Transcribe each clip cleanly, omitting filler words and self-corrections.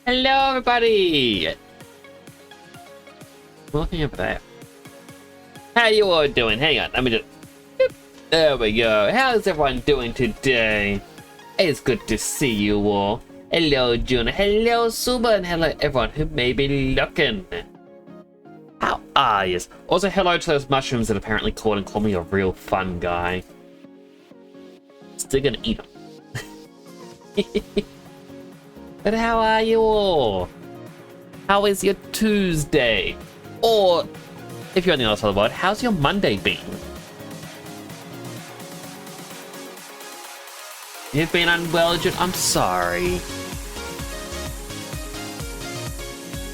Hello, everybody! Looking over there. How you all doing? Hang on, let me just... There we go. How's everyone doing today? It's good to see you all. Hello, June. Hello, Suba. And hello, everyone who may be looking. How are you? Also, hello to those mushrooms that apparently called and called me a real fun guy. Still gonna eat them. But how are you all? How is your Tuesday? Or, if you're on the other side of the world, how's your Monday been? You've been unwell, June? I'm sorry.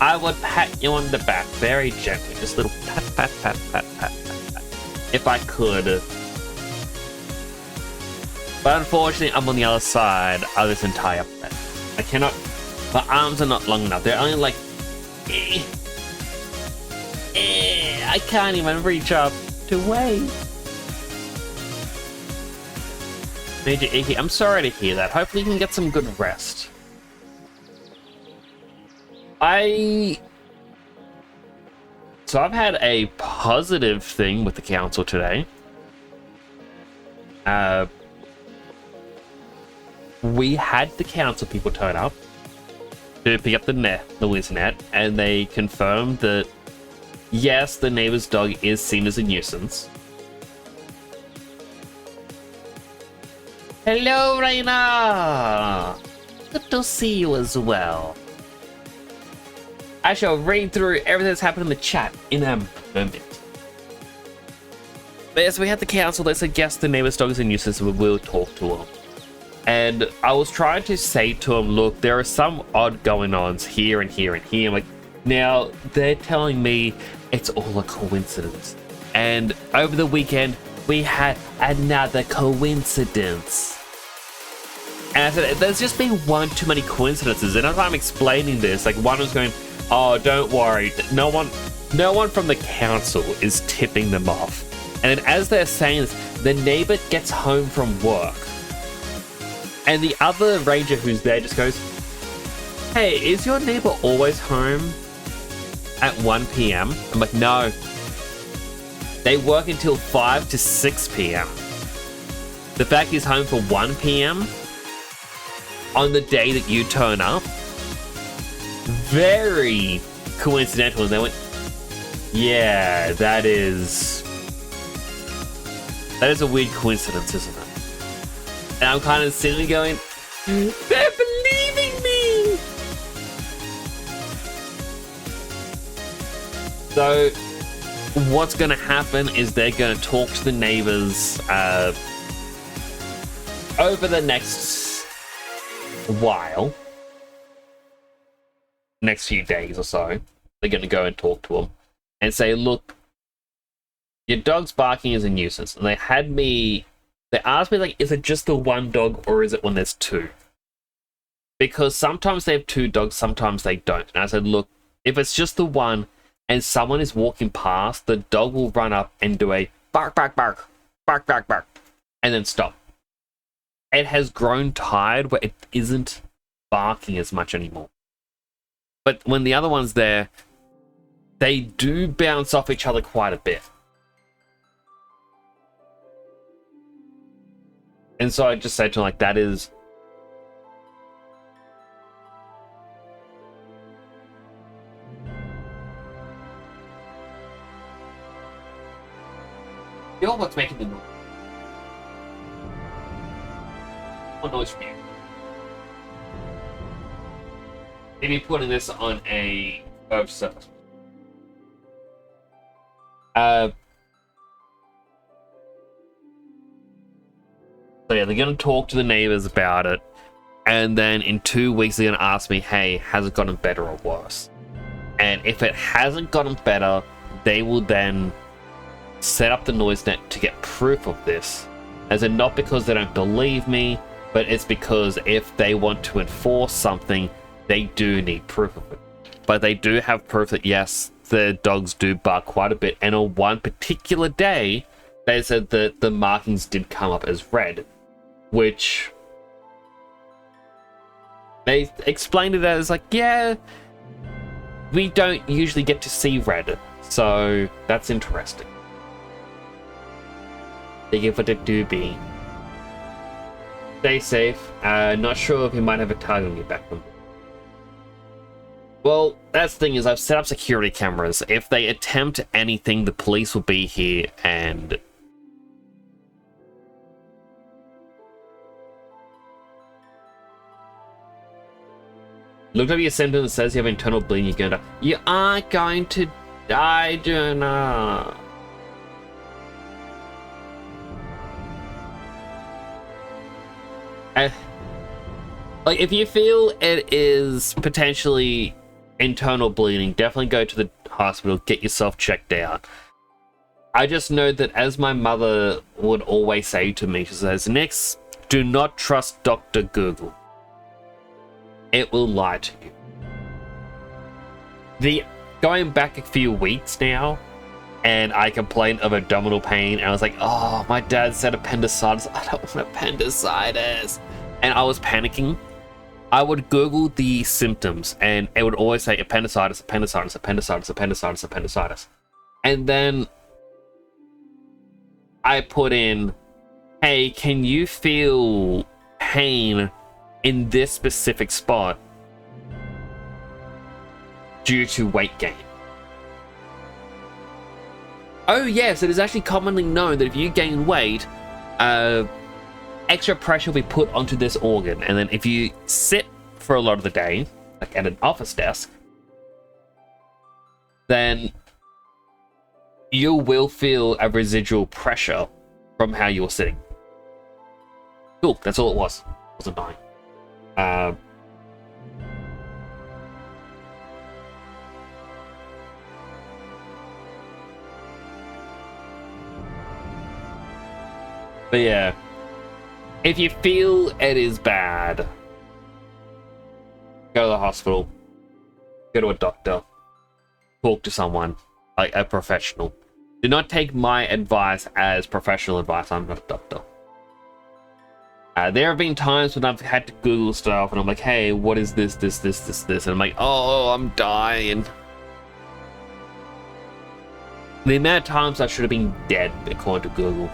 I would pat you on the back very gently. Just a little pat, pat, pat, pat, pat, pat, pat. If I could. But unfortunately, I'm on the other side of this entire planet. I cannot, my arms are not long enough. They're only like, I can't even reach up to wave. Major Icky, I'm sorry to hear that. Hopefully you can get some good rest. So I've had a positive thing with the council today. We had the council people turn up to pick up the noise net, and they confirmed that yes, the neighbor's dog is seen as a nuisance. Hello, Raina! Good to see you as well. I shall read through everything that's happened in the chat in a moment. But yes, we had the council. They said yes, the neighbor's dog is a nuisance, and we will talk to him. And I was trying to say to him, look, there are some odd going-ons here and here and here. I'm like, now, they're telling me it's all a coincidence. And over the weekend, we had another coincidence. And I said, there's just been one too many coincidences. And as I'm explaining this, like, one was going, oh, don't worry. No one from the council is tipping them off. And then as they're saying this, the neighbor gets home from work. And the other ranger who's there just goes, hey, is your neighbor always home at 1 p.m? I'm like, no. They work until 5 to 6 p.m. The fact he's home for 1 p.m. on the day that you turn up, very coincidental. And they went, yeah, that is a weird coincidence, isn't it? And I'm kind of sitting going, they're believing me! So, what's going to happen is they're going to talk to the neighbors over the next while. Next few days or so. They're going to go and talk to them and say, look, your dog's barking is a nuisance. And they asked me, like, is it just the one dog or is it when there's two? Because sometimes they have two dogs, sometimes they don't. And I said, look, if it's just the one and someone is walking past, the dog will run up and do a bark, bark, bark, bark, bark, bark, and then stop. It has grown tired where it isn't barking as much anymore. But when the other one's there, they do bounce off each other quite a bit. And so I just said to him, like, that is... Yo, what's making the noise? What noise from you? Maybe putting this on a curved surface. So yeah, they're gonna talk to the neighbors about it, and then in 2 weeks they're gonna ask me, hey, has it gotten better or worse? And if it hasn't gotten better, they will then set up the noise net to get proof of this. As in, not because they don't believe me, but it's because if they want to enforce something, they do need proof of it. But they do have proof that yes, the dogs do bark quite a bit, and on one particular day, they said that the markings did come up as red, which they explained it as like, yeah, we don't usually get to see red, so that's interesting. They give it a doobie. Stay safe. Not sure if he might have a tag on your back. Well, that's the thing is I've set up security cameras. If they attempt anything, the police will be here and... Looked up your symptoms and says you have internal bleeding, you're going to... You aren't going to die, Jonah. Like, if you feel it is potentially internal bleeding, definitely go to the hospital, get yourself checked out. I just know that, as my mother would always say to me, she says, Nix, do not trust Dr. Google. It will lie to you. Going back a few weeks now, and I complained of abdominal pain, and I was like, oh, my dad said appendicitis. I don't want appendicitis. And I was panicking. I would Google the symptoms, and it would always say appendicitis, appendicitis, appendicitis, appendicitis, appendicitis. And then I put in, hey, can you feel pain in this specific spot due to weight gain? Oh yes, it is actually commonly known that if you gain weight, extra pressure will be put onto this organ, and then if you sit for a lot of the day, like at an office desk, then you will feel a residual pressure from how you were sitting. Cool, that's all it was. It wasn't dying. But yeah, if you feel it is bad, go to the hospital, go to a doctor, talk to someone, like a professional. Do not take my advice as professional advice. I'm not a doctor. There have been times when I've had to Google stuff and I'm like, hey, what is this, and I'm like, oh, I'm dying. The amount of times I should have been dead according to Google.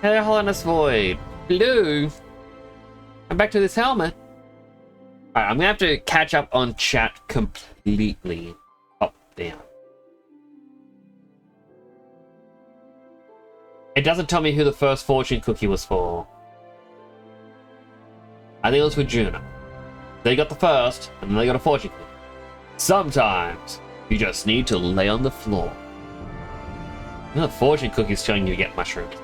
Hello, Hollandus Void. Hello. I'm back to this helmet. Alright, I'm gonna have to catch up on chat completely. Up, down. It doesn't tell me who the first fortune cookie was for. I think it was for Juno. They got the first, and then they got a fortune cookie. Sometimes, you just need to lay on the floor. The fortune cookie is telling you to get mushrooms.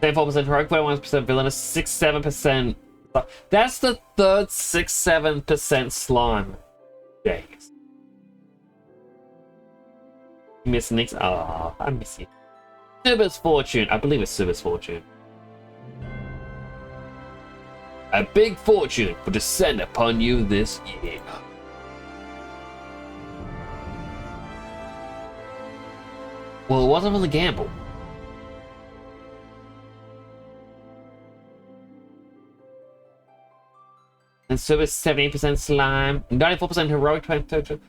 4% heroic, 1% villainous, 6-7%. That's the third 6-7% slime. Jeez. You miss Nix? Oh, I miss you. Suba's fortune. I believe it's Suba's fortune. A big fortune will descend upon you this year. Well, it wasn't really a gamble. And Suba's 78% slime, 94% heroic, 22%.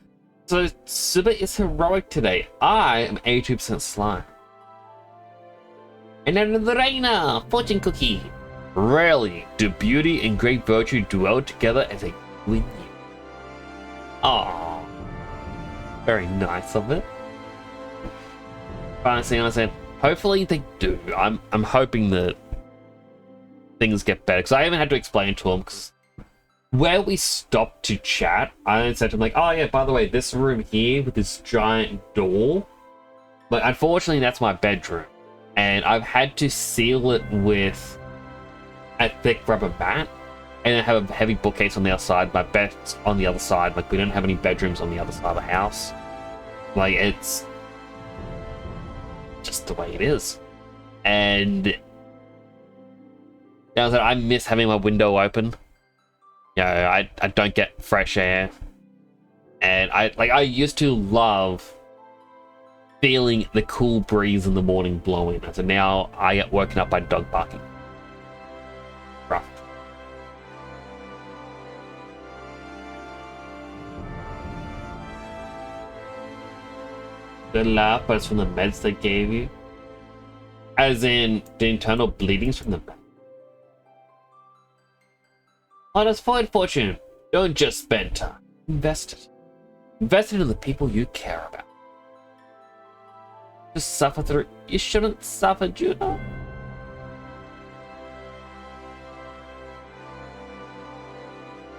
So Suba is heroic today. I am 82% slime. And then the Reina, fortune cookie. Rarely do beauty and great virtue dwell together as a good year. Aww. Very nice of it. Honestly, hopefully they do. I'm hoping that things get better, because I haven't had to explain to them, because where we stopped to chat, I said to him, like, oh yeah, by the way, this room here with this giant door, but unfortunately that's my bedroom. and I've had to seal it with a thick rubber mat, and I have a heavy bookcase on the outside. My bed's on the other side. Like, we don't have any bedrooms on the other side of the house. Like, it's just the way it is. And now that I miss having my window open. You know, I don't get fresh air. And I used to love feeling the cool breeze in the morning blowing. So now I get woken up by dog barking. Rough. Good laugh, but it's from the meds they gave you. As in, the internal bleedings from the meds. On us forward fortune, don't just spend time. Invest it. Invest it in the people you care about. Just suffer through. You shouldn't suffer, Juno.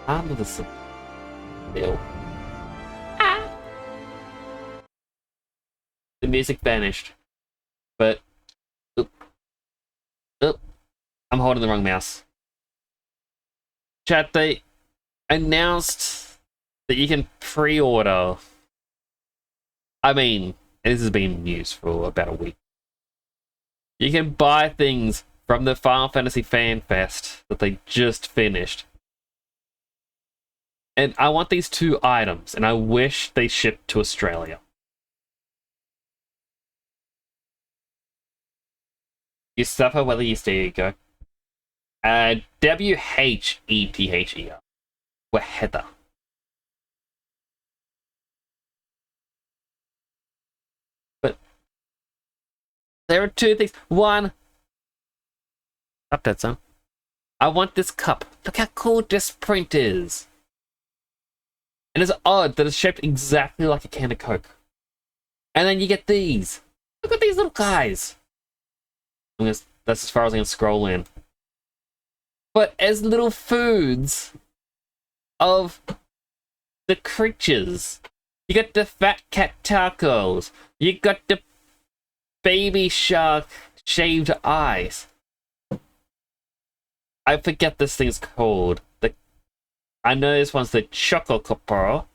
I'm the simple. Ew. Ah. The music vanished. But oop. I'm holding the wrong mouse. Chat, they announced that you can pre-order. I mean, this has been news for about a week. You can buy things from the Final Fantasy Fan Fest that they just finished. And I want these 2 items, and I wish they shipped to Australia. You suffer whether you stay or go. W-H-E-T-H-E-R. We're Heather. But there are 2 things. One. Up that, son. I want this cup. Look how cool this print is. And it's odd that it's shaped exactly like a can of Coke. And then you get these. Look at these little guys. That's as far as I can scroll in. But as little foods of the creatures. You got the fat cat tacos. You got the baby shark shaved eyes. I forget this thing's called. I know this one's the Choco Copo.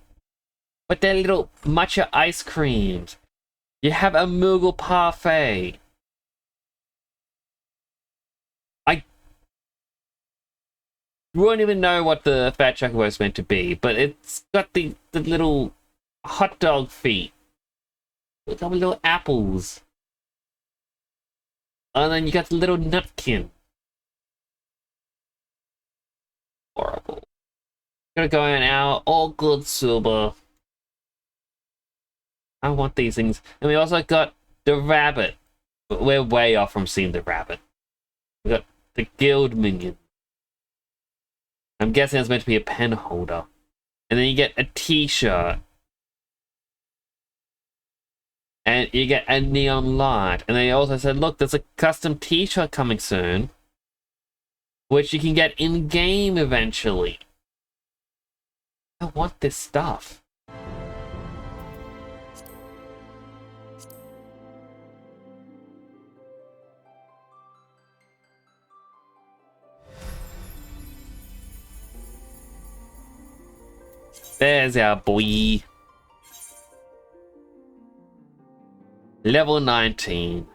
But they're little matcha ice creams. You have a Moogle parfait. We won't even know what the fat chocobo is meant to be, but it's got the little hot dog feet. With the little apples. And then you got the little nutkin. Horrible. Gotta go in now. All good, Silver. I want these things. And we also got the rabbit. But we're way off from seeing the rabbit. We got the guild minion. I'm guessing it's meant to be a pen holder. And then you get a t-shirt. And you get a neon light. And they also said, look, there's a custom t-shirt coming soon. Which you can get in-game eventually. I want this stuff. There's our boy. Level 19.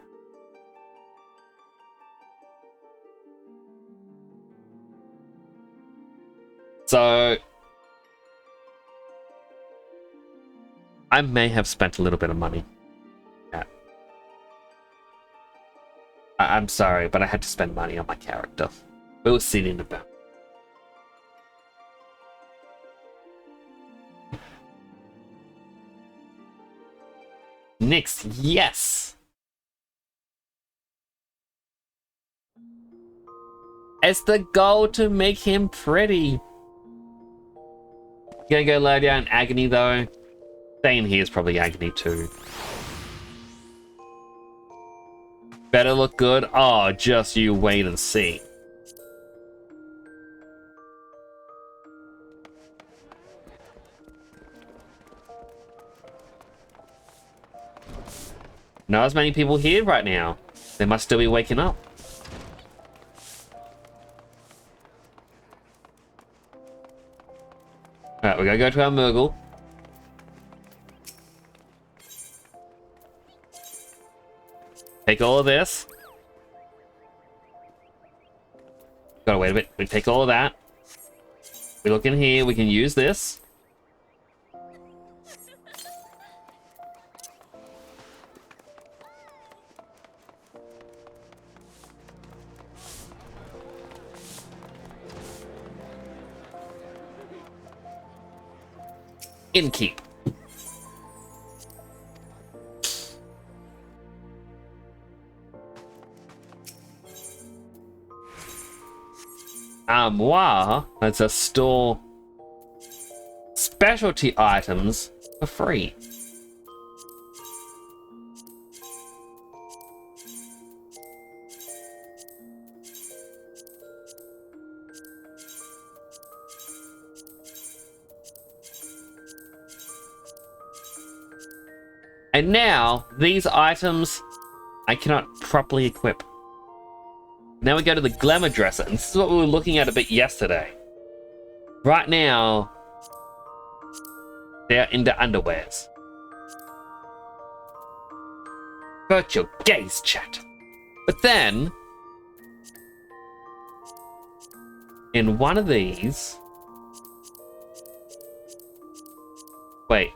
So I may have spent a little bit of money. Yeah. I'm sorry, but I had to spend money on my character. We'll see in about. Next, yes! It's the goal to make him pretty. Gonna go low down Agony though. Staying here is probably Agony too. Better look good? Oh, just you wait and see. Not as many people here right now. They must still be waking up. Alright, we gotta go to our Murgle. Take all of this. Gotta wait a bit. We take all of that. We look in here, we can use this. Inkeep. Armoire lets us store specialty items for free. And now, these items I cannot properly equip. Now we go to the glamour dresser, and this is what we were looking at a bit yesterday. Right now, they're into underwears. Virtual gaze chat. But then, in one of these... Wait.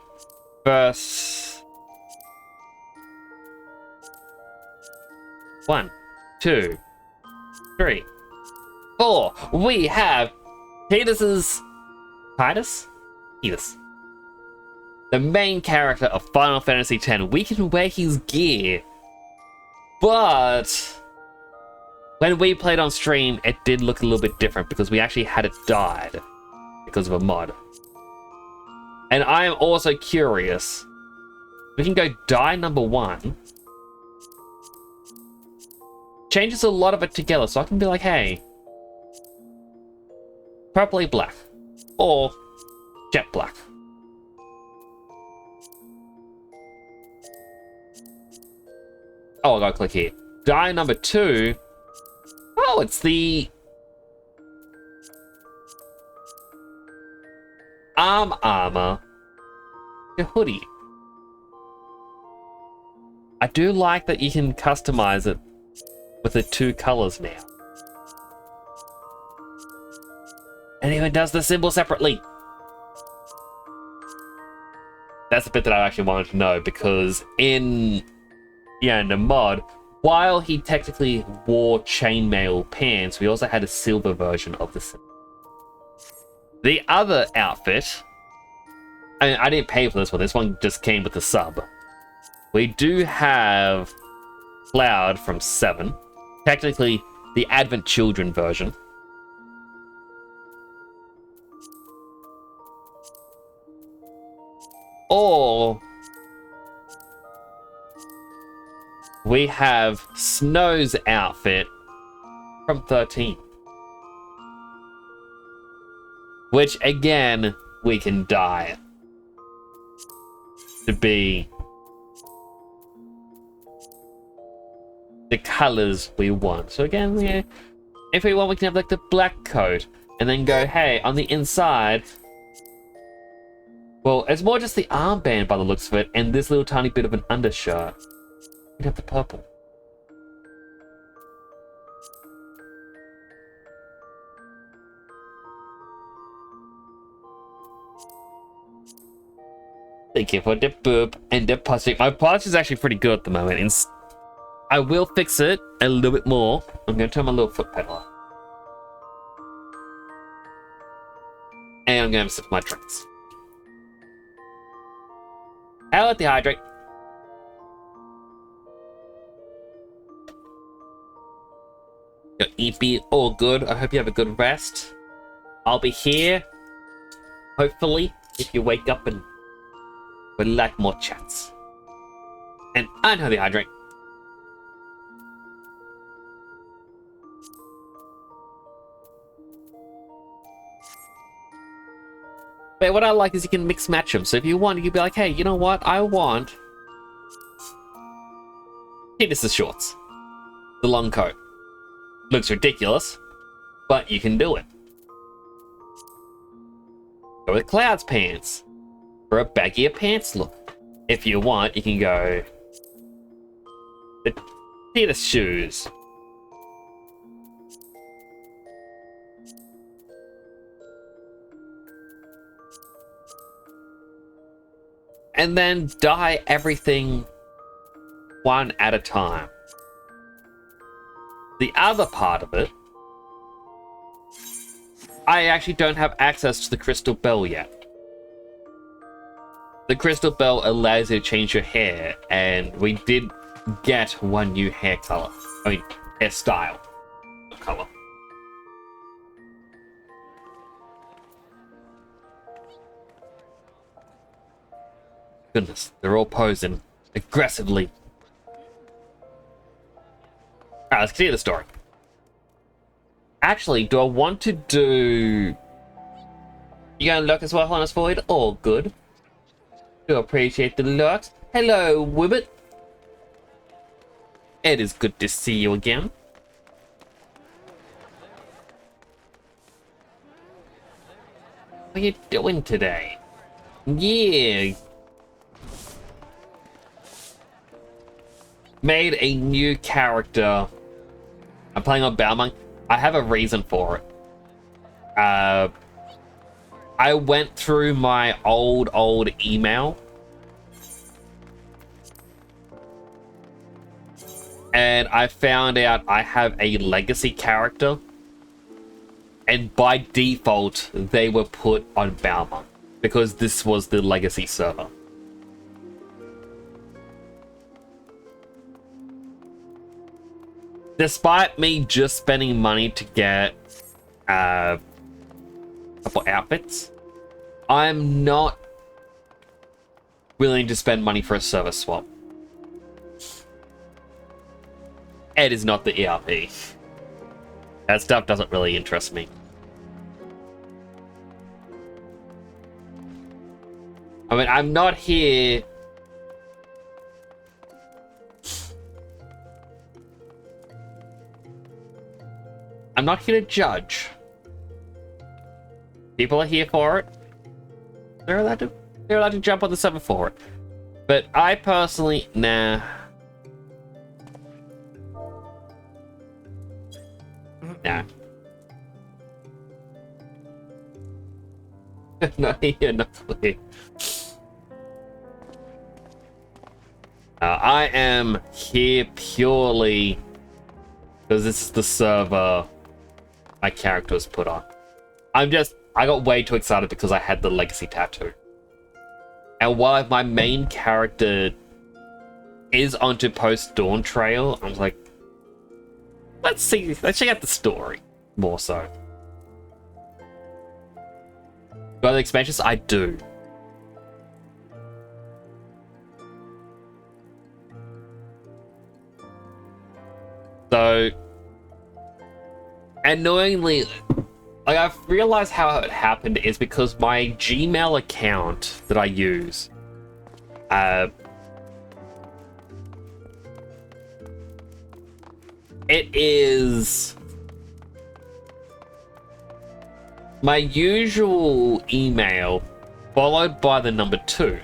Verse... 1, 2, 3, 4. We have Titus, the main character of Final Fantasy X. We can wear his gear, but when we played on stream, it did look a little bit different because we actually had it dyed because of a mod. And I am also curious. We can go dye number 1. Changes a lot of it together, so I can be like, hey, purpley black or jet black. Oh, I gotta click here. Dye number 2. Oh, it's the armor, the hoodie. I do like that you can customize it with the 2 colors now. And even does the symbol separately. That's the bit that I actually wanted to know, because in the mod, while he technically wore chainmail pants, we also had a silver version of the symbol. The other outfit, I didn't pay for this one. This one just came with the sub. We do have Cloud from 7. Technically, the Advent Children version. Or we have Snow's outfit from 13. Which, again, we can dye to be the colors we want. So again, yeah, if we want, we can have like the black coat and then go, hey, on the inside, well, it's more just the armband by the looks of it, and this little tiny bit of an undershirt. We have the purple. Thank you for the boop and the posture. My posture is actually pretty good at the moment. I will fix it a little bit more. I'm going to turn my little foot pedal up. And I'm going to sip my drinks. How about the hydrate? Your EP all good. I hope you have a good rest. I'll be here, hopefully, if you wake up and would like more chats. And I know the hydrate. But what I like is you can mix match them. So if you want, you can be like, hey, you know what? I want Titus's shorts. the long coat. Looks ridiculous, but you can do it. Go with Cloud's pants for a baggier pants look. If you want, you can go the cheetah shoes. And then dye everything one at a time. The other part of it, I actually don't have access to the crystal bell yet. The crystal bell allows you to change your hair, and we did get one new hair color. I mean, hairstyle of color. Goodness, they're all posing aggressively. Alright, let's continue the story. Actually, do I want to do... You gonna look as well, Honest Void? All good. Do appreciate the looks. Hello, Wibbit. It is good to see you again. What are you doing today? Yeah. Made a new character. I'm playing on Balmung. I have a reason for it. I went through my old email. And I found out I have a legacy character. And by default, they were put on Balmung. Because this was the legacy server. Despite me just spending money to get a couple outfits, I'm not willing to spend money for a server swap. Ed is not the ERP. That stuff doesn't really interest me. I mean, I'm not here... I'm not here to judge. People are here for it. They're allowed to jump on the server for it. But I personally, nah. Nah. Not here, not here. I am here purely because this is the server my character was put on. I got way too excited because I had the legacy tattoo. And while my main character is onto post-Dawn Trail, I was like, let's check out the story more so. Do I have the expansions? I do. So, annoyingly, like, I've realized how it happened is because my Gmail account that I use, it is my usual email followed by the number 2.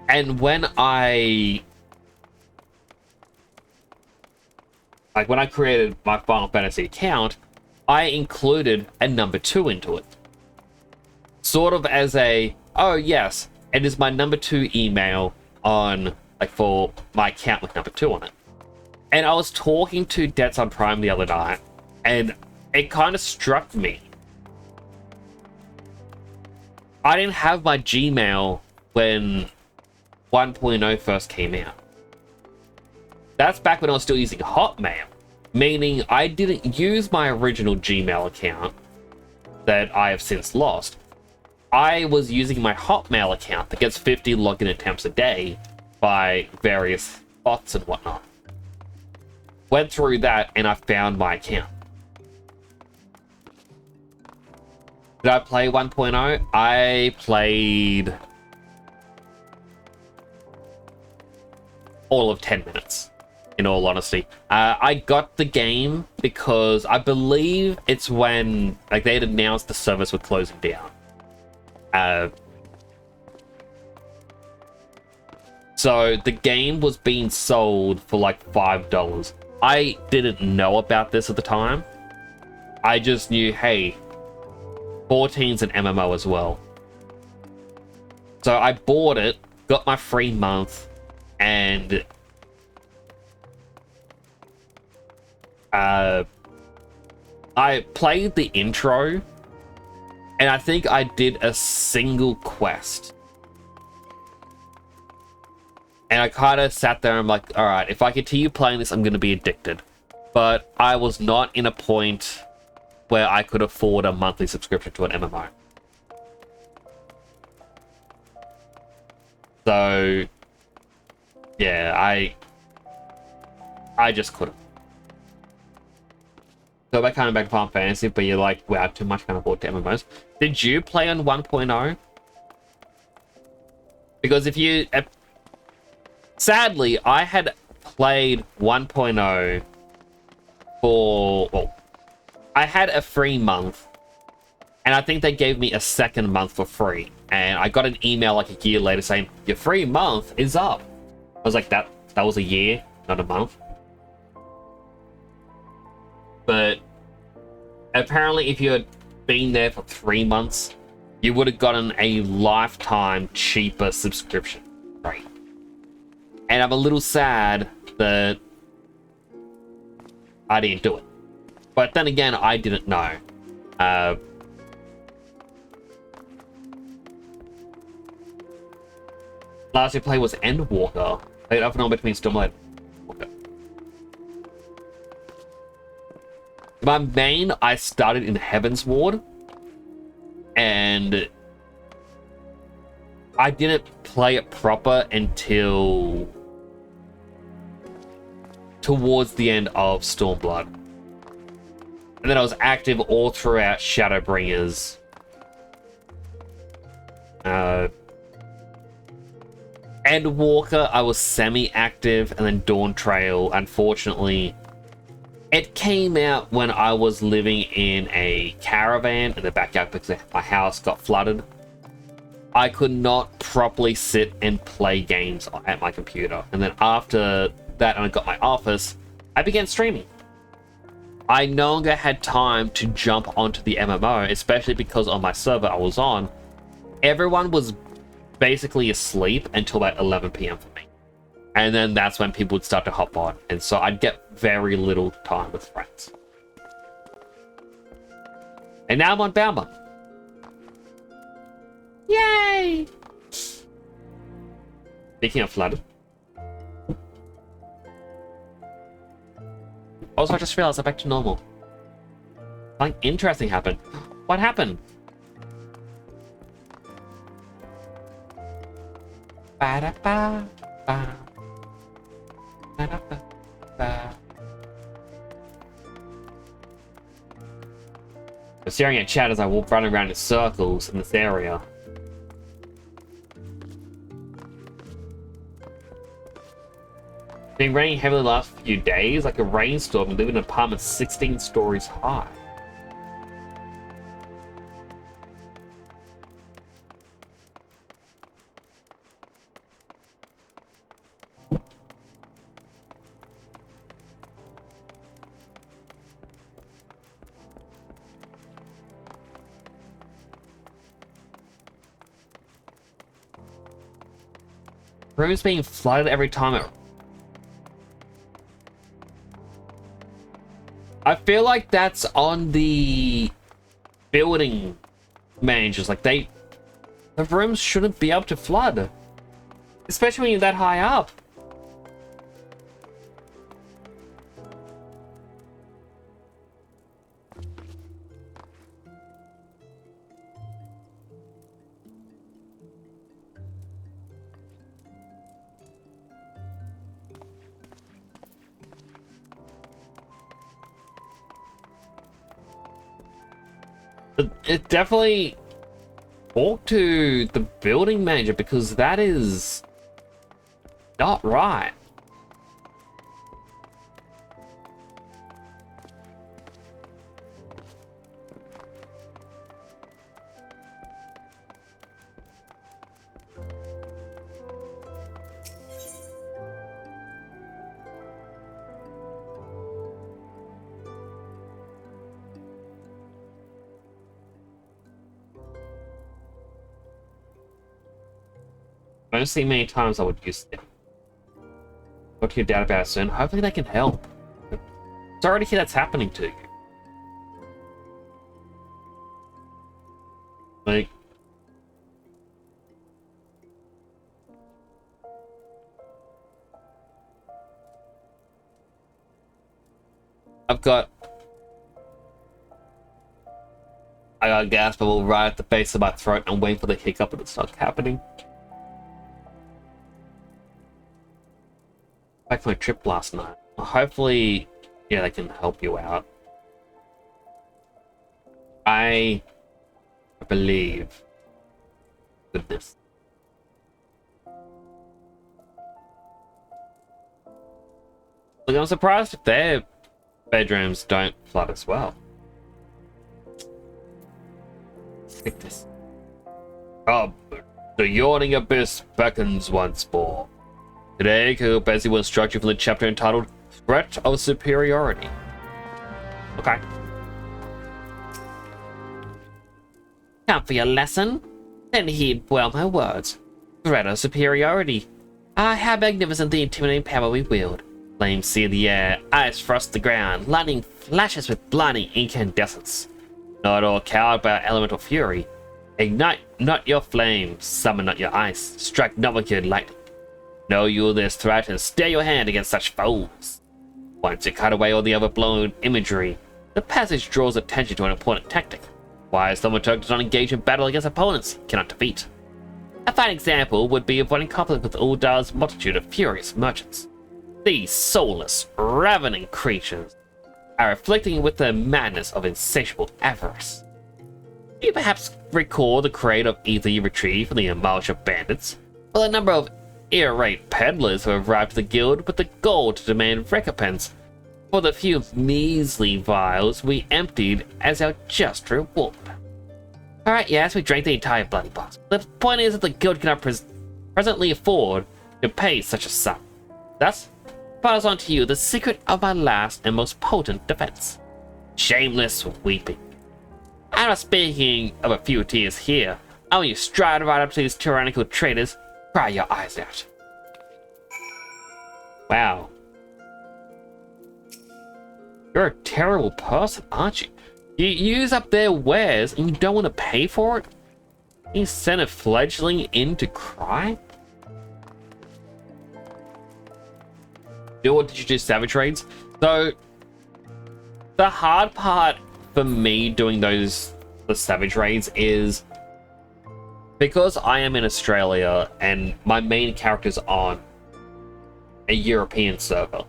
And when I created my Final Fantasy account, I included a number 2 into it. Sort of as a, oh yes, it is my number 2 email on, like, for my account with number 2 on it. And I was talking to Debts on Prime the other night, and it kind of struck me. I didn't have my Gmail when 1.0 first came out. That's back when I was still using Hotmail, meaning I didn't use my original Gmail account that I have since lost. I was using my Hotmail account that gets 50 login attempts a day by various bots and whatnot. Went through that and I found my account. Did I play 1.0? I played all of 10 minutes. in all honesty. I got the game because I believe it's when like they had announced the service was closing down. So the game was being sold for like $5. I didn't know about this at the time. I just knew, hey, 14's an MMO as well. So I bought it, got my free month, and I played the intro, and I think I did a single quest. And I kind of sat there and I'm like, all right, if I continue playing this, I'm going to be addicted. But I was not in a point where I could afford a monthly subscription to an MMO. So, yeah, I just couldn't. So I kind of back to Final Fantasy, but you're like, wow, too much, can't afford to MMOs. Did you play on 1.0? Because if you... Sadly, I had played 1.0 for... Well, I had a free month, and I think they gave me a second month for free. And I got an email like a year later saying, your free month is up. I was like, that was a year, not a month. But apparently if you had been there for 3 months, you would have gotten a lifetime cheaper subscription rate. And I'm a little sad that I didn't do it. But then again, I didn't know. Last we played was Endwalker. Played off and on between Stormlight and Walker. My main, I started in Heaven's Ward. And I didn't play it proper until towards the end of Stormblood. And then I was active all throughout Shadowbringers. Endwalker, I was semi-active, and then Dawn Trail, unfortunately, it came out when I was living in a caravan in the backyard because my house got flooded. I could not properly sit and play games at my computer. And then after that, and I got my office, I began streaming. I no longer had time to jump onto the MMO, especially because on my server I was on, everyone was basically asleep until about 11 p.m. for me. And then that's when people would start to hop on. And so I'd get very little time with friends. And now I'm on Balmung. Yay! Speaking of flooded. Also, I just realized I'm back to normal. Something interesting happened. What happened? Ba-da-ba, ba. Ba-da-ba, I'm staring at chat as I walk running around in circles in this area. Been raining heavily the last few days, like a rainstorm, and live in an apartment 16 stories high. Rooms being flooded every time it... I feel like that's on the building managers. Like the rooms shouldn't be able to flood, especially when you're that high up. It definitely talk to the building manager because that is not right. I don't see many times I would use it. Talk to your dad about it soon. Hopefully they can help. Sorry to hear that's happening to you. Like, I got a gas bubble right at the base of my throat and waiting for the hiccup and it starts happening. Back to my trip last night. Hopefully, yeah, they can help you out. I believe. Goodness. Look, I'm surprised if their bedrooms don't flood as well. Take this. Oh, the yawning abyss beckons once more. Today, Bessie will instruct you from the chapter entitled Threat of Superiority. Okay. Come for your lesson? Then heed well my words. Threat of superiority. Ah, how magnificent the intimidating power we wield. Flames sear the air, ice frost the ground, lightning flashes with blinding incandescence. Not all cowed by our elemental fury. Ignite not your flames, summon not your ice, strike not with your lightning. Know you this threat and stay your hand against such foes. Once you cut away all the overblown imagery, the passage draws attention to an important tactic. Why Thaumaturg does not engage in battle against opponents he cannot defeat. A fine example would be avoiding conflict with Uldar's multitude of furious merchants. These soulless, ravening creatures are afflicting with the madness of insatiable avarice. Do you perhaps recall the crate of ether you retrieved from the Amalsham bandits? Well, a number of irate peddlers who arrived at the guild with the goal to demand recompense for the few measly vials we emptied as our just reward. Alright, yes, we drank the entire bloody box. The point is that the guild cannot presently afford to pay such a sum. Thus, pass on to you the secret of my last and most potent defense. Shameless weeping. I'm not speaking of a few tears here. I want you stride right up to these tyrannical traitors, cry your eyes out. Wow. You're a terrible person, aren't you? You use up their wares and you don't want to pay for it? You send a fledgling in to cry? What did you do, savage raids? So the hard part for me doing the savage raids is because I am in Australia and my main character's on a European server.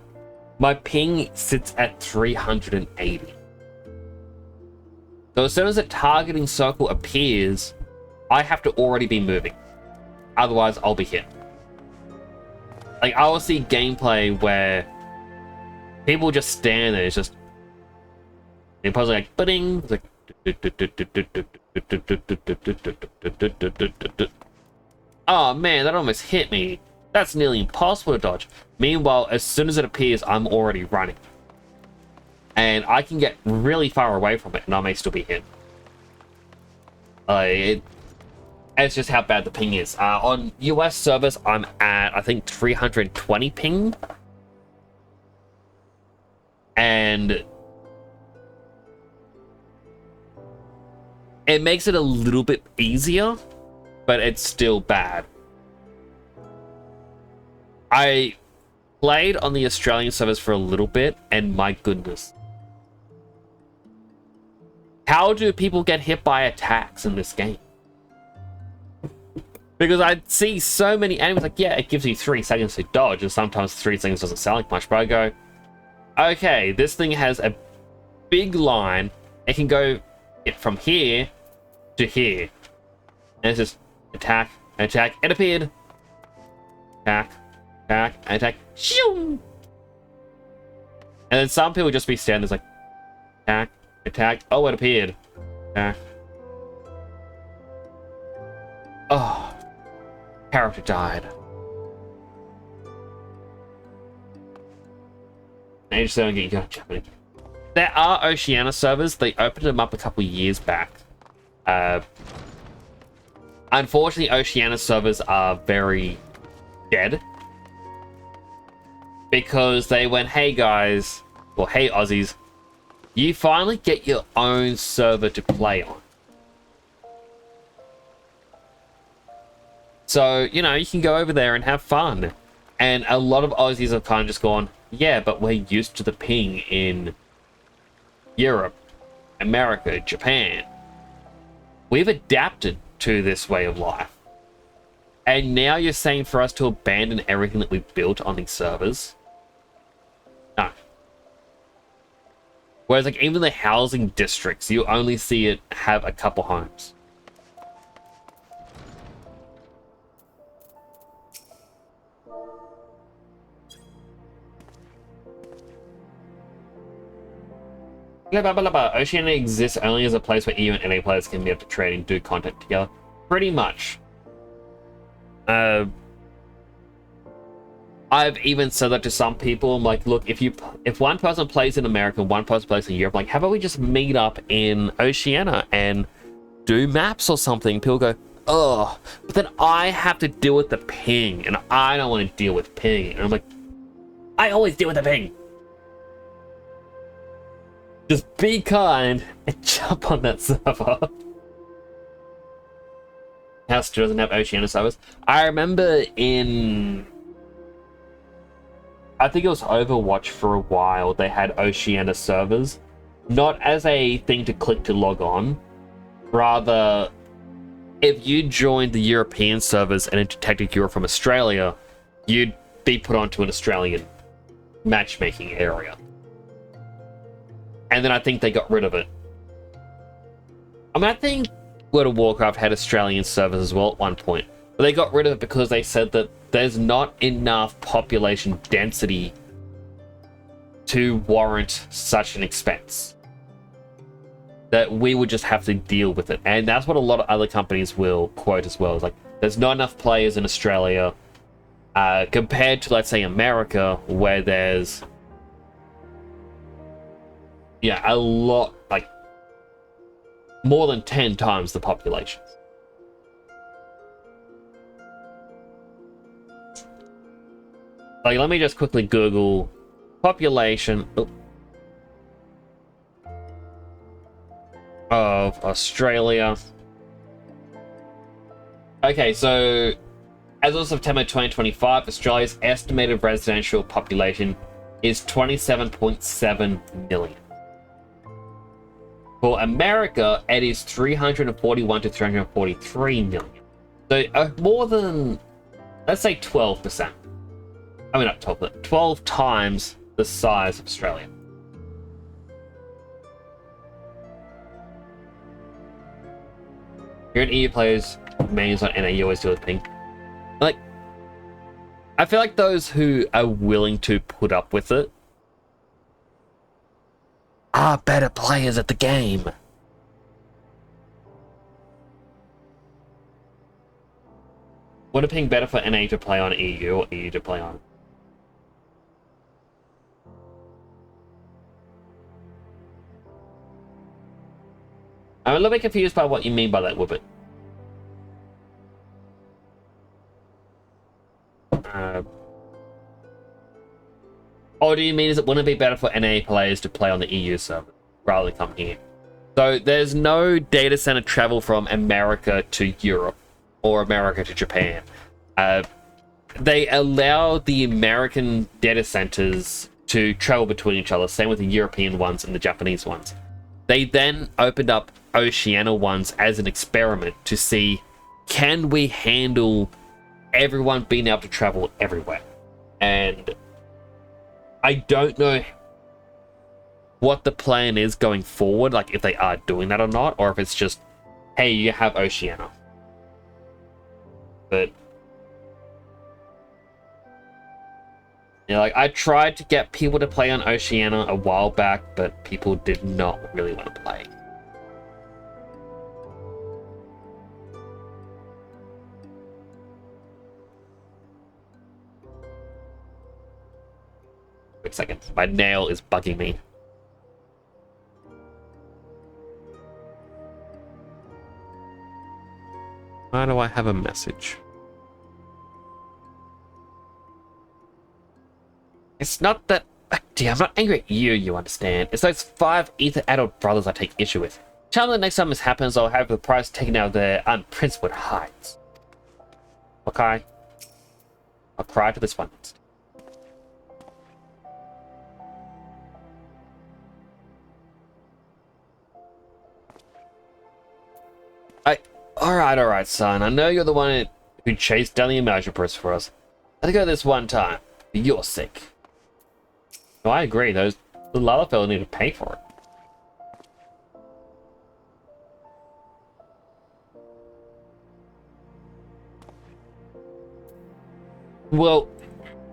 My ping sits at 380. So as soon as a targeting circle appears, I have to already be moving. Otherwise, I'll be hit. Like, I will see gameplay where people just stand there, it's just... They're probably like, ba-ding! It's like... Oh man, that almost hit me. That's nearly impossible to dodge. Meanwhile, as soon as it appears, I'm already running. And I can get really far away from it, and I may still be hit. It's just how bad the ping is. On US servers, I'm at, I think, 320 ping. And it makes it a little bit easier, but it's still bad. I played on the Australian servers for a little bit, and my goodness. How do people get hit by attacks in this game? Because I see so many enemies, like, yeah, it gives you 3 seconds to dodge, and sometimes 3 seconds doesn't sound like much, but I go, okay, this thing has a big line. It can go from here to here. And it's just attack, attack, it appeared. Attack, attack, attack, shoo! And then some people just be standing there like, attack, attack, oh, it appeared. Attack. Oh. Character died. Age 7, get you got Japanese. There are Oceania servers. They opened them up a couple years back. Unfortunately, Oceania servers are very dead. Because they went, hey guys, or hey Aussies, you finally get your own server to play on. So, you know, you can go over there and have fun. And a lot of Aussies have kind of just gone, yeah, but we're used to the ping in Europe, America, Japan. We've adapted to this way of life. And now you're saying for us to abandon everything that we've built on these servers? No. Whereas, like, even the housing districts, you only see it have a couple homes. Yeah, blah, blah, blah, blah. Oceania exists only as a place where EU and NA players can be able to trade and do content together. Pretty much. I've even said that to some people. I'm like, look, if one person plays in America, one person plays in Europe, like, how about we just meet up in Oceania and do maps or something? People go, oh, but then I have to deal with the ping, and I don't want to deal with ping. And I'm like, I always deal with the ping. Just be kind and jump on that server. House doesn't have Oceania servers. I remember I think it was Overwatch for a while, they had Oceania servers. Not as a thing to click to log on. Rather, if you joined the European servers and it detected you were from Australia, you'd be put onto an Australian matchmaking area. And then I think they got rid of it. I mean, I think World of Warcraft had Australian servers as well at one point. But they got rid of it because they said that there's not enough population density to warrant such an expense. That we would just have to deal with it. And that's what a lot of other companies will quote as well. It's like, there's not enough players in Australia compared to, let's say, America, where there's a lot, like, more than 10 times the population. Like, let me just quickly Google population of Australia. Okay, so as of September 2025, Australia's estimated residential population is 27.7 million. For America, it is 341 to 343 million. So more than, let's say, 12%. I mean, not 12%, 12 times the size of Australia. You're an EU players, mains on NA, you always do a thing. Like, I feel like those who are willing to put up with it are better players at the game. Would it ping better for NA to play on EU or EU to play on? I'm a little bit confused by what you mean by that, Woobit. Or do you mean, is it wouldn't it be better for NA players to play on the EU server rather than come here? So there's no data center travel from America to Europe or America to Japan. They allow the American data centers to travel between each other, same with the European ones and the Japanese ones. They then opened up Oceania ones as an experiment to see, can we handle everyone being able to travel everywhere? And I don't know what the plan is going forward, like if they are doing that or not, or if it's just, hey, you have Oceania. But yeah, like, I tried to get people to play on Oceania a while back, but people did not really want to play. Wait a second, my nail is bugging me. Why do I have a message? It's not that... Dear, I'm not angry at you, you understand. It's those 5 ether adult brothers I take issue with. Tell them the next time this happens, I'll have the price taken out of their unprincipled hides. Okay? I'll cry to this one next. Alright, son. I know you're the one who chased down the Imaginapurse for us. Let it go this one time. For your sake. No, I agree. The lava fellow need to pay for it. Well,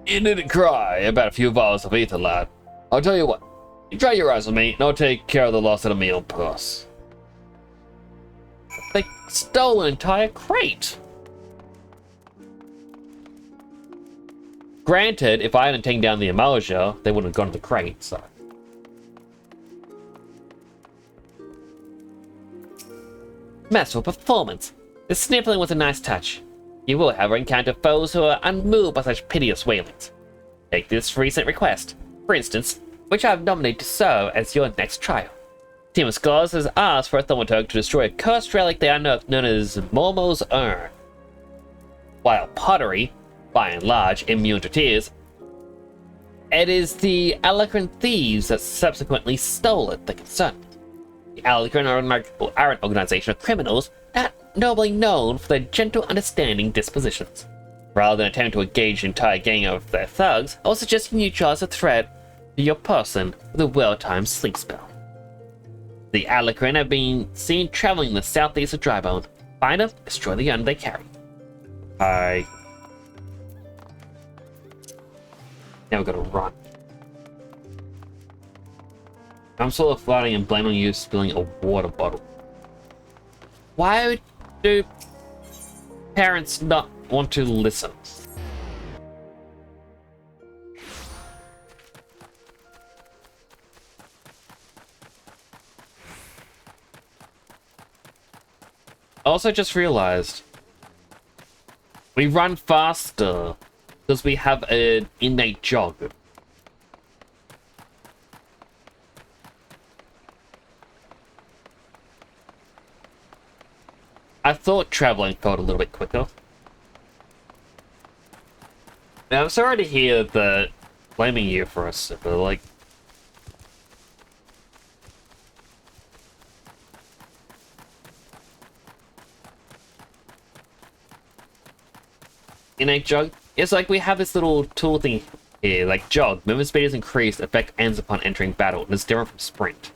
you needn't cry about a few vials of ether, lad. I'll tell you what. You dry your eyes with me, and I'll take care of the loss of my own purse. They stole an entire crate. Granted, if I hadn't taken down the Amalia, they wouldn't have gone to the crate, so. Masterful performance. The sniffling was a nice touch. You will, however, encounter foes who are unmoved by such piteous wailings. Take this recent request, for instance, which I have nominated to serve as your next trial. Team of Scholars has asked for a thaumaturg to destroy a cursed relic they are known as Momo's Urn. While pottery, by and large, immune to tears, it is the Alecrim thieves that subsequently stole it that concern me. The Alecrim are an organization of criminals not nobly known for their gentle, understanding dispositions. Rather than attempt to engage the entire gang of their thugs, I will suggest you neutralize the threat to your person with a well-timed sleep spell. The Alecrim have been seen traveling in the southeast of Drybone. Find them, destroy the gun they carry. Now we've got to run. I'm sort of floating and blaming you spilling a water bottle. Why do parents not want to listen? I also just realized we run faster because we have an innate jog. I thought traveling felt a little bit quicker. Now, I'm sorry to hear that blaming you for us, but like... Innate jog? It's like we have this little tool thing here, like jog. Movement speed is increased, effect ends upon entering battle, and it's different from sprint.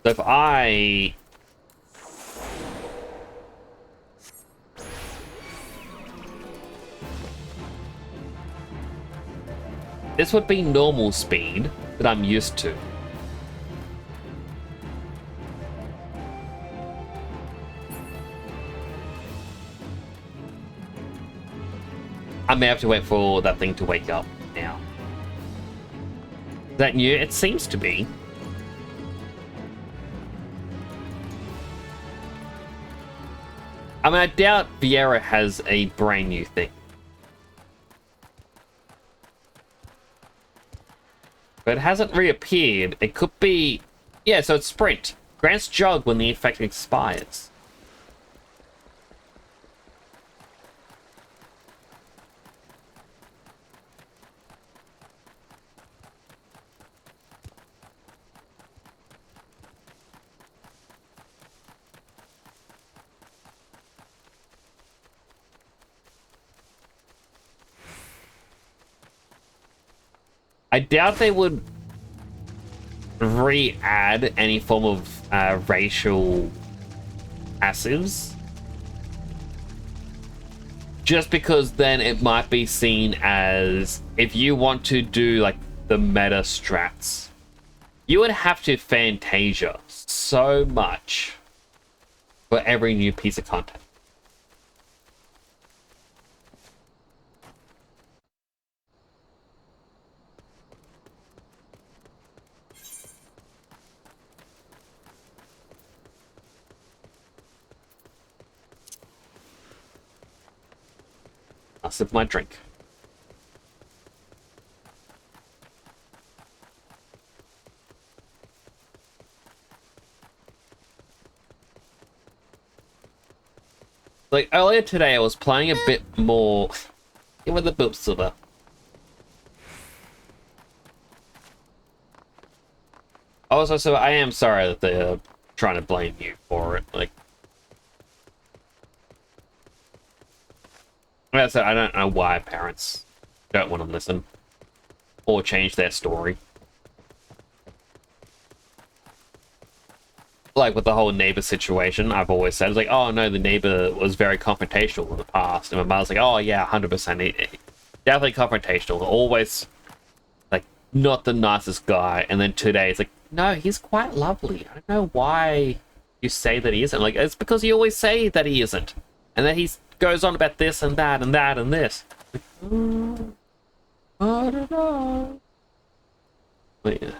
So if I... This would be normal speed that I'm used to. I may have to wait for that thing to wake up now. Is that new? It seems to be. I mean, I doubt Vieira has a brand new thing. But it hasn't reappeared. It could be... Yeah, so it's sprint. Grants jog when the effect expires. I doubt they would re-add any form of racial passives. Just because then it might be seen as, if you want to do like the meta strats, you would have to Fantasia so much for every new piece of content. last sip of my drink. Like, earlier today, I was playing a bit more... Give it the boop, Silver. Also, so I am sorry that they're trying to blame you for it. Like, like I said, I don't know why parents don't want to listen or change their story. Like with the whole neighbor situation, I've always said, it's like, oh no, the neighbor was very confrontational in the past. And my mother's like, oh yeah, 100%. Definitely confrontational. Always, like, not the nicest guy. And then today, it's like, no, he's quite lovely. I don't know why you say that he isn't. Like, it's because you always say that he isn't. And then he goes on about this and that and that and this. Like, I don't know. But yeah.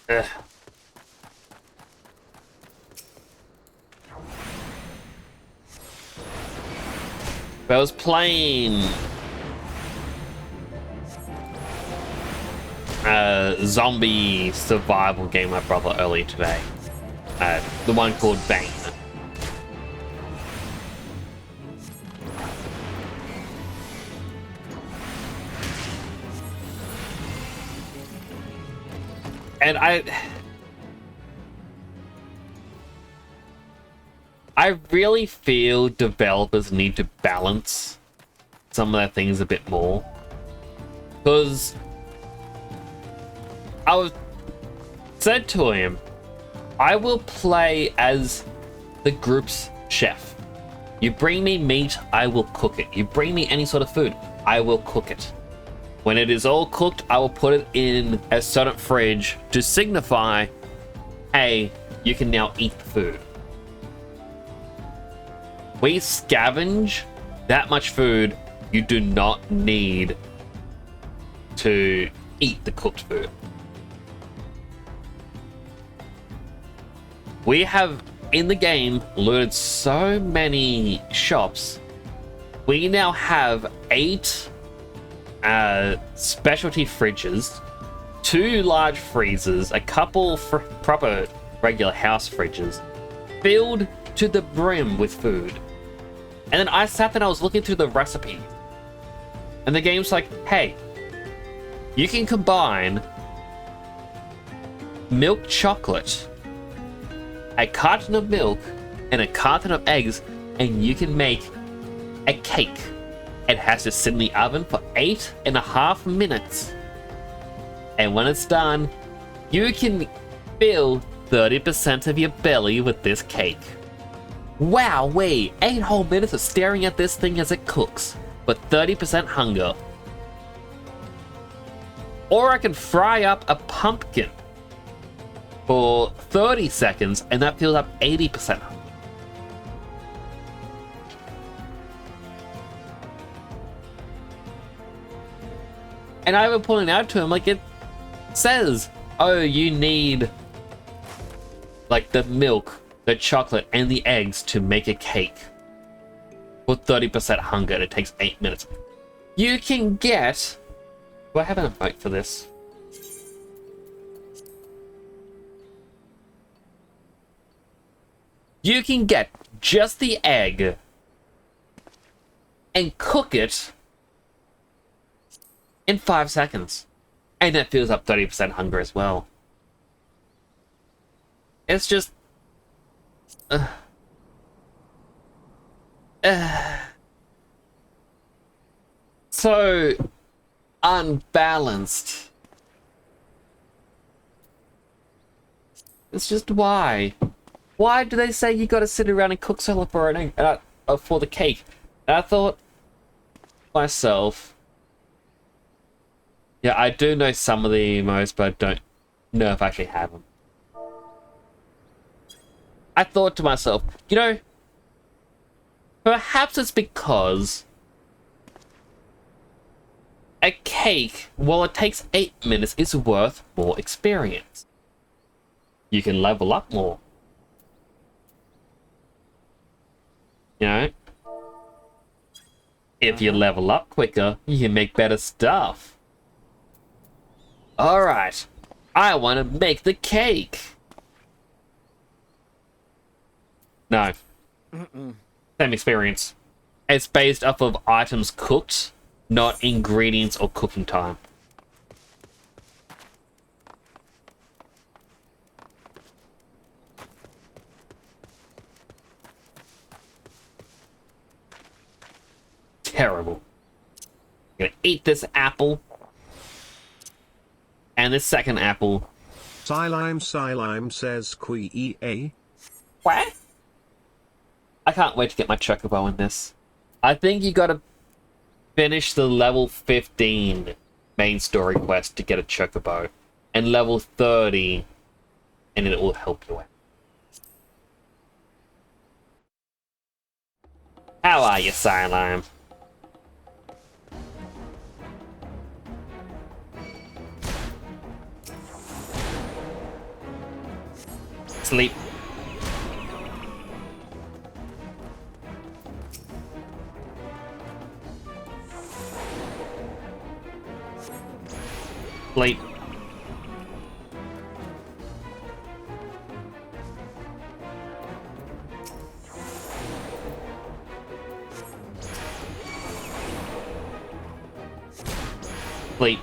Ugh. I was playing a zombie survival game with my brother earlier today. The one called Bane. And I really feel developers need to balance some of their things a bit more. Because I was said to him, I will play as the group's chef. You bring me meat, I will cook it. You bring me any sort of food, I will cook it. When it is all cooked, I will put it in a certain fridge to signify, hey, you can now eat the food. We scavenge that much food, you do not need to eat the cooked food. We have, in the game, looted so many shops. We now have 8 specialty fridges, 2 large freezers, a couple proper regular house fridges, filled to the brim with food. And then I sat there and I was looking through the recipe. And the game's like, hey, you can combine milk chocolate, a carton of milk, and a carton of eggs, and you can make a cake. It has to sit in the oven for 8.5 minutes. And when it's done, you can fill 30% of your belly with this cake. Wow, wait, 8 whole minutes of staring at this thing as it cooks, but 30% hunger. Or I can fry up a pumpkin for 30 seconds, and that fills up 80% hunger. And I even pointed out to him, like, it says, oh, you need, like, the milk, the chocolate, and the eggs to make a cake for 30% hunger, and it takes 8 minutes. You can get... Do I have an emote for this? You can get just the egg and cook it in 5 seconds. And that fills up 30% hunger as well. It's just... so unbalanced. It's just why? Why do they say you gotta sit around and cook so long for an egg, for the cake? And I thought myself, yeah, I do know some of the emotes, but I don't know if I actually have them. I thought to myself, you know, perhaps it's because a cake, while it takes 8 minutes, is worth more experience. You can level up more. You know? If you level up quicker, you can make better stuff. Alright, I want to make the cake. No. Same experience. It's based off of items cooked, not ingredients or cooking time. Terrible. I'm gonna eat this apple. And this second apple. Silime says Quee. What? I can't wait to get my chocobo in this. I think you gotta finish the level 15 main story quest to get a chocobo. And level 30, and it will help you out. How are you, Silime? Sleep. Sleep. Sleep.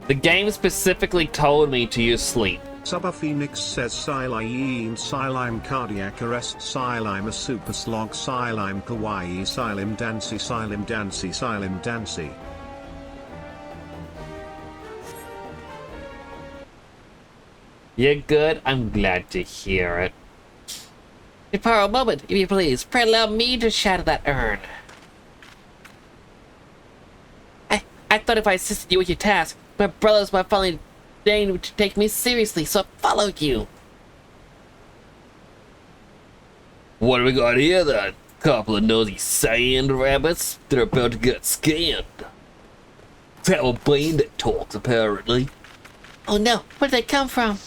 The game specifically told me to use sleep. Subba Phoenix says Silime cardiac arrest Silime a super slog Silime kawaii Silime dancy. You're good? I'm glad to hear it. For a moment, if you please, pray allow me to shatter that urn. I thought if I assisted you with your task, my brothers might finally deign to take me seriously, so I followed you. What do we got here then? Couple of nosy sand rabbits that are about to get scanned. It's how a bandit talks, apparently. Oh no, where did they come from?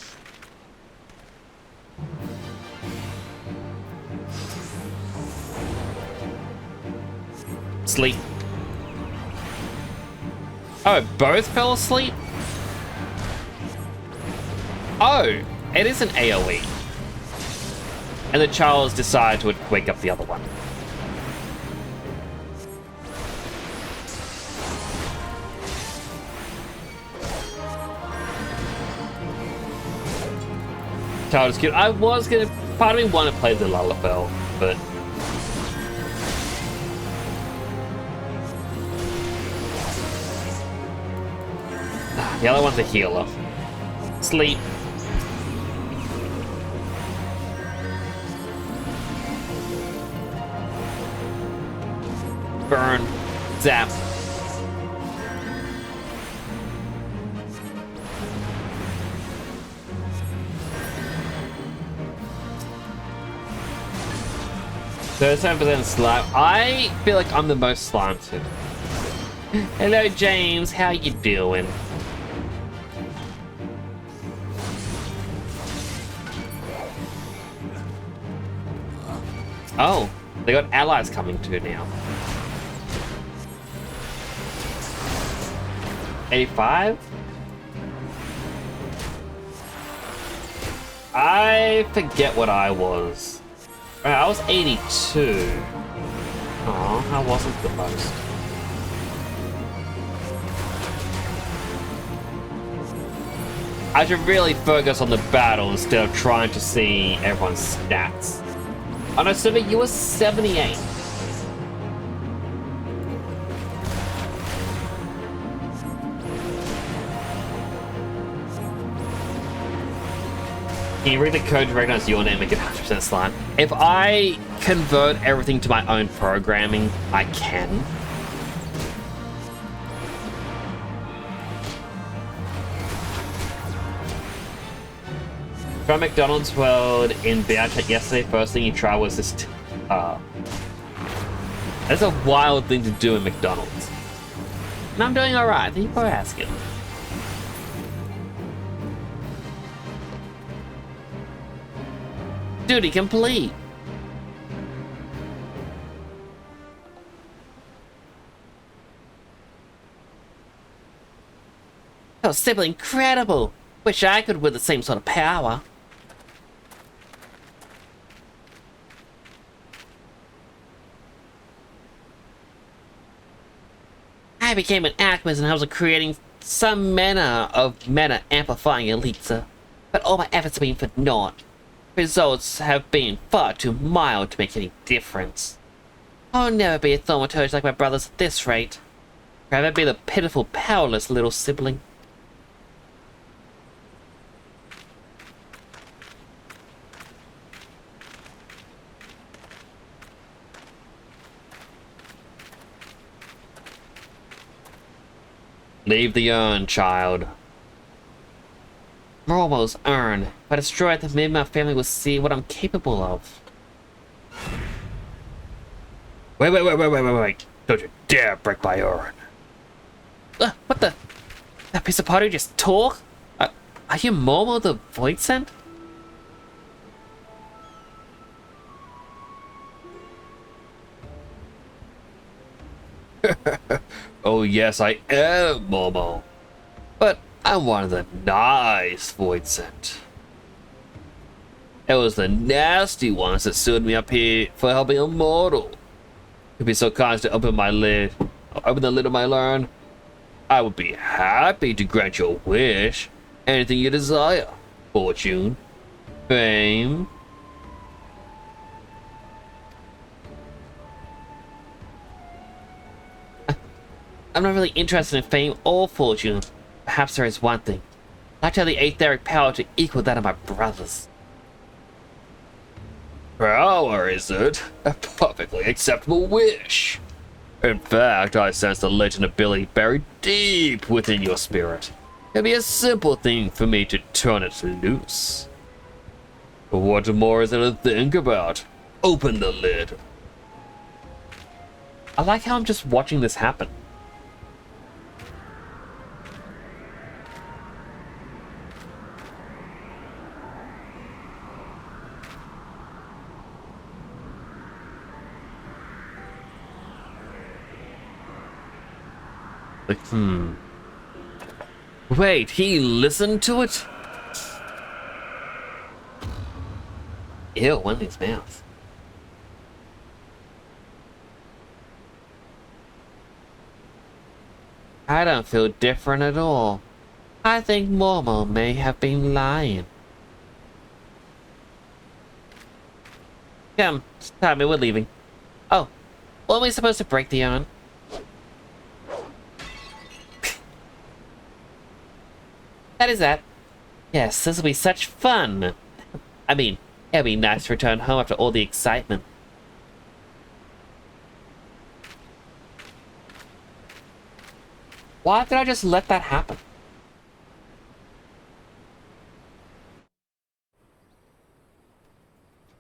Sleep. Oh, both fell asleep? Oh, it is an AoE. And the child has decided to wake up the other one. Child is cute. I was gonna, part of me wanted to play the Lullaby, but the other one's a healer. Sleep. Burn. Zap. So 7% slime. I feel like I'm the most slime too. Hello James, how you doing? Oh, they got allies coming too now. 85? I forget what I was. I was 82. Oh, I wasn't the most. I should really focus on the battle instead of trying to see everyone's stats. Oh no, Civic, you were 78. Can you read the code to recognize your name and get 100% slime? If I convert everything to my own programming, I can. From McDonald's World in Bearchat yesterday, first thing you try was this that's a wild thing to do in McDonald's. And I'm doing alright, thank you for asking. Duty complete. was simply incredible. Wish I could with the same sort of power. I became an alchemist and I was creating some manner of mana amplifying elixir, but all my efforts have been for naught. Results have been far too mild to make any difference. I'll never be a thaumaturge like my brothers at this rate. Rather be the pitiful, powerless little sibling. Leave the urn, child. Mormo's urn. If I destroy it, then maybe my family will see what I'm capable of. Wait. Don't you dare break my urn. What the? That piece of pottery just talk? Are you Momo the Void Sent? Oh yes, I am Momo. But I'm one of the nice Void Sent. It was the nasty ones that stood me up here for helping a mortal. You'd be so kind as to open the lid of my urn. I would be happy to grant your wish. Anything you desire. Fortune. Fame. I'm not really interested in fame or fortune. Perhaps there is one thing. I'd like to have the etheric power to equal that of my brothers. Power, is it? A perfectly acceptable wish. In fact, I sense the legend ability buried deep within your spirit. It'd be a simple thing for me to turn it loose. What more is there to think about? Open the lid. I like how I'm just watching this happen. Like, Wait, he listened to it? Ew, one in his mouth. I don't feel different at all. I think Momo may have been lying. Come, it's time, we're leaving. Oh, weren't we supposed to break the yarn? That is that. Yes, this will be such fun. I mean, it'll be nice to return home after all the excitement. Why did I just let that happen?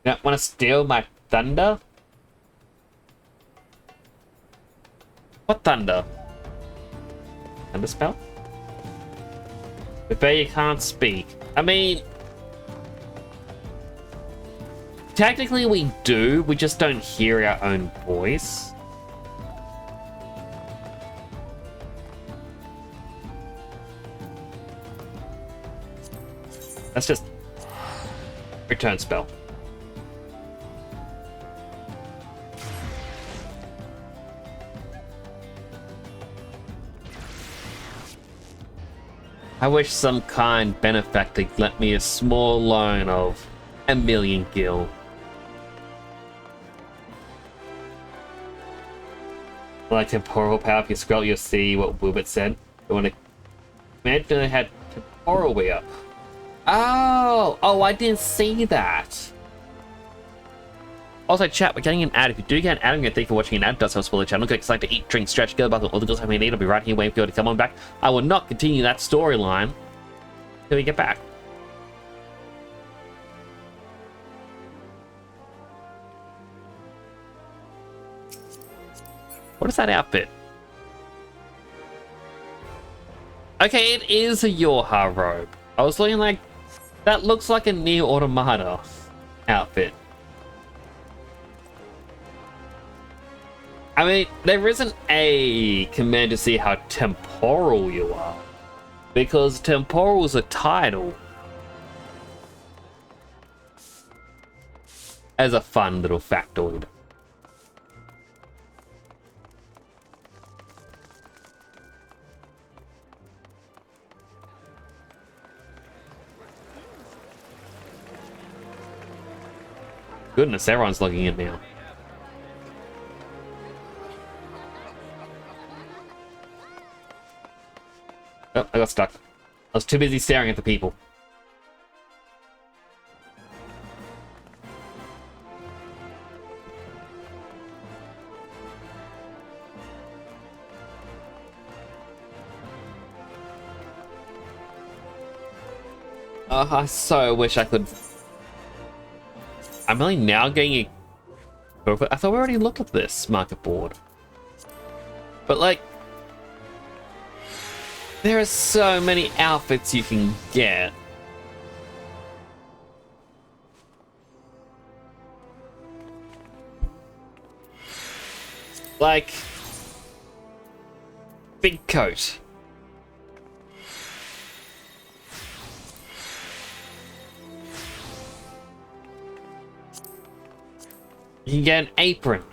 You don't want to steal my thunder? What thunder? Thunder spell? But you can't speak. I mean, technically we do, we just don't hear our own voice. That's just return spell. I wish some kind benefactor lent me a small loan of 1,000,000 gil. Like temporal power, if you scroll, you'll see what Wilbert said. You want to imagine I had temporal way up. Oh, I didn't see that. Also, chat, we're getting an ad. If you do get an ad, I'm going to thank you for watching an ad. It does help support the channel. Go excited to eat, drink, stretch, go about all the girls have need. I'll be right here waiting for you to come on back. I will not continue that storyline till we get back. What is that outfit? Okay, it is a Yorha robe. I was looking like, that looks like a Neo Automata outfit. I mean, there isn't a command to see how temporal you are. Because temporal is a title. As a fun little factoid. Goodness, everyone's logging in now. Oh, I got stuck. I was too busy staring at the people. I so wish I could. I'm only now getting a. I thought we already looked at this market board. But like, there are so many outfits you can get. Like, big coat. You can get an apron.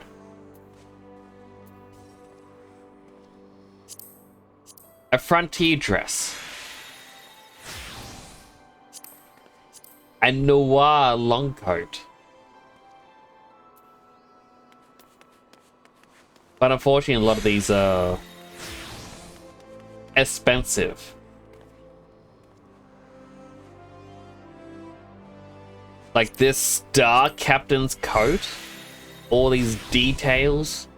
A frontier dress. A noir long coat. But unfortunately, a lot of these are expensive. Like this Star Captain's coat. All these details.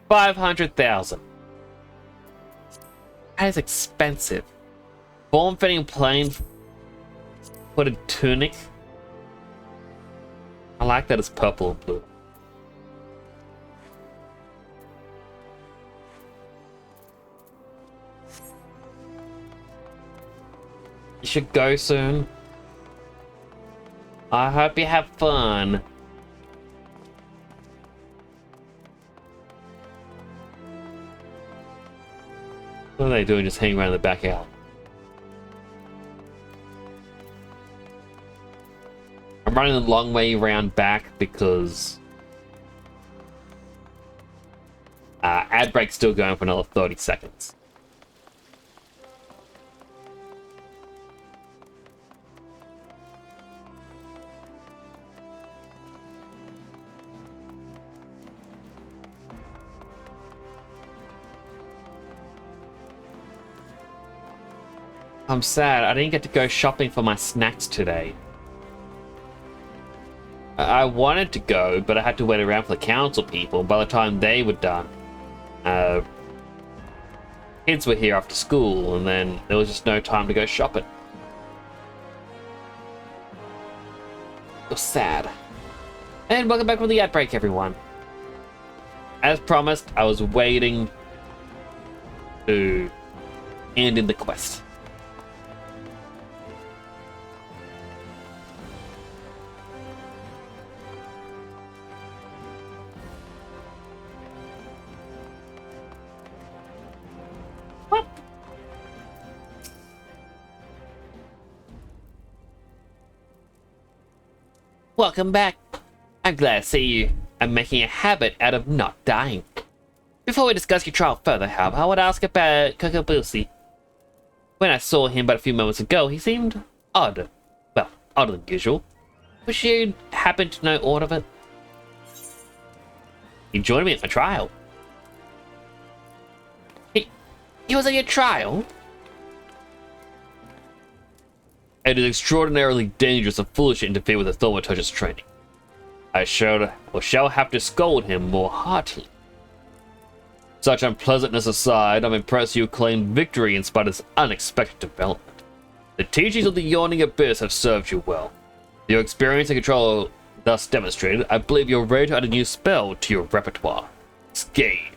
500,000. That is expensive. Form-fitting plain footed tunic. I like that it's purple and blue. You should go soon. I hope you have fun. What are they doing? Just hanging around the back out. I'm running a long way around back because ad break's still going for another 30 seconds. I'm sad, I didn't get to go shopping for my snacks today. I wanted to go, but I had to wait around for the council people. By the time they were done, kids were here after school, and then there was just no time to go shopping. It was sad. And welcome back from the ad break, everyone. As promised, I was waiting to end in the quest. Welcome back. I'm glad to see you. I'm making a habit out of not dying. Before we discuss your trial further, however, I would ask about Kokobushi. When I saw him but a few moments ago, he seemed odd. Well, odder than usual. Would you happen to know aught of it? He joined me at my trial. He was at your trial? It is extraordinarily dangerous and foolish to interfere with a thaumaturge's training. I shall have to scold him more heartily. Such unpleasantness aside, I'm impressed you claimed victory in spite of this unexpected development. The teachings of the Yawning Abyss have served you well. Your experience and control thus demonstrated, I believe you're ready to add a new spell to your repertoire. Scathe.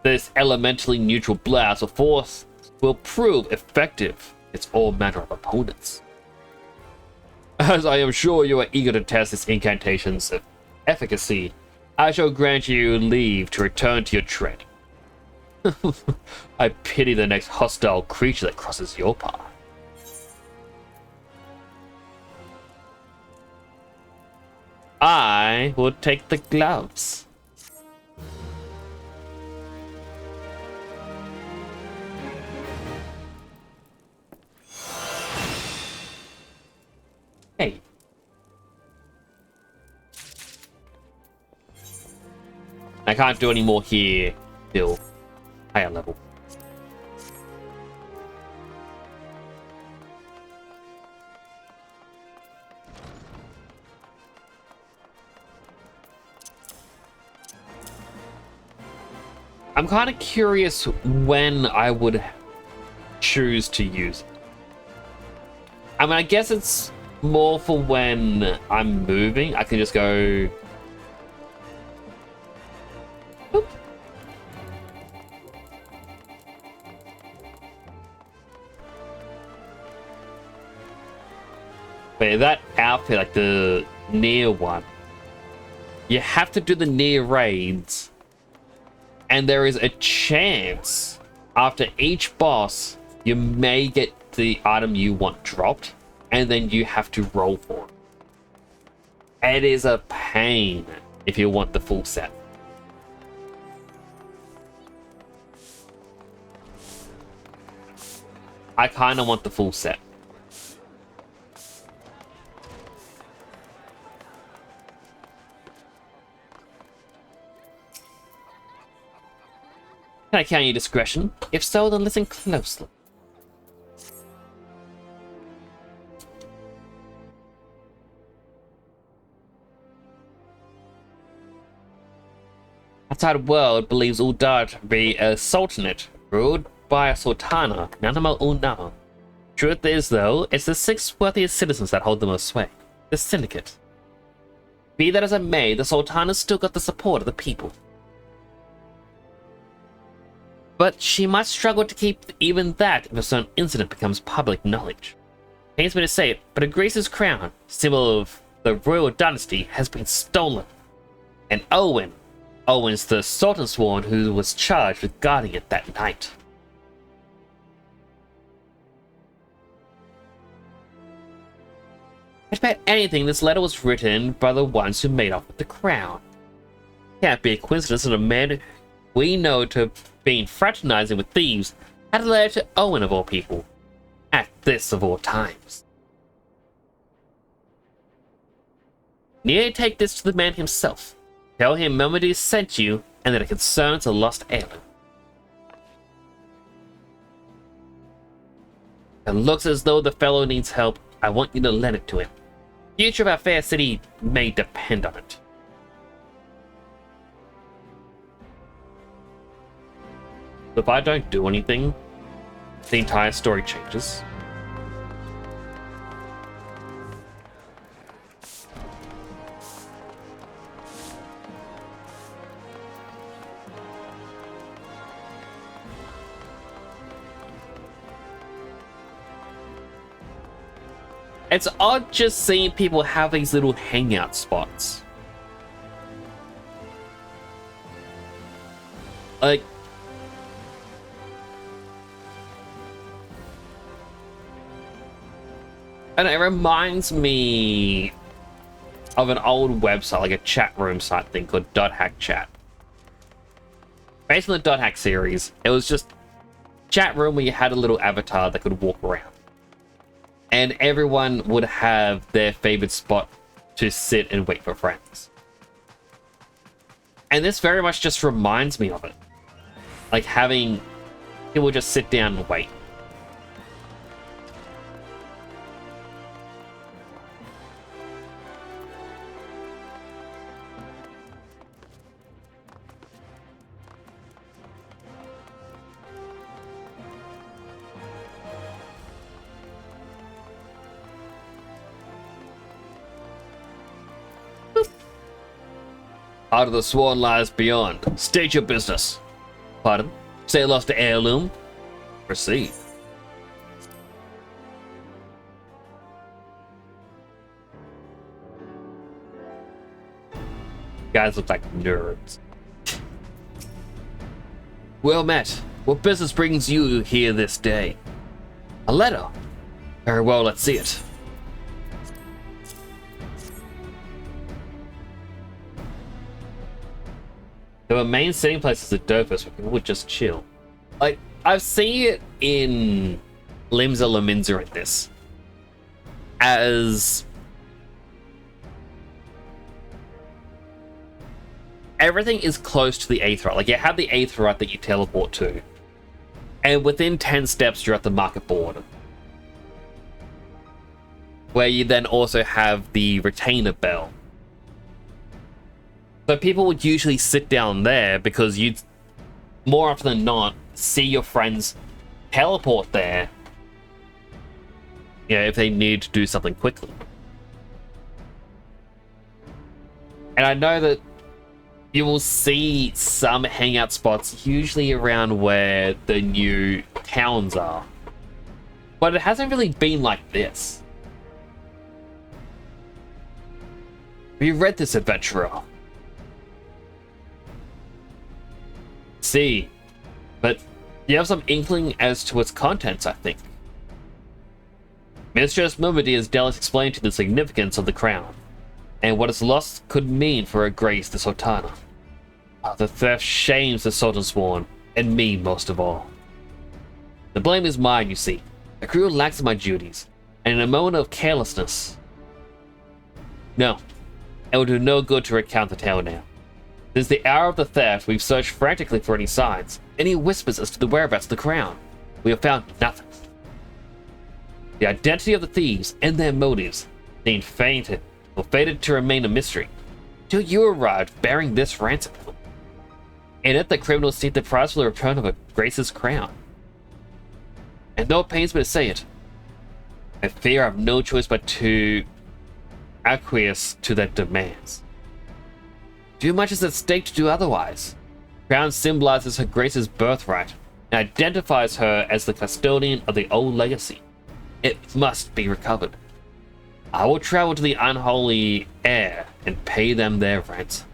This elementally neutral blast of force will prove effective against all manner of opponents. As I am sure you are eager to test this incantation's efficacy, I shall grant you leave to return to your training. I pity the next hostile creature that crosses your path. I will take the gloves. Hey. I can't do any more here till higher level. I'm kind of curious when I would choose to use it. I mean, I guess it's more for when I'm moving. I can just go... Boop. But that outfit, like the near one, you have to do the near raids. And there is a chance after each boss, you may get the item you want dropped, and then you have to roll for it. It is a pain if you want the full set. I kind of want the full set. Can I count your discretion? If so, then listen closely. Outside world believes Uldar to be a sultanate ruled by a sultana, Nanama Ulna. Truth is, though, it's the 6 wealthiest citizens that hold the most sway. The syndicate. Be that as it may, the sultana still got the support of the people. But she might struggle to keep even that if a certain incident becomes public knowledge. Pains me to say it, but a Greece's crown, symbol of the royal dynasty, has been stolen. And Owen's the Sultan Sworn who was charged with guarding it that night. I'd bet anything this letter was written by the ones who made off with the crown. Can't be a coincidence that a man we know to have been fraternizing with thieves had a letter to Owen of all people. At this of all times. Need to take this to the man himself. Tell him Melody sent you and that it concerns a lost heirloom. It looks as though the fellow needs help. I want you to lend it to him. The future of our fair city may depend on it. If I don't do anything, the entire story changes. It's odd just seeing people have these little hangout spots. Like, and it reminds me of an old website, like a chat room site thing called .hack Chat. Based on the .hack series, it was just chat room where you had a little avatar that could walk around. And everyone would have their favorite spot to sit and wait for friends. And this very much just reminds me of it. Like having people just sit down and wait. Out of the Sworn lies beyond. State your business. Pardon? Say lost the heirloom? Proceed. Guys look like nerds. Well met. What business brings you here this day? A letter. Very well, let's see it. The main setting place is a Dofus where people would just chill. Like, I've seen it in Limsa Lominsa in this. As everything is close to the Aetheryte. Like, you have the Aetheryte that you teleport to. And within 10 steps, you're at the market board. Where you then also have the retainer bell. So people would usually sit down there because you'd, more often than not, see your friends teleport there. Yeah, if they need to do something quickly. And I know that you will see some hangout spots usually around where the new towns are. But it hasn't really been like this. Have you read this, adventurer? See, but you have some inkling as to its contents, I think. Mistress Mumidi has dealt explained to the significance of the crown, and what its loss could mean for her grace, the Sultana. The theft shames the Sultan Sworn, and me most of all. The blame is mine, you see. I grew lax in my duties, and in a moment of carelessness. No, it will do no good to recount the tale now. Since the hour of the theft, we've searched frantically for any signs, any whispers as to the whereabouts of the crown. We have found nothing. The identity of the thieves and their motives seemed fated to remain a mystery, till you arrived bearing this ransom. In it, the criminals seek the prize for the return of a Grace's crown. And though it pains me to say it, I fear I have no choice but to acquiesce to their demands. Too much is at stake to do otherwise. The crown symbolizes her Grace's birthright and identifies her as the custodian of the old legacy. It must be recovered. I will travel to the unholy heir and pay them their ransom.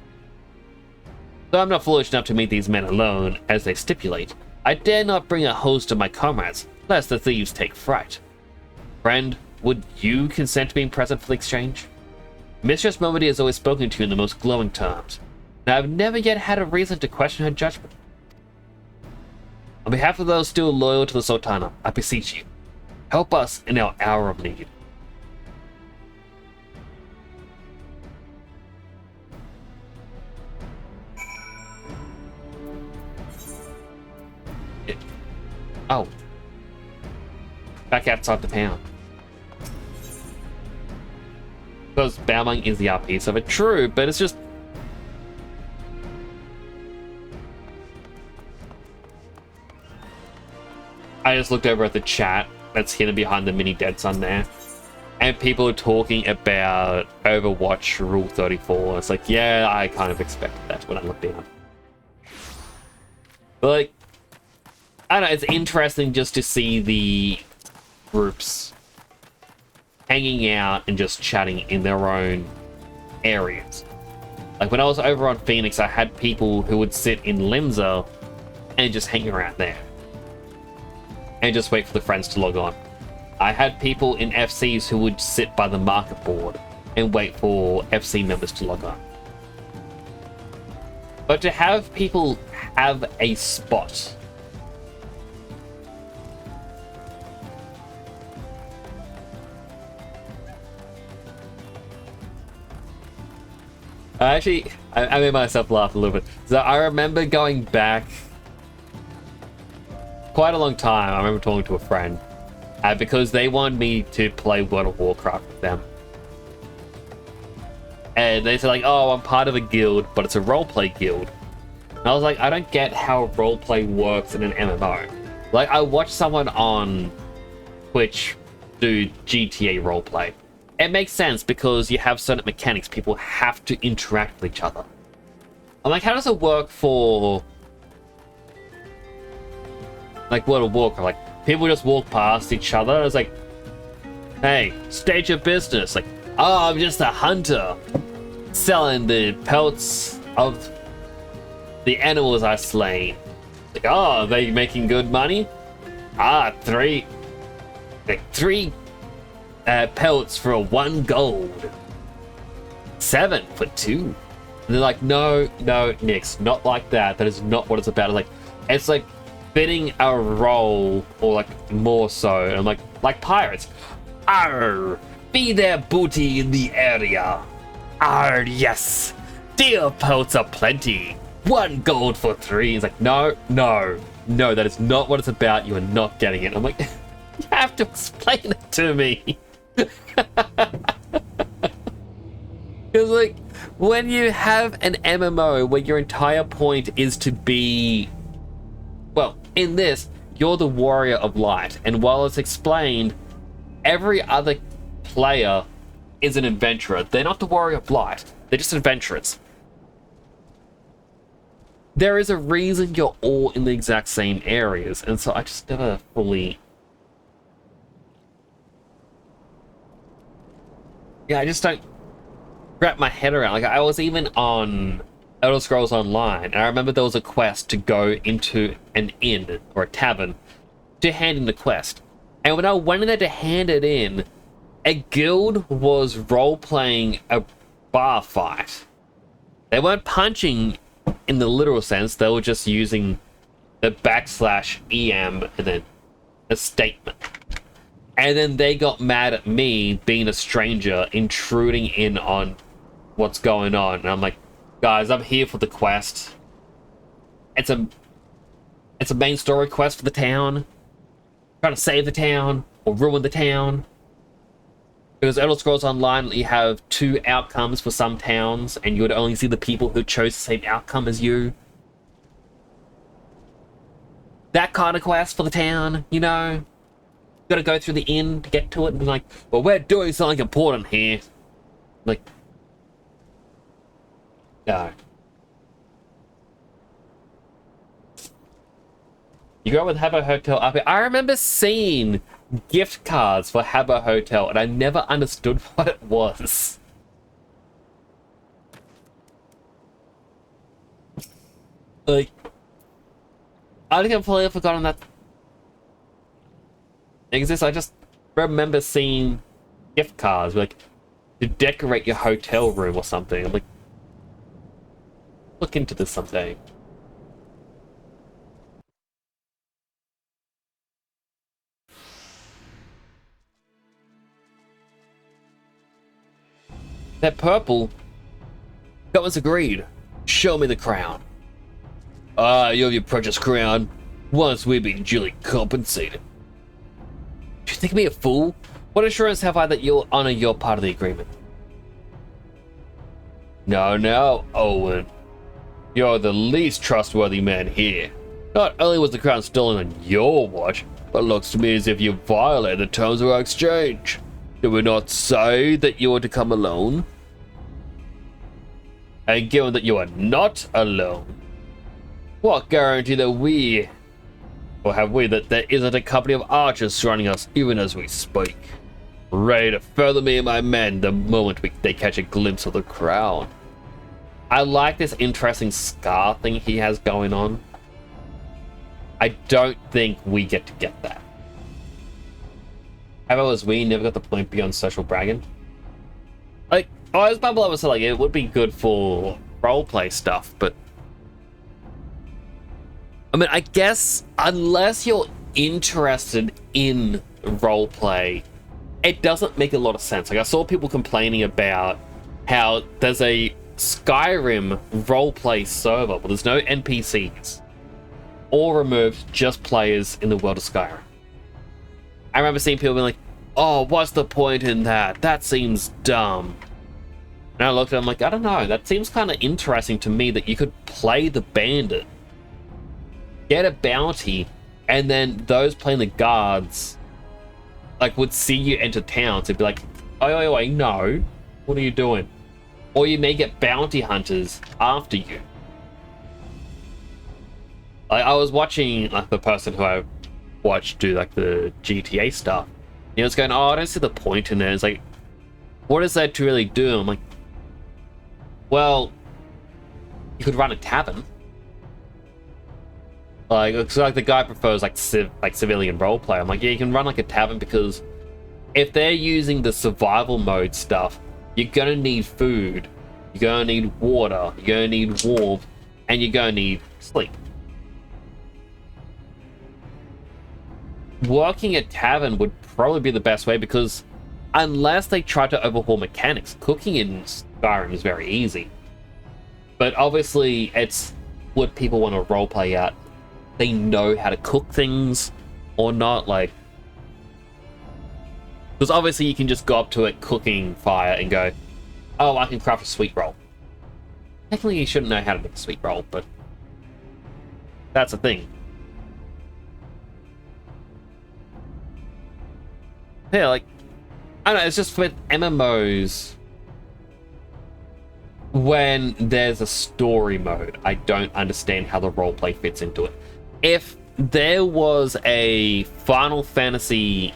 Though I'm not foolish enough to meet these men alone, as they stipulate, I dare not bring a host of my comrades, lest the thieves take fright. Friend, would you consent to being present for the exchange? Mistress Momody has always spoken to you in the most glowing terms, and I have never yet had a reason to question her judgment. On behalf of those still loyal to the Sultana, I beseech you, help us in our hour of need. Oh. Back outside the town. Because Balmung is the art piece of it. True, but it's just... I just looked over at the chat that's hidden behind the mini Dead Sun there. And people are talking about Overwatch Rule 34. It's like, yeah, I kind of expected that when I looked down. But like, I don't know, it's interesting just to see the groups hanging out and just chatting in their own areas. Like when I was over on Phoenix, I had people who would sit in Limsa and just hang around there. And just wait for the friends to log on. I had people in FCs who would sit by the market board and wait for FC members to log on. But to have people have a spot I made myself laugh a little bit. So I remember going back quite a long time. I remember talking to a friend because they wanted me to play World of Warcraft with them. And they said like, oh, I'm part of a guild, but it's a roleplay guild. And I was like, I don't get how roleplay works in an MMO. Like, I watched someone on Twitch do GTA roleplay. It makes sense because you have certain mechanics. People have to interact with each other. I'm like, how does it work for like World of Warcraft? Like, people just walk past each other. It's like, hey, state your business. Like, oh, I'm just a hunter selling the pelts of the animals I slain. Like, oh, are they making good money? Ah, three pelts for 1 gold. 7 for 2. And they're like, no, Nix, not like that. That is not what it's about. It's like fitting a role, or like more so. And I'm like pirates. Arr, be there booty in the area. Arr, yes. Deal pelts are plenty. 1 gold for 3. He's like, no, that is not what it's about. You are not getting it. I'm like, you have to explain it to me. Because, like, when you have an MMO where your entire point is to be, well, in this, you're the warrior of light. And while it's explained, every other player is an adventurer. They're not the warrior of light. They're just adventurers. There is a reason you're all in the exact same areas, and so I just never fully... Yeah, I just don't wrap my head around. Like, I was even on Elder Scrolls Online, and I remember there was a quest to go into an inn, or a tavern, to hand in the quest. And when I went in there to hand it in, a guild was role-playing a bar fight. They weren't punching in the literal sense, they were just using the \EM and then a statement. And then they got mad at me being a stranger intruding in on what's going on. And I'm like, guys, I'm here for the quest. It's a main story quest for the town. Trying to save the town or ruin the town. Because Elder Scrolls Online, you have 2 outcomes for some towns, and you would only see the people who chose the same outcome as you. That kind of quest for the town, you know? You gotta go through the inn to get to it, and be like, well, we're doing something important here. Like, no. You go with Habbo Hotel up here. I remember seeing gift cards for Habbo Hotel, and I never understood what it was. Like, I completely forgotten that exists. I just remember seeing gift cards, like, to decorate your hotel room or something. I'm like, look into this someday. That purple. Government's agreed. Show me the crown. Ah, you have your precious crown. Once we've been duly compensated. Do you think me a fool? What assurance have I that you'll honor your part of the agreement? No, Owen. You're the least trustworthy man here. Not only was the crown stolen on your watch, but looks to me as if you violated the terms of our exchange. Did we not say that you were to come alone? And given that you are not alone, what guarantee that we, or have we, that there isn't a company of archers surrounding us even as we speak, ready to further me and my men the moment they catch a glimpse of the crown? I like this interesting scar thing he has going on. I don't think we get to get that. How about as we never got the point beyond social bragging? Like, as Bubble Lover said, like, it would be good for roleplay stuff, but I mean, I guess unless you're interested in roleplay, it doesn't make a lot of sense. Like, I saw people complaining about how there's a Skyrim roleplay server, but there's no NPCs. All removed, just players in the world of Skyrim. I remember seeing people being like, oh, what's the point in that? That seems dumb. And I looked at it, I'm like, I don't know. That seems kind of interesting to me that you could play the bandit, get a bounty, and then those playing the guards, like, would see you enter town to be like, oh, wait, no. What are you doing? Or you may get bounty hunters after you. Like, I was watching, like, the person who I watched do, like, the GTA stuff. You know, it's going, oh, I don't see the point in there. It's like, what is that to really do? I'm like, well, you could run a tavern. Like, looks like the guy prefers like civilian roleplay. I'm like, yeah, you can run like a tavern because if they're using the survival mode stuff, you're gonna need food, you're gonna need water, you're gonna need warmth, and you're gonna need sleep. Working a tavern would probably be the best way because unless they try to overhaul mechanics, cooking in Skyrim is very easy. But obviously, it's what people want to roleplay out. They know how to cook things or not, like... Because obviously you can just go up to it cooking fire and go, oh, I can craft a sweet roll. Technically you shouldn't know how to make a sweet roll, but that's a thing. Yeah, like, I don't know, it's just with MMOs, when there's a story mode, I don't understand how the roleplay fits into it. If there was a Final Fantasy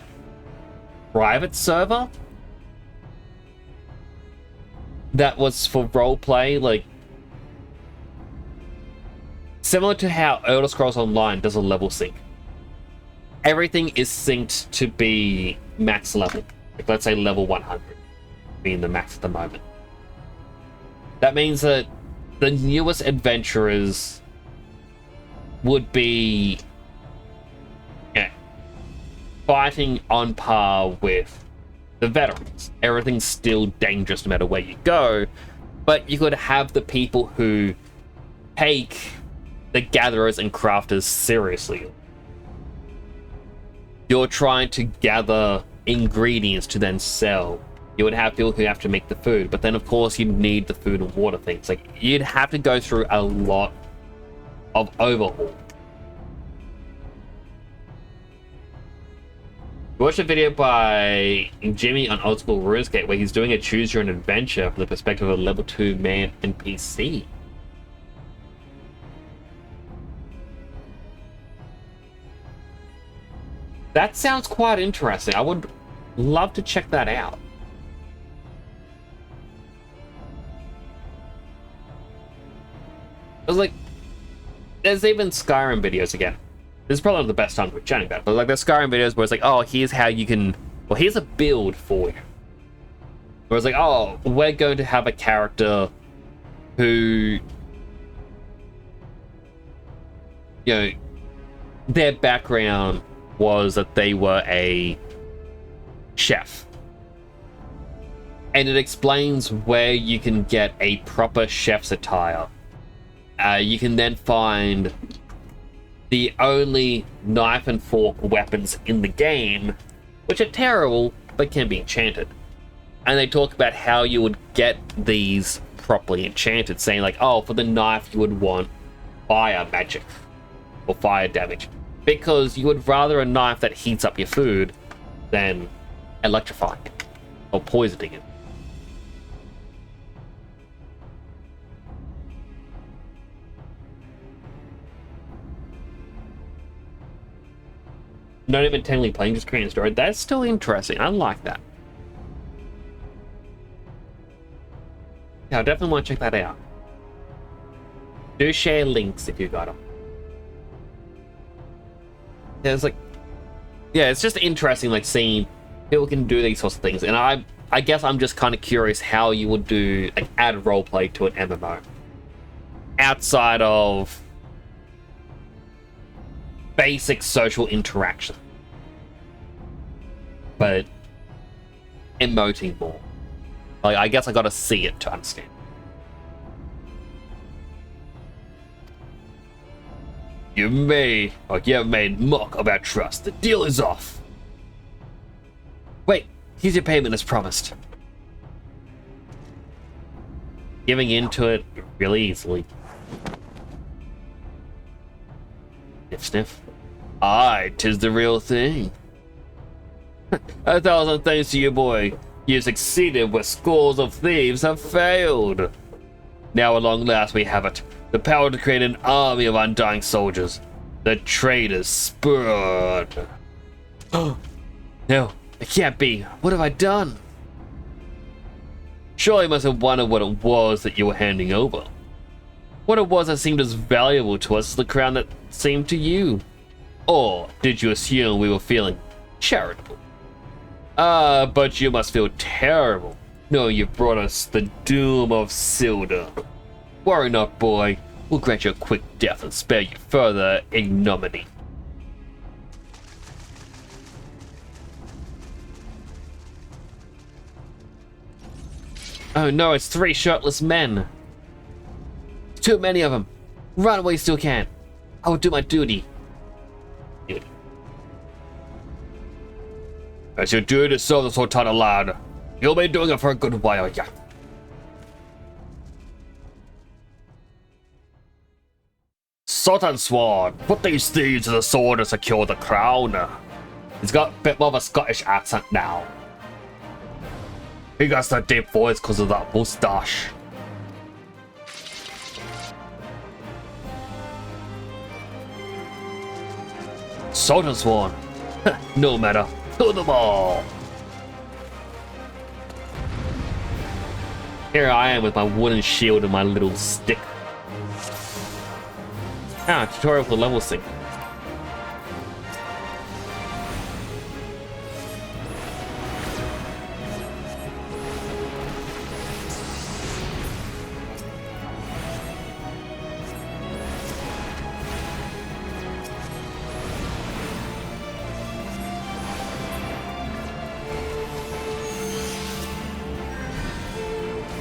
private server that was for roleplay, like similar to how Elder Scrolls Online does a level sync, everything is synced to be max level. Like, let's say level 100 being the max at the moment. That means that the newest adventurers would be, you know, fighting on par with the veterans. Everything's still dangerous no matter where you go, but you could have the people who take the gatherers and crafters seriously. You're trying to gather ingredients to then sell. You would have people who have to make the food, but then of course you'd need the food and water things. Like, you'd have to go through a lot of overhaul. Watch a video by Jimmy on Old School RuneScape where he's doing a choose your own adventure from the perspective of a level 2 man NPC. That sounds quite interesting. I would love to check that out. I was like, there's even Skyrim videos again. This is probably not the best time to be chatting about it, but like there's Skyrim videos where it's like, oh, here's how you can, well, here's a build for you. Where it's like, oh, we're going to have a character who, you know, their background was that they were a chef. And it explains where you can get a proper chef's attire. You can then find the only knife and fork weapons in the game, which are terrible, but can be enchanted. And they talk about how you would get these properly enchanted, saying like, oh, for the knife you would want fire magic or fire damage, because you would rather a knife that heats up your food than electrifying it or poisoning it. Not even technically playing, just creating a story. That's still interesting. I like that. Yeah, I definitely want to check that out. Do share links if you got them. Yeah, it's like, yeah, it's just interesting, like seeing people can do these sorts of things. And I guess I'm just kind of curious how you would do, like, add roleplay to an MMO outside of basic social interaction, but emoting more. Like, I guess I gotta see it to understand. You have made mock of our trust. The deal is off. Wait, here's your payment as promised. Giving into it really easily. Sniff, sniff. Aye, 'tis the real thing. 1,000 thanks to you, boy. You succeeded where scores of thieves have failed. Now at long last we have it. The power to create an army of undying soldiers. The traitors spurred. Oh, no, it can't be. What have I done? Surely you must have wondered what it was that you were handing over. What it was that seemed as valuable to us as the crown that seemed to you. Or did you assume we were feeling charitable? But you must feel terrible. No, you've brought us the doom of Silda. Worry not, boy. We'll grant you a quick death and spare you further ignominy. Oh no, it's 3 shirtless men. Too many of them. Run while you still can. I will do my duty. As your duty to serve the Sultana, lad. You'll be doing it for a good while, yeah. Sultan Swan, put these thieves to the sword and secure the crown. He's got a bit more of a Scottish accent now. He got that deep voice because of that moustache. Sultan Swan. No matter. Kill them all. Here I am with my wooden shield and my little stick. Ah, tutorial for level sync.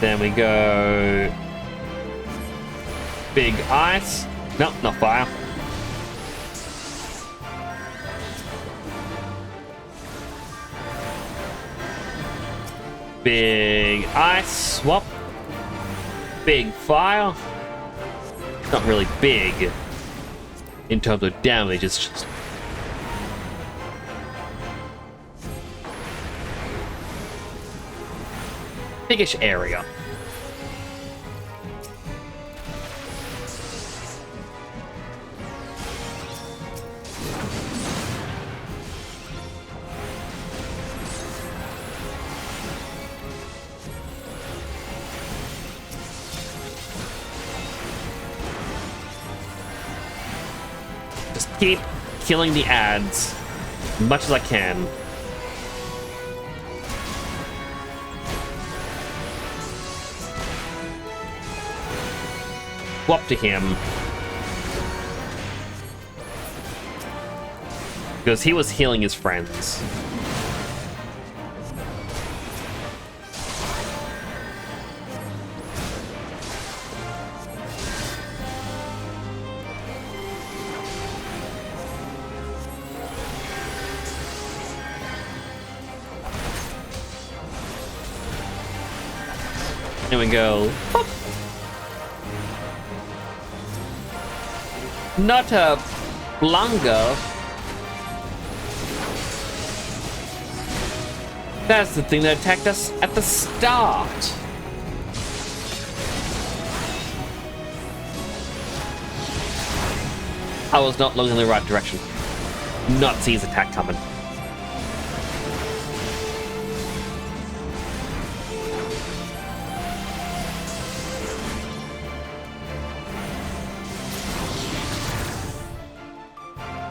There we go. Big ice. Nope, not fire. Big ice. Swap. Big fire. Not really big in terms of damage, it's just biggish area. Just keep killing the ads as much as I can. Up to him because he was healing his friends. There we go. Pop. Not a Blanga. That's the thing that attacked us at the start. I was not looking in the right direction. Not see his attack coming.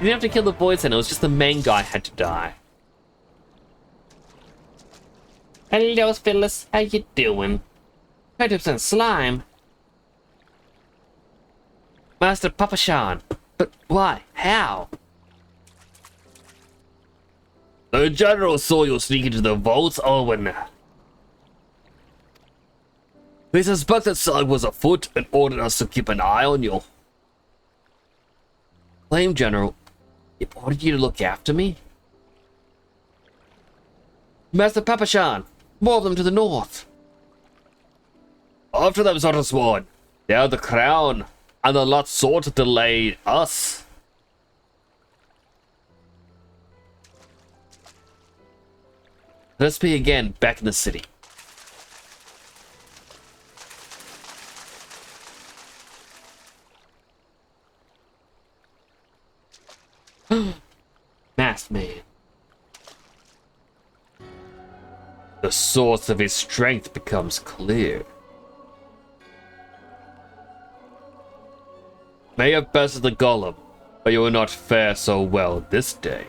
You didn't have to kill the boys then, it was just the main guy had to die. Hello, Phyllis. How you doing? 20% slime? Master Papashan. But why? How? The general saw you sneak into the vaults, Owen. We suspect that something was afoot and ordered us to keep an eye on you. Claim General. He ordered you to look after me? Master Papashan, more of them to the north. After them, Sultan Swan. They are the crown, and the lot sought to delay us. Let's be again back in the city. Masked man. The source of his strength becomes clear. May have bested the golem, but you will not fare so well this day.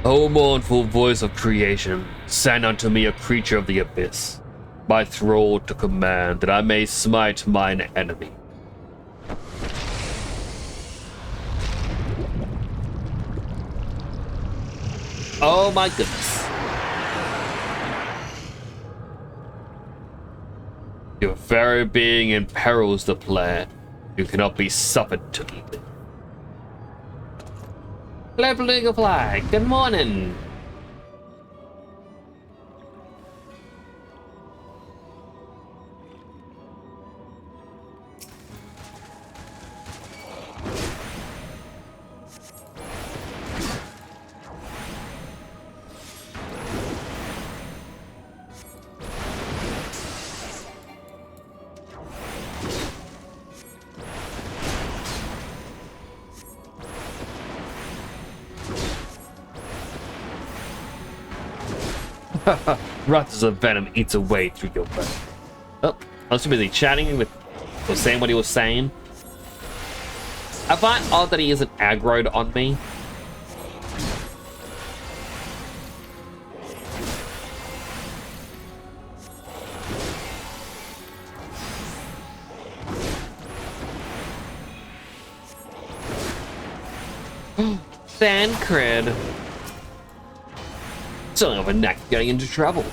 O mournful voice of creation, send unto me a creature of the abyss, my thrall to command, that I may smite mine enemy. Oh my goodness. Your very being imperils the plan. You cannot be suffered to live. Hello, Beluga Flag. Good morning. Ruts of venom eats away through your bone. Oh, I was too busy chatting with, or saying what he was saying. I find odd that he isn't aggroed on me. Sand cred. Something of a knack for getting into trouble.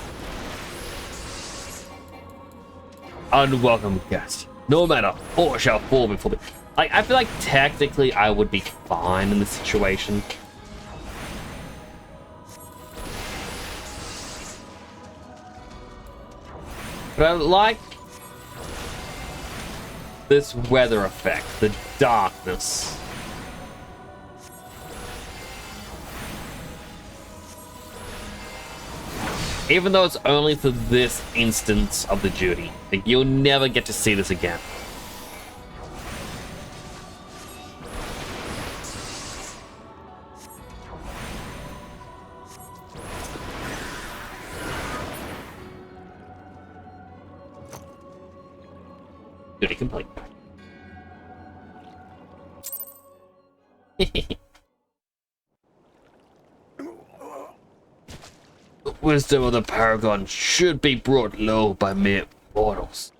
Unwelcome guest. No matter, all shall fall before the... Like, I feel like technically I would be fine in this situation. But I like this weather effect, the darkness. Even though it's only for this instance of the duty, like, you'll never get to see this again. Duty complete. The wisdom of the Paragon should be brought low by mere mortals.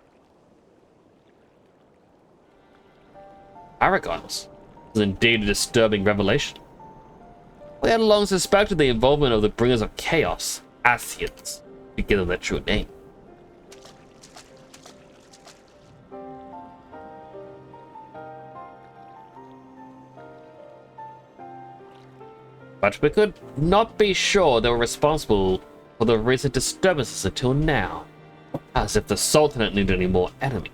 Paragons is indeed a disturbing revelation. We had long suspected the involvement of the Bringers of Chaos, Asians, to give them their true name. But we could not be sure they were responsible for the recent disturbances until now, as if the Sultanate needed any more enemies.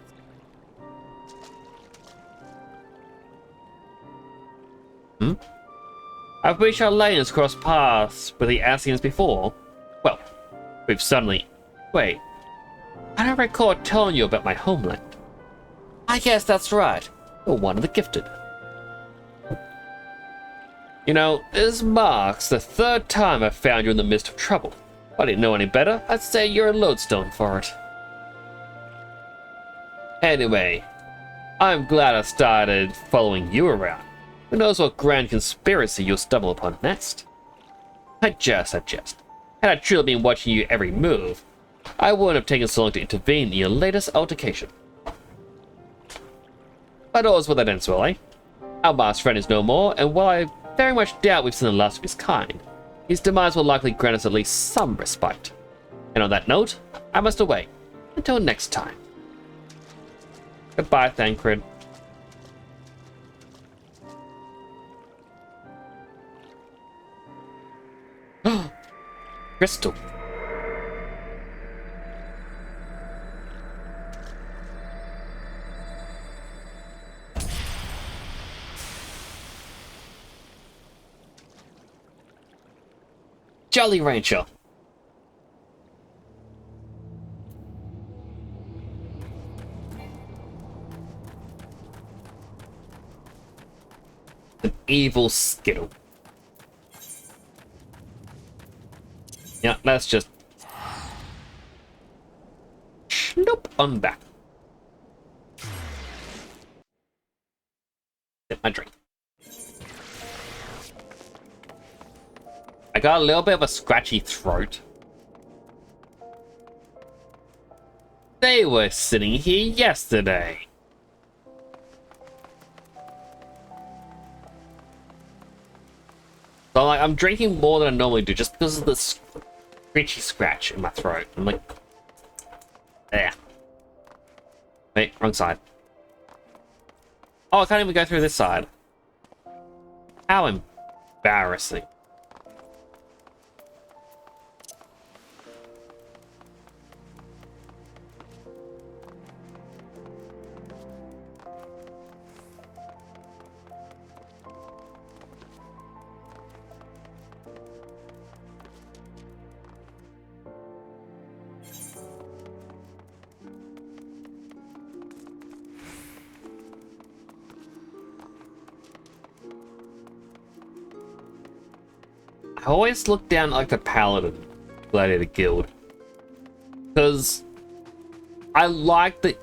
Have we Charlanians crossed paths with the Asians before? Well, we've suddenly... Wait, I don't recall telling you about my homeland. I guess that's right. You're one of the gifted. You know, this marks the third time I've found you in the midst of trouble. If I didn't know any better, I'd say you're a lodestone for it. Anyway, I'm glad I started following you around. Who knows what grand conspiracy you'll stumble upon next? I jest. Had I truly been watching you every move, I wouldn't have taken so long to intervene in your latest altercation. But all's well that ends well, eh? Our last friend is no more, and while I very much doubt we've seen the last of his kind, his demise will likely grant us at least some respite. And on that note, I must away. Until next time. Goodbye, Thancred. Crystal. Jolly Rancher. An evil skittle. Yeah, let's just... Nope, on back. Sip my drink. I got a little bit of a scratchy throat. They were sitting here yesterday. So like, I'm drinking more than I normally do just because of the scratchy scratch in my throat. I'm like, there. Wait, wrong side. Oh, I can't even go through this side. How embarrassing. I always look down like the Paladin Gladiator Guild. Because I like that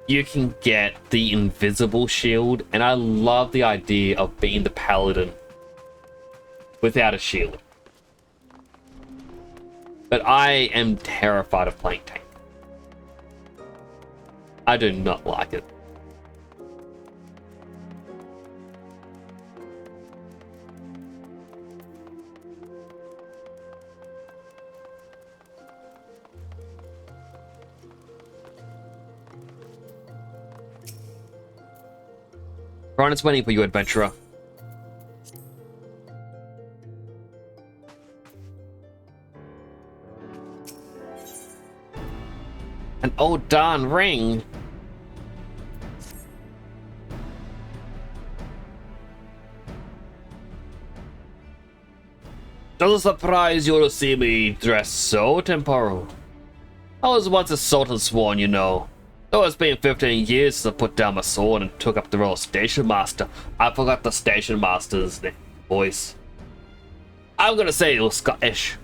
you can get the invisible shield, and I love the idea of being the Paladin without a shield. But I am terrified of playing tank. I do not like it. Ron, it's waiting for you, adventurer. An old darn ring. Doesn't surprise you to see me dressed so temporal. I was once a Sultan Sworn, you know. Though it's been 15 years since I put down my sword and took up the role of Station Master, I forgot the Station Master's voice. I'm gonna say it was Scottish.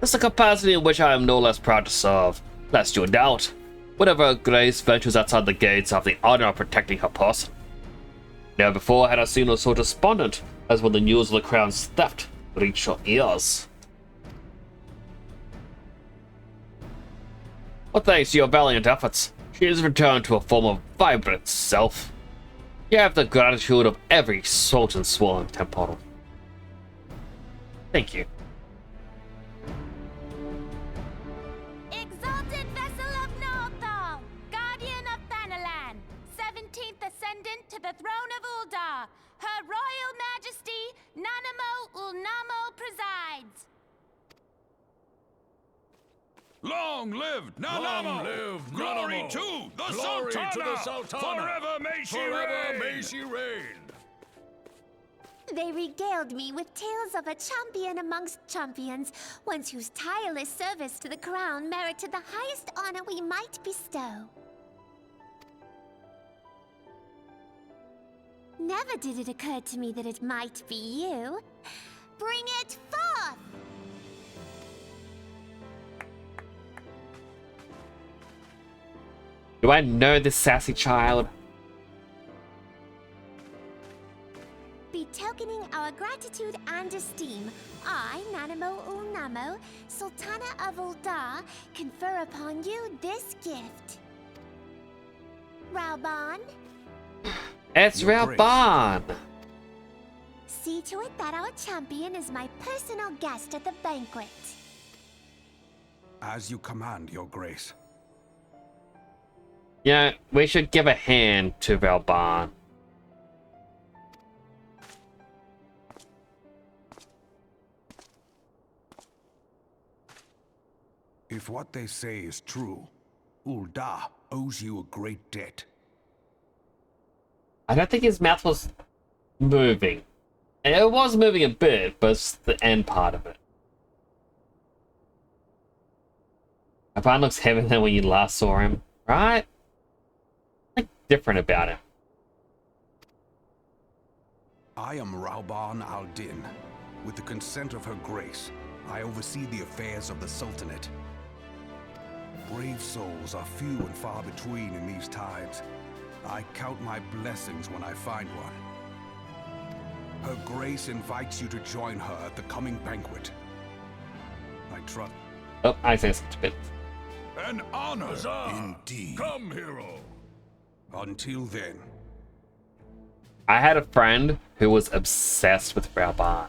It's a capacity in which I am no less proud to serve, lest you doubt. Whenever Grace ventures outside the gates, I have the honor of protecting her person. Never before had I seen her so despondent as when the news of the crown's theft reached her ears. But thanks to your valiant efforts, she has returned to a form of vibrant self. You have the gratitude of every Sultan Sworn temporal. Thank you. Exalted vessel of Northal, guardian of Thanalan, 17th ascendant to the throne of Uldar, Her Royal Majesty Nanamo Ulnamo presides. Long live Nanamo! Long live Glory Nanamo! to the Glory Sultana! to the Sultana! Forever may she Forever reign! may she reign! They regaled me with tales of a champion amongst champions, once whose tireless service to the crown merited the highest honor we might bestow. Never did it occur to me that it might be you. Bring it forth! Do I know this sassy child? Betokening our gratitude and esteem, I, Nanamo Ulnamo, Sultana of Uldar, confer upon you this gift. Rauban, It's Your Grace. Rauban! see to it that our champion is my personal guest at the banquet. As you command, Your Grace. Yeah, we should give a hand to Rauban. If what they say is true, Uldar owes you a great debt. I don't think his mouth was moving. It was moving a bit, but it's the end part of it. Rauban looks heavier than when you last saw him, right? Like different about him. I am Rauban al-Din, with the consent of Her Grace, I oversee the affairs of the Sultanate. Brave souls are few and far between in these times. I count my blessings when I find one. Her Grace invites you to join her at the coming banquet. I trust. Oh, I say such a bit. An honor. Indeed. Come, hero. Until then. I had a friend who was obsessed with Raoban.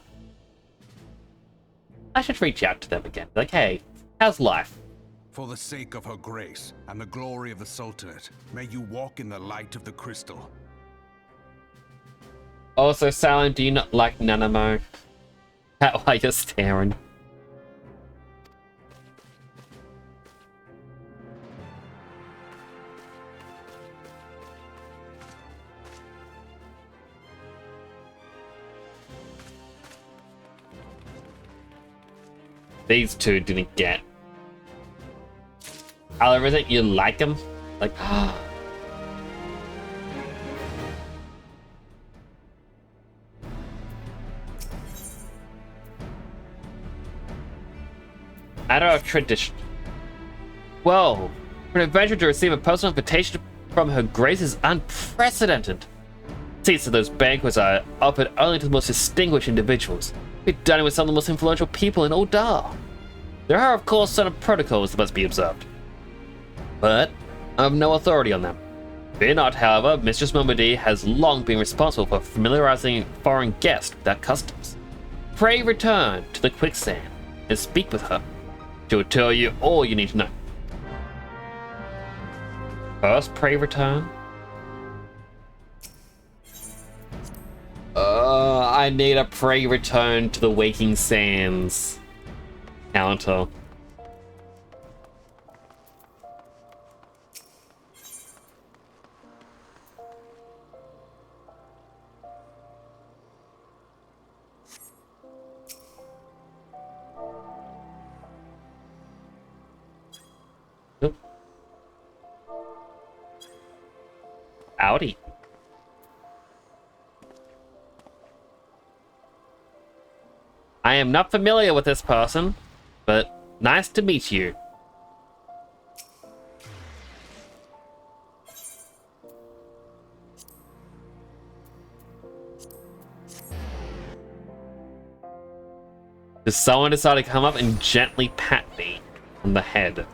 I should reach out to them again. Like, hey, how's life? For the sake of Her Grace and the glory of the Sultanate, may you walk in the light of the crystal. Also, Salem, do you not like Nanamo? That's why you're staring. These two didn't get. I'll everything you like them? Like, matter of tradition. Well, for an adventurer to receive a personal invitation from Her Grace is unprecedented. Seats at those banquets are offered only to the most distinguished individuals. We're dining with some of the most influential people in Uldar. There are, of course, certain protocols that must be observed, but I have no authority on them. Fear not, however, Mistress Momody has long been responsible for familiarizing foreign guests with their customs. Pray return to the quicksand and speak with her. She will tell you all you need to know. First, pray return. I need a pray return to the Waking Sands counter. Oop. Howdy. I am not familiar with this person, but nice to meet you. Does someone decide to come up and gently pat me on the head?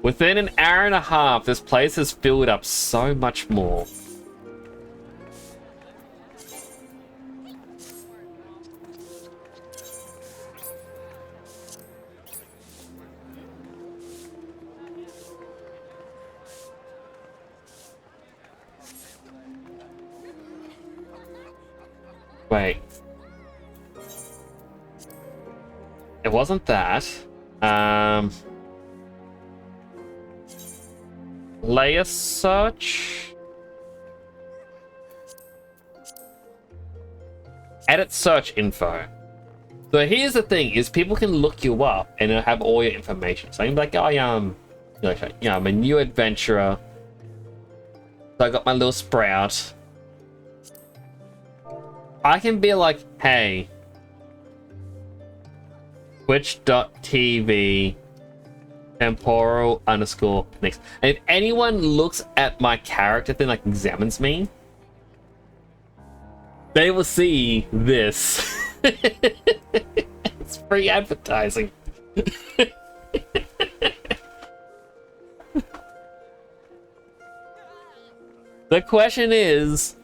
Within an hour and a half, this place has filled up so much more. Wait. It wasn't that. Layer search. Edit search info. So here's the thing: is people can look you up and it'll have all your information. So I'm like, oh yeah, I'm a new adventurer. So I got my little sprout. I can be like, hey, Twitch.tv temporal _ next. And if anyone looks at my character thing, like examines me, they will see this. It's free advertising. The question is,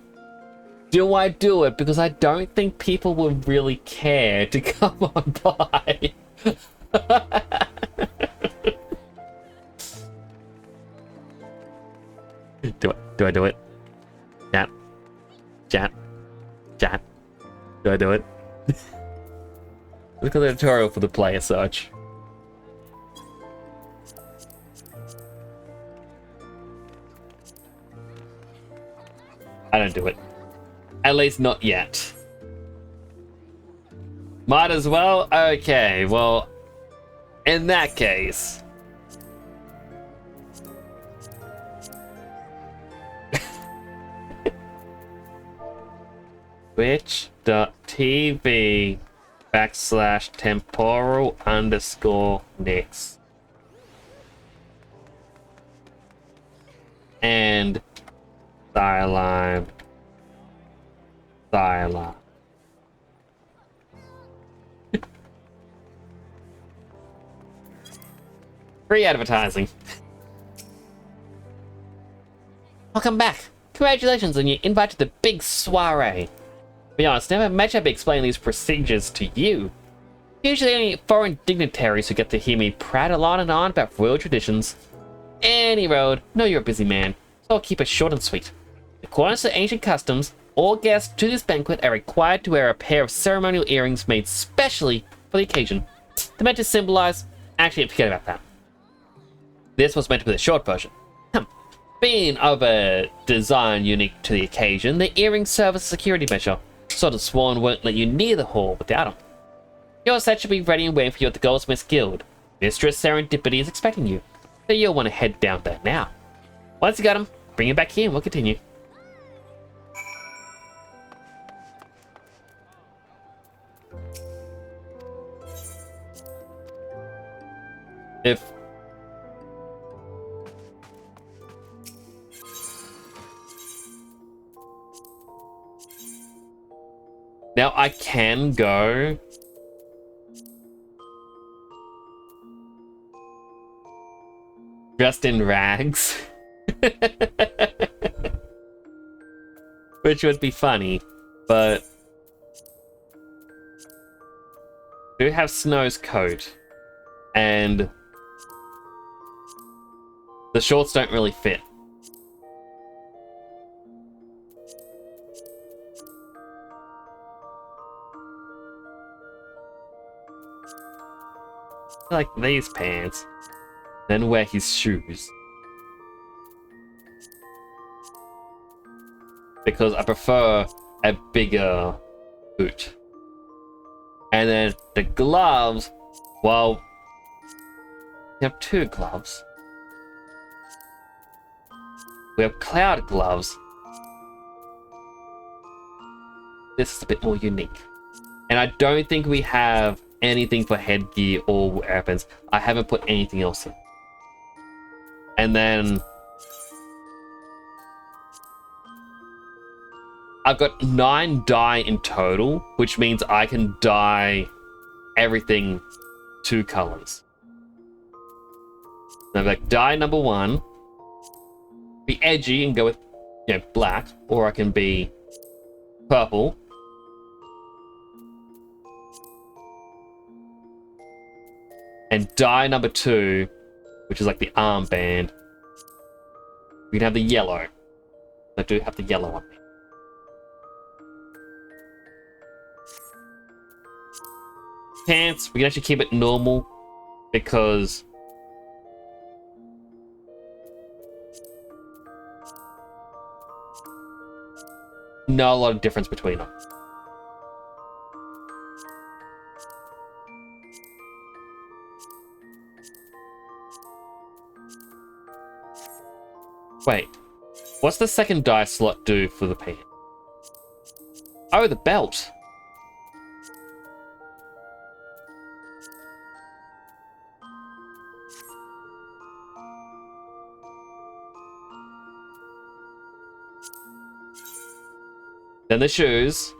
do I do it? Because I don't think people would really care to come on by. Do I do it? Chat. Do I do it? Look at the tutorial for the player search. I don't do it. At least not yet. Might as well? Okay, well, In that case... Twitch.tv/temporal_next. And Xylime. Free advertising. Welcome back. Congratulations on your invite to the big soiree. To be honest, never imagine I'd be explaining these procedures to you. Usually only foreign dignitaries who get to hear me prattle on and on about royal traditions. Any road, know you're a busy man, so I'll keep it short and sweet. According to ancient customs, all guests to this banquet are required to wear a pair of ceremonial earrings made specially for the occasion. They're meant to symbolize... Actually, forget about that. This was meant to be the short version. Being of a design unique to the occasion, the earrings serve as a security measure, so the sworn won't let you near the hall without them. Your set should be ready and waiting for you at the Goldsmith's Guild. Mistress Serendipity is expecting you, so you'll want to head down there now. Once you got him, bring him back here and we'll continue. If... Now I can go... Dressed in rags. Which would be funny, but... I do have Snow's coat, and... the shorts don't really fit. I like these pants, then wear his shoes. Because I prefer a bigger boot. And then the gloves, well, we have two gloves. We have cloud gloves. This is a bit more unique. And I don't think we have anything for headgear or weapons. I haven't put anything else in. And then I've got 9 dye in total, which means I can dye everything 2 colors. So I've got dye number 1, be edgy and go with, you know, black, or I can be purple. And dye number 2, which is like the armband. We can have the yellow. I do have the yellow one. Pants, we can actually keep it normal because not a lot of difference between them. Wait, what's the second dye slot do for the pants? Oh, the belt. Then the shoes.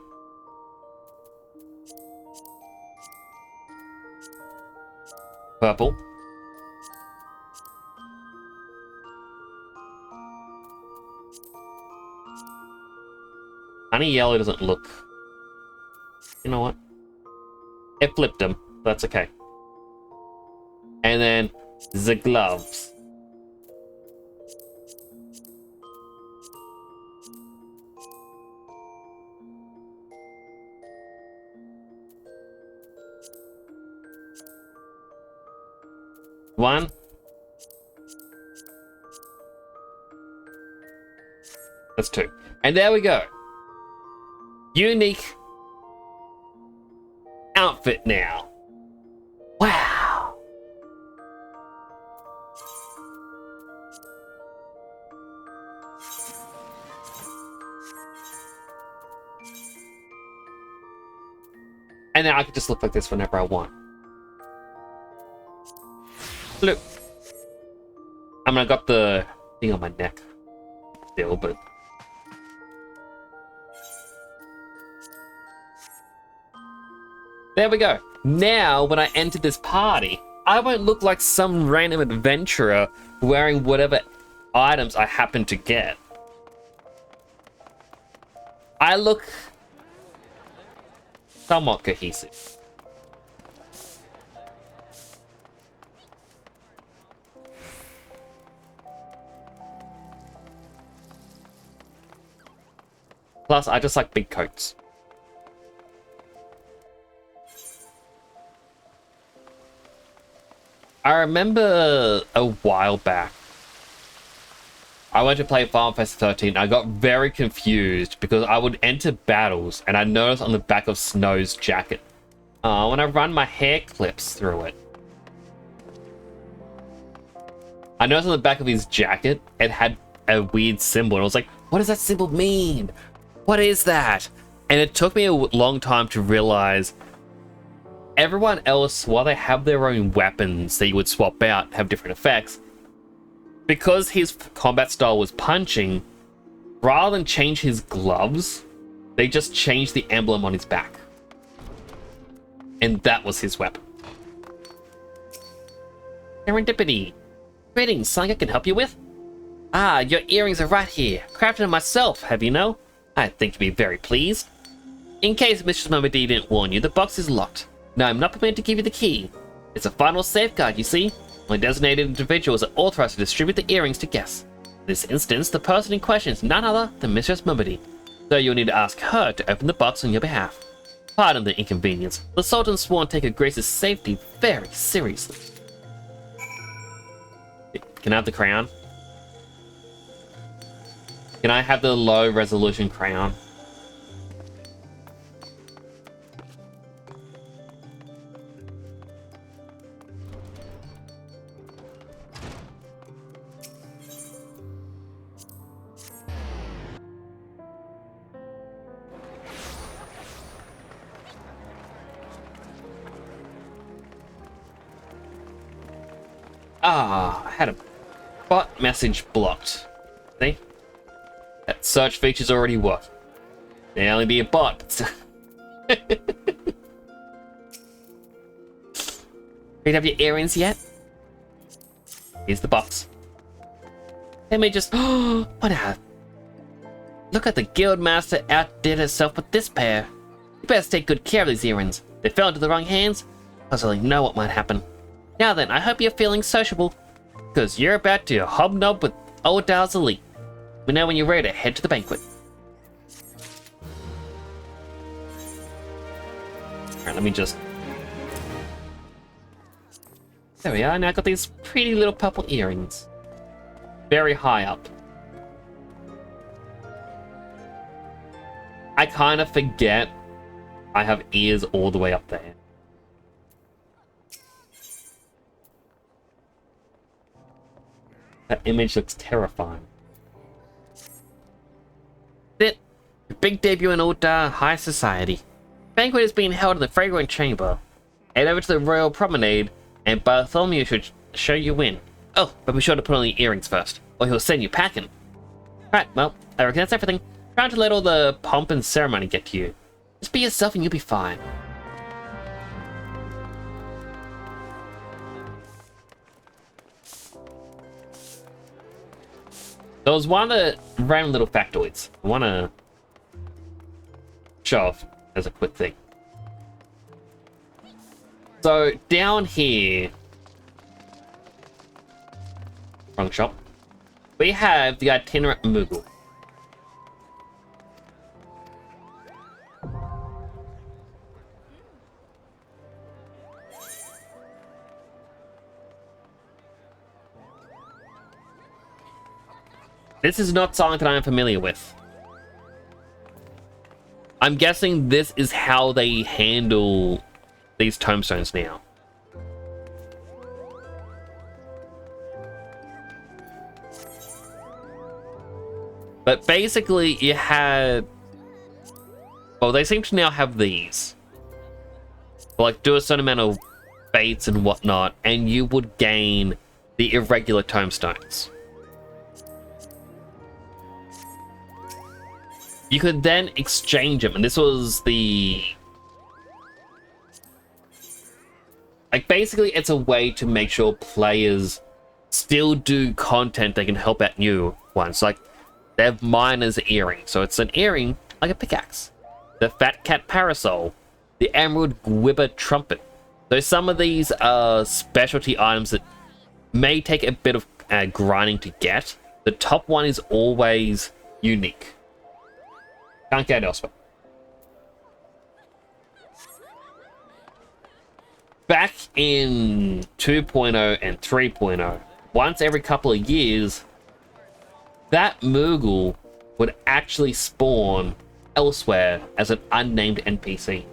Purple. Honey yellow doesn't look... You know what? It flipped them. That's okay. And then the gloves. One. That's 2. And there we go. Unique outfit now. Wow. now I can just look like this whenever I want. Look. I mean, I got the thing on my neck still, but... There we go. Now, when I enter this party, I won't look like some random adventurer wearing whatever items I happen to get. I look somewhat cohesive. Plus, I just like big coats. I remember a while back, I went to play Final Fantasy 13. I got very confused because I would enter battles and I noticed on the back of Snow's jacket, when I run my hair clips through it, I noticed on the back of his jacket, it had a weird symbol. And I was like, what does that symbol mean? What is that? And it took me a long time to realize everyone else, while they have their own weapons that you would swap out, have different effects, because his combat style was punching, rather than change his gloves, they just changed the emblem on his back. And that was his weapon. Serendipity. Greetings, something I can help you with? Ah, your earrings are right here. Crafted them myself, have you know? I think you'd be very pleased. In case Mistress Mummy didn't warn you, the box is locked. Now, I'm not permitted to give you the key. It's a final safeguard, you see. Only designated individuals are authorized to distribute the earrings to guests. In this instance, the person in question is none other than Mistress Mummy, so you'll need to ask her to open the box on your behalf. Pardon the inconvenience. The Sultan's sworn to take her Grace's safety very seriously. Can I have the crown? Can I have the low resolution crown? Ah, I had a bot message blocked. See? That search feature's already working. May only be a bot. Do you have your earrings yet? Here's the box. Let me just... what a... Look at the guildmaster outdid herself with this pair. You best take good care of these earrings. They fell into the wrong hands. I don't know what might happen. Now then, I hope you're feeling sociable, because you're about to hobnob with old Dal's elite. We know when you're ready to head to the banquet. Alright, let me just... There we are, now I've got these pretty little purple earrings. Very high up. I kind of forget I have ears all the way up there. That image looks terrifying. It. Big debut in old high society. Banquet is being held in the fragrant chamber. Head over to the royal promenade, and Bartholomew should show you in. Oh, but be sure to put on the earrings first, or he'll send you packing. Right, well, I reckon that's everything. Try to let all the pomp and ceremony get to you. Just be yourself and you'll be fine. There was one of the random little factoids I want to show off as a quick thing. So down here, wrong shop, we have the itinerant Moogle. This is not something that I'm familiar with. I'm guessing this is how they handle these tombstones now. But basically, you had... Well, they seem to now have these. But like do a certain amount of fates and whatnot, and you would gain the irregular tombstones. You could then exchange them, and this was the... Like, basically, it's a way to make sure players still do content that can help out new ones. Like, they have Miner's Earring, so it's an earring like a pickaxe. The Fat Cat Parasol. The Emerald Gwibber Trumpet. So some of these are specialty items that may take a bit of grinding to get. The top one is always unique. Can't get it elsewhere. Back in 2.0 and 3.0, once every couple of years, that Moogle would actually spawn elsewhere as an unnamed NPC.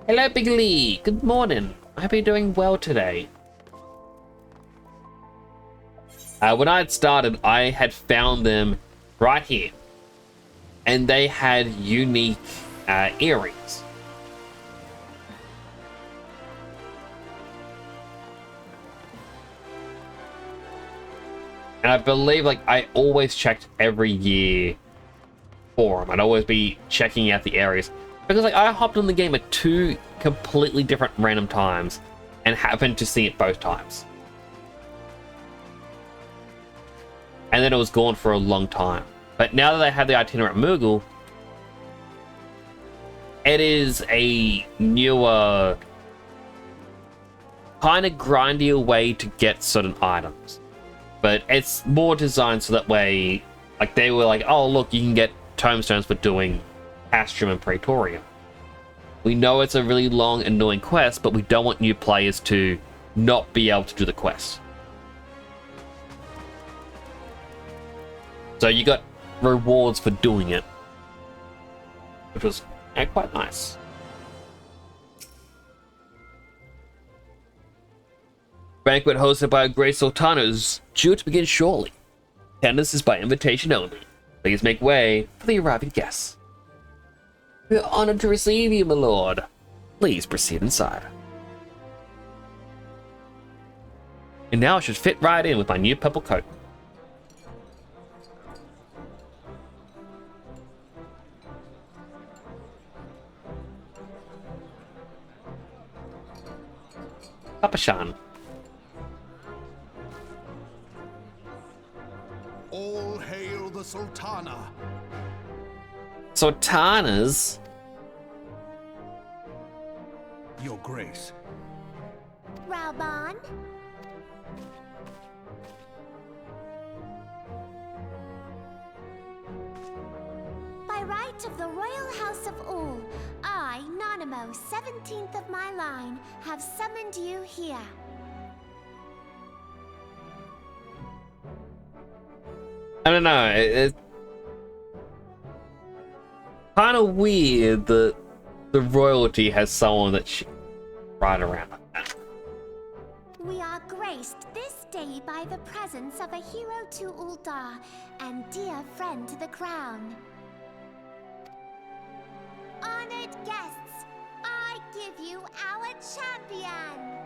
Hello, Big Lee. Good morning. I hope you're doing well today. When I had started, I had found them right here. And they had unique earrings. And I believe, like, I always checked every year for them. I'd always be checking out the areas. Because, like, I hopped on the game at 2 completely different random times and happened to see it both times. And then it was gone for a long time. But now that they have the itinerant Moogle, it is a newer, kind of grindier way to get certain items. But it's more designed so that way, like, they were like, oh, look, you can get tombstones for doing Astrum and Praetorium. We know it's a really long, annoying quest, but we don't want new players to not be able to do the quest. So you got rewards for doing it, which was quite nice. Banquet hosted by Grace Sultana is due to begin shortly. Attendance is by invitation only. Please make way for the arriving guests. We are honored to receive you, my lord. Please proceed inside. And now I should fit right in with my new purple coat. Papa-shan. All hail the Sultana. Sultanas? Your Grace. Raoban? By right of the Royal House of Ul, I, Nanamo, 17th of my line, have summoned you here. I don't know, it's kind of weird that the royalty has someone that she right around like that. We are graced this day by the presence of a hero to Ul'dah and dear friend to the crown. Honored guests, I give you our champion!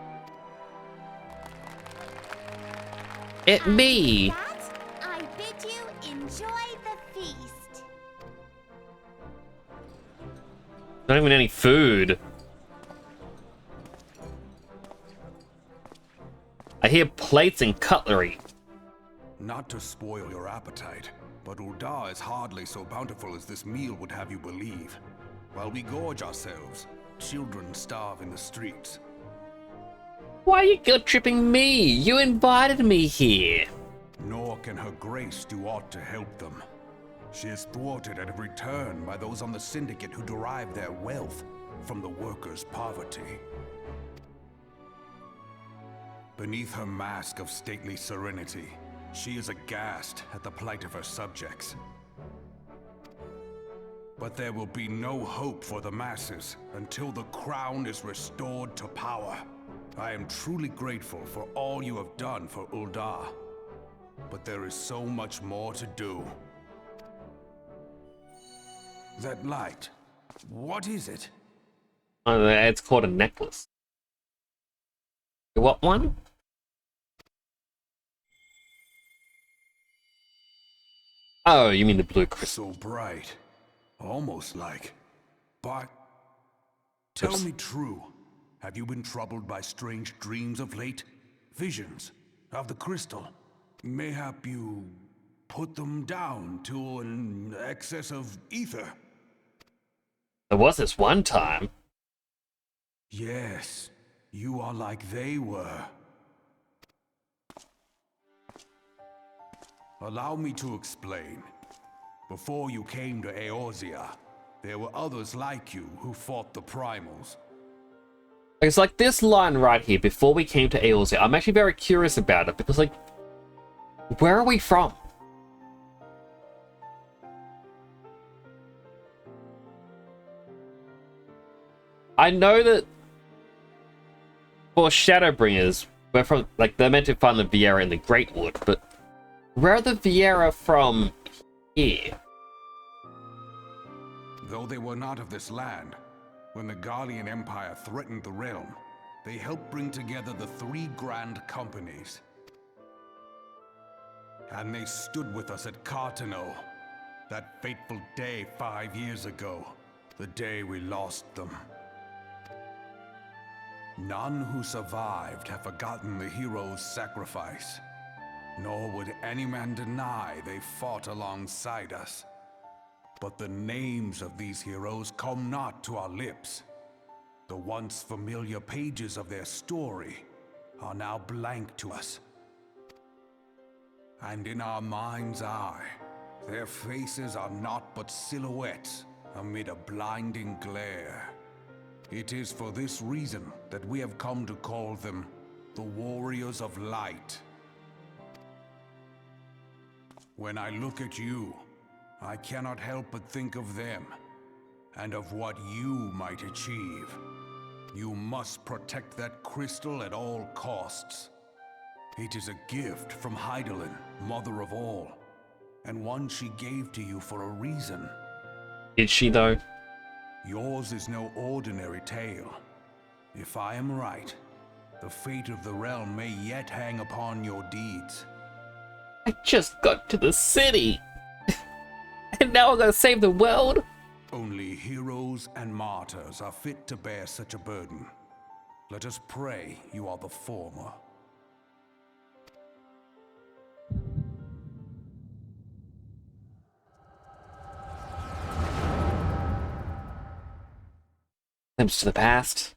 It me! With that, I bid you enjoy the feast. Not even any food. I hear plates and cutlery. Not to spoil your appetite, but Ul'dah is hardly so bountiful as this meal would have you believe. While we gorge ourselves, children starve in the streets. Why are you guilt-tripping me? You invited me here. Nor can her grace do aught to help them. She is thwarted at every turn by those on the Syndicate who derive their wealth from the workers' poverty. Beneath her mask of stately serenity, she is aghast at the plight of her subjects. But there will be no hope for the masses until the crown is restored to power. I am truly grateful for all you have done for Ul'dah, but there is so much more to do. That light, what is it? It's called a necklace. What one? Oh, you mean the blue crystal. So bright. Almost like. But tell me true. Have you been troubled by strange dreams of late? Visions of the crystal? Mayhap you put them down to an excess of ether? There was this one time. Yes, you are like they were. Allow me to explain. Before you came to Eorzea, there were others like you who fought the primals. It's like this line right here, before we came to Eorzea. I'm actually very curious about it, because, like, where are we from? I know that for Shadowbringers, we're from, like, they're meant to find the Viera in the Great Wood, but where are the Viera from here? Though they were not of this land, when the Guardian Empire threatened the realm, they helped bring together the three grand companies. And they stood with us at Cartano, that fateful day 5 years ago, the day we lost them. None who survived have forgotten the heroes' sacrifice, nor would any man deny they fought alongside us. But the names of these heroes come not to our lips. The once familiar pages of their story are now blank to us. And in our mind's eye, their faces are naught but silhouettes amid a blinding glare. It is for this reason that we have come to call them the Warriors of Light. When I look at you, I cannot help but think of them, and of what you might achieve. You must protect that crystal at all costs. It is a gift from Hydaelyn, Mother of All, and one she gave to you for a reason. Did she, though? Yours is no ordinary tale. If I am right, the fate of the realm may yet hang upon your deeds. I just got to the city! And now I'm gonna save the world? Only heroes and martyrs are fit to bear such a burden. Let us pray you are the former. Glimpse to the past.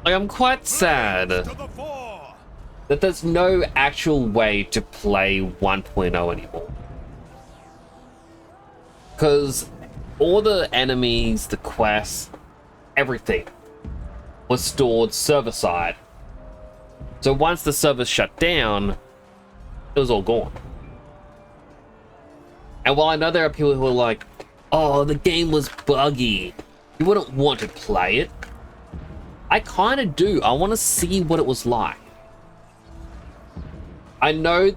Like, I'm quite sad that there's no actual way to play 1.0 anymore. Because all the enemies, the quests, everything was stored server-side. So once the servers shut down, it was all gone. And while I know there are people who are like, oh, the game was buggy, you wouldn't want to play it. I kind of do. I want to see what it was like. I know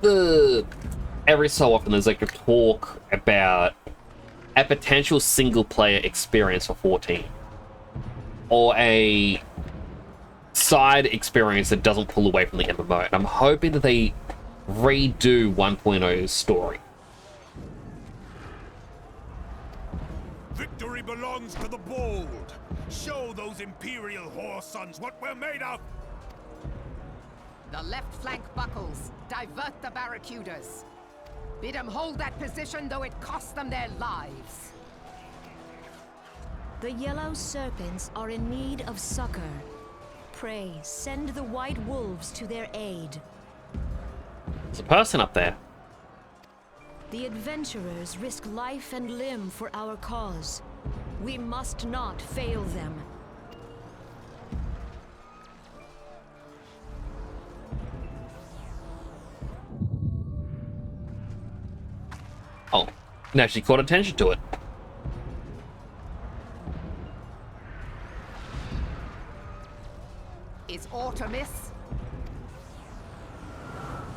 every so often there's like a talk about a potential single player experience for 14. Or a side experience that doesn't pull away from the MMO. And I'm hoping that they redo 1.0's story. Victory belongs to the bold. Show those Imperial whore sons what we're made of! The left flank buckles. Divert the barracudas. Bid them hold that position, though it cost them their lives. The yellow serpents are in need of succor. Pray, send the white wolves to their aid. There's a person up there. The adventurers risk life and limb for our cause. We must not fail them. and actually caught attention to it. Is aught amiss?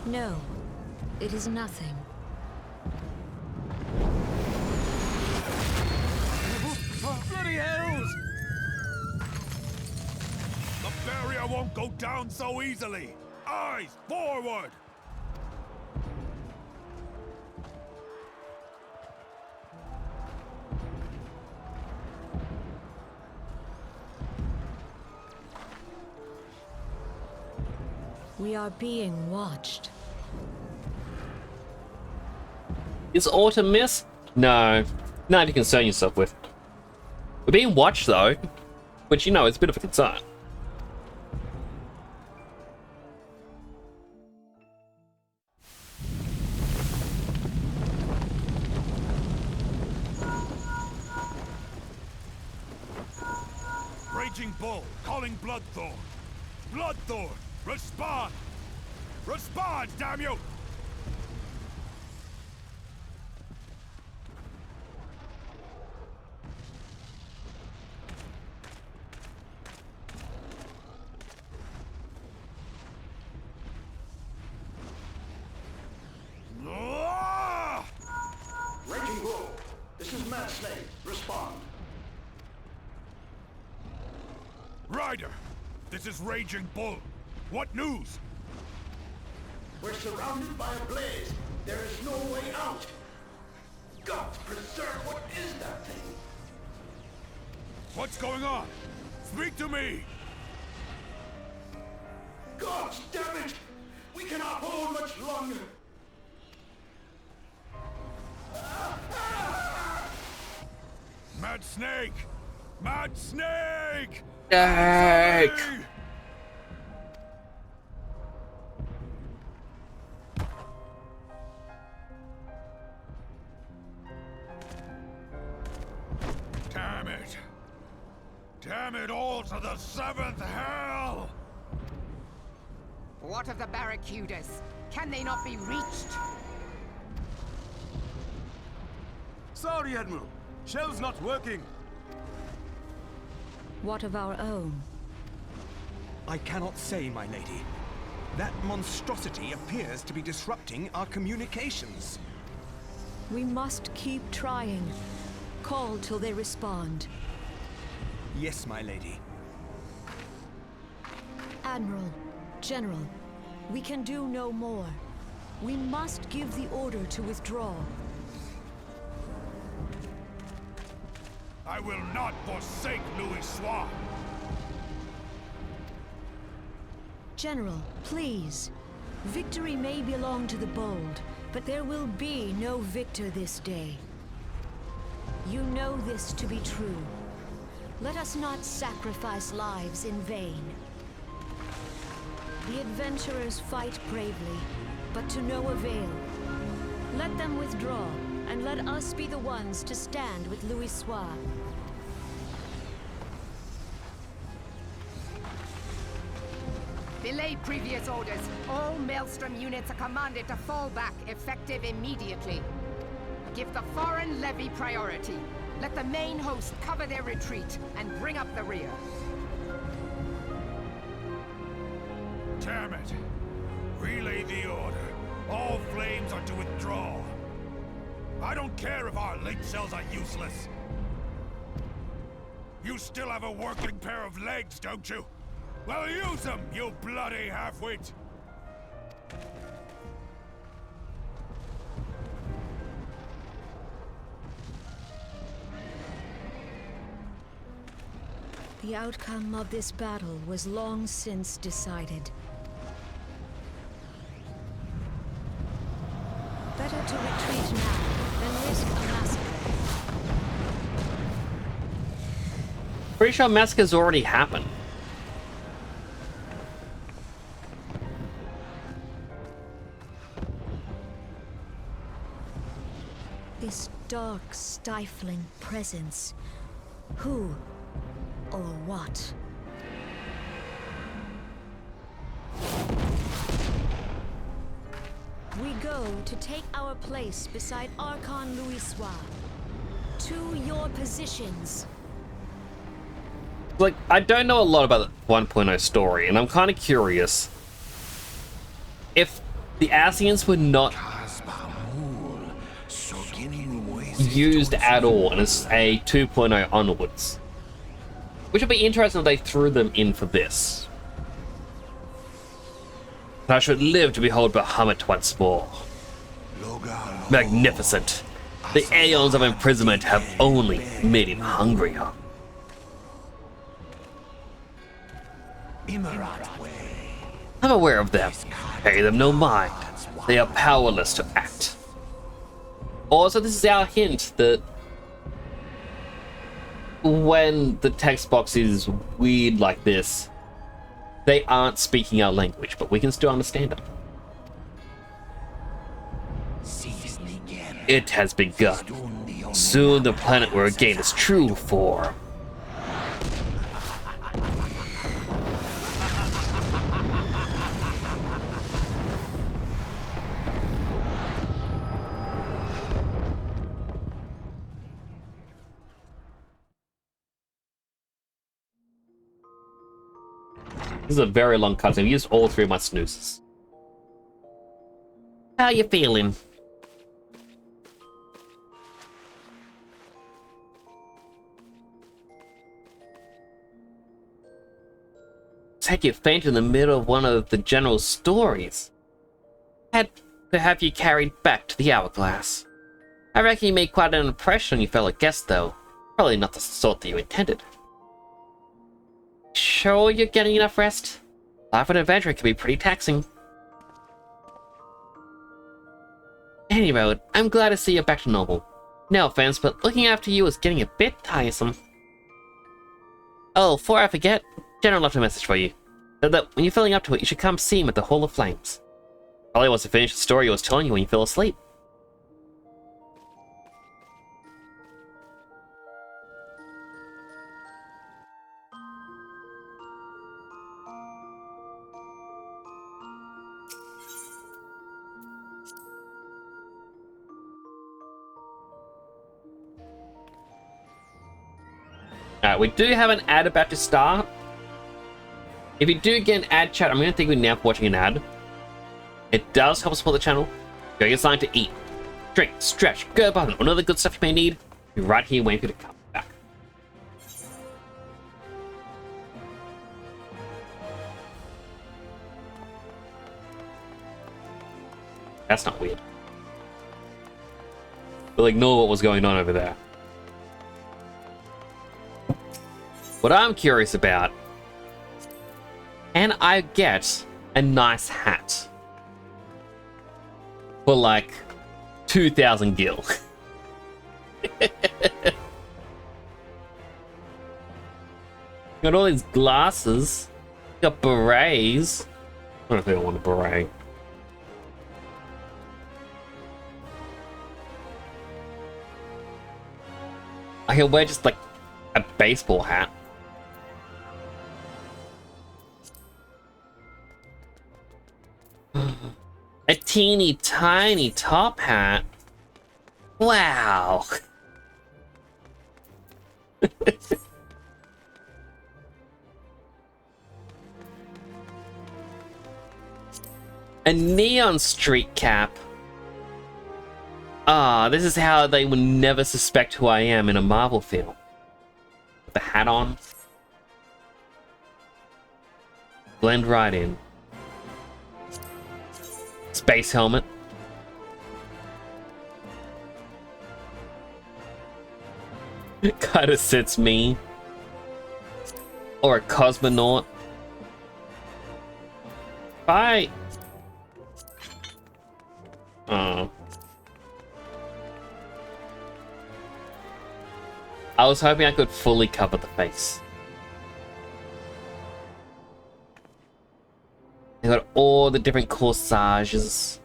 No, it is nothing. Bloody hells! The barrier won't go down so easily! Eyes forward! We are being watched. Is autumn miss? No. Nothing to concern yourself with. We're being watched though, which you know is a bit of a concern. Raging Bull, calling Bloodthorn. Bloodthorn, respond! Respond, damn you! Ah! Raging Bull, this is Mad Snake. Respond. Ryder, this is Raging Bull. What news? We're surrounded by a blaze. There is no way out. God preserve, what is that thing? What's going on? Speak to me! God damn it! We cannot hold much longer. Mad Snake! Mad Snake! Snake! Damn it! Damn it all to the seventh hell! What of the barracudas? Can they not be reached? Sorry, Admiral. Shell's not working. What of our own? I cannot say, my lady. That monstrosity appears to be disrupting our communications. We must keep trying. Call till they respond. Yes, my lady. Admiral, General, we can do no more. We must give the order to withdraw. I will not forsake Louis Soir. General, please. Victory may belong to the bold, but there will be no victor this day. You know this to be true. Let us not sacrifice lives in vain. The adventurers fight bravely, but to no avail. Let them withdraw, and let us be the ones to stand with Louis Soir. Belay previous orders. All Maelstrom units are commanded to fall back, effective immediately. Give the foreign levy priority. Let the main host cover their retreat and bring up the rear. Damn it! Relay the order. All flames are to withdraw. I don't care if our link cells are useless. You still have a working pair of legs, don't you? Well, use them, you bloody half-wit! The outcome of this battle was long since decided. Better to retreat now than risk a massacre. Pretty sure massacre's already happened. This dark, stifling presence. Who or what? We go to take our place beside Archon Louisoix. To your positions. Like, I don't know a lot about the 1.0 story, and I'm kind of curious. If the Asians were not used at all, and it's a 2.0 onwards, which would be interesting if they threw them in for this. I should live to behold Bahamut once more. Magnificent. The aeons of imprisonment have only made him hungrier. I'm aware of them. Pay them no mind. They are powerless to act. Also, this is our hint that when the text box is weird like this, they aren't speaking our language, but we can still understand it. It has begun. Soon the planet will regain its true form. This is a very long cutscene. I've used all 3 of my snoozes. How you feeling? Said you fainted in the middle of one of the general's stories. Had to have you carried back to the Hourglass. I reckon you made quite an impression on your fellow guests, though. Probably not the sort that you intended. Sure you're getting enough rest? Life on an adventure can be pretty taxing. Anyway, I'm glad to see you're back to normal. No offense, but looking after you is getting a bit tiresome. Oh, before I forget, General left a message for you. Said that when you're feeling up to it, you should come see him at the Hall of Flames. Probably wants to finish the story he was telling you when you fell asleep. Alright, we do have an ad about to start. If you do get an ad chat, I'm going to thank you now for watching an ad. It does help support the channel. Go get something to eat, drink, stretch, go button, all other good stuff you may need. Be right here waiting for you to come back. That's not weird. We'll ignore what was going on over there. What I'm curious about, can I get a nice hat for like 2,000 gil? Got all these glasses, got berets. I don't think I want a beret. I can wear just like a baseball hat. A teeny tiny top hat. Wow. A neon street cap. Ah, this is how they would never suspect who I am in a Marvel film. With the hat on. Blend right in. Space helmet. It kind of sits me. Or a cosmonaut. Bye. Oh. I was hoping I could fully cover the face. They got all the different corsages.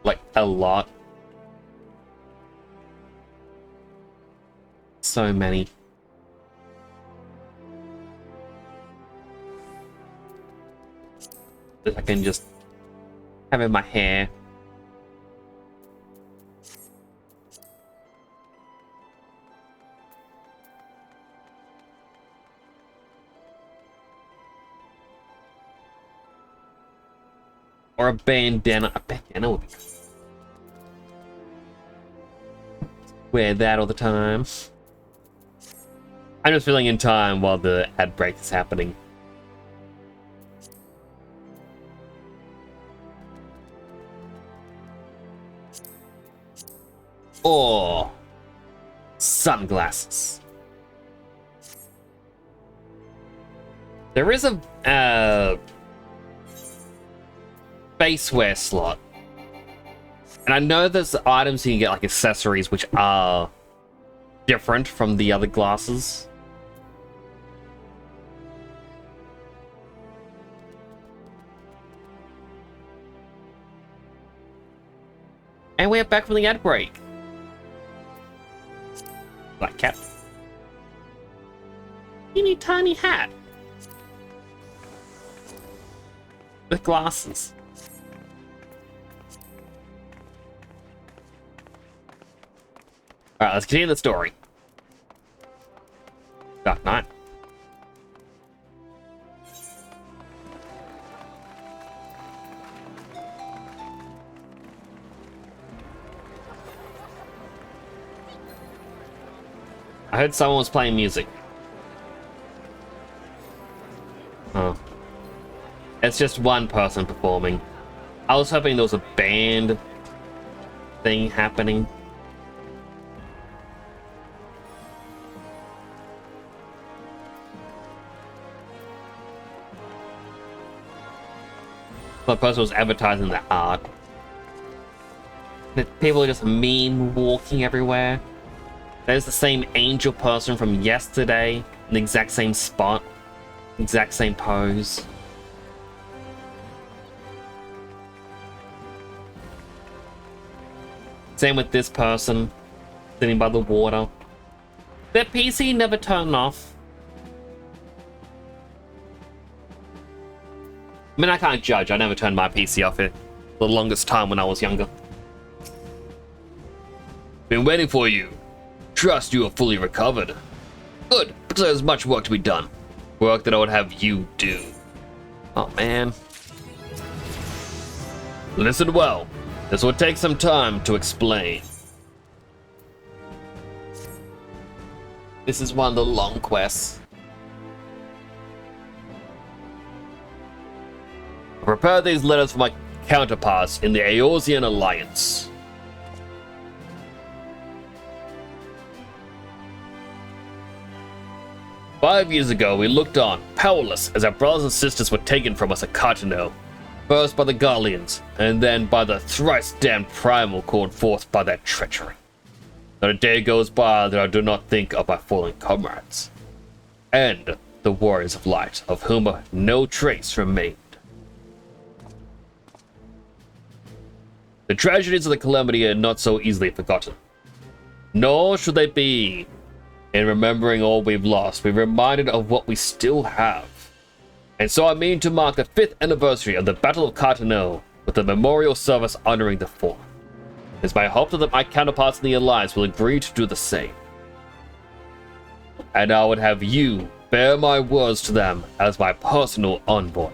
Like, a lot. So many. That I can just having my hair. Or a bandana. A bandana would be good. Wear that all the time. I'm just filling in time while the ad break is happening. Or sunglasses. There is a face wear slot. And I know there's items you can get, like accessories, which are different from the other glasses. And we're back from the ad break. Black cap. Teeny tiny hat. With glasses. Alright, let's continue the story. Dark Knight. I heard someone was playing music. Oh. It's just one person performing. I was hoping there was a band thing happening. The person was advertising the art. The people are just meme walking everywhere. There's the same angel person from yesterday, in the exact same spot, exact same pose. Same with this person, sitting by the water. Their PC never turned off. I mean, I can't judge. I never turned my PC off for the longest time when I was younger. Been waiting for you. Trust you are fully recovered. Good, because there's much work to be done. Work that I would have you do. Oh, man. Listen well. This will take some time to explain. This is one of the long quests. Prepare these letters for my counterparts in the Eorzean Alliance. "5 years ago, we looked on, powerless, as our brothers and sisters were taken from us at Cartano. First by the Garleans, and then by the thrice-damned Primal called forth by their treachery. Not a day goes by that I do not think of my fallen comrades, and the Warriors of Light, of whom no trace remained. The tragedies of the calamity are not so easily forgotten. Nor should they be. In remembering all we've lost, we're reminded of what we still have. And so I mean to mark the 5th anniversary of the Battle of Cartano with a memorial service honoring the fallen. It's my hope that my counterparts in the Alliance will agree to do the same. And I would have you bear my words to them as my personal envoy.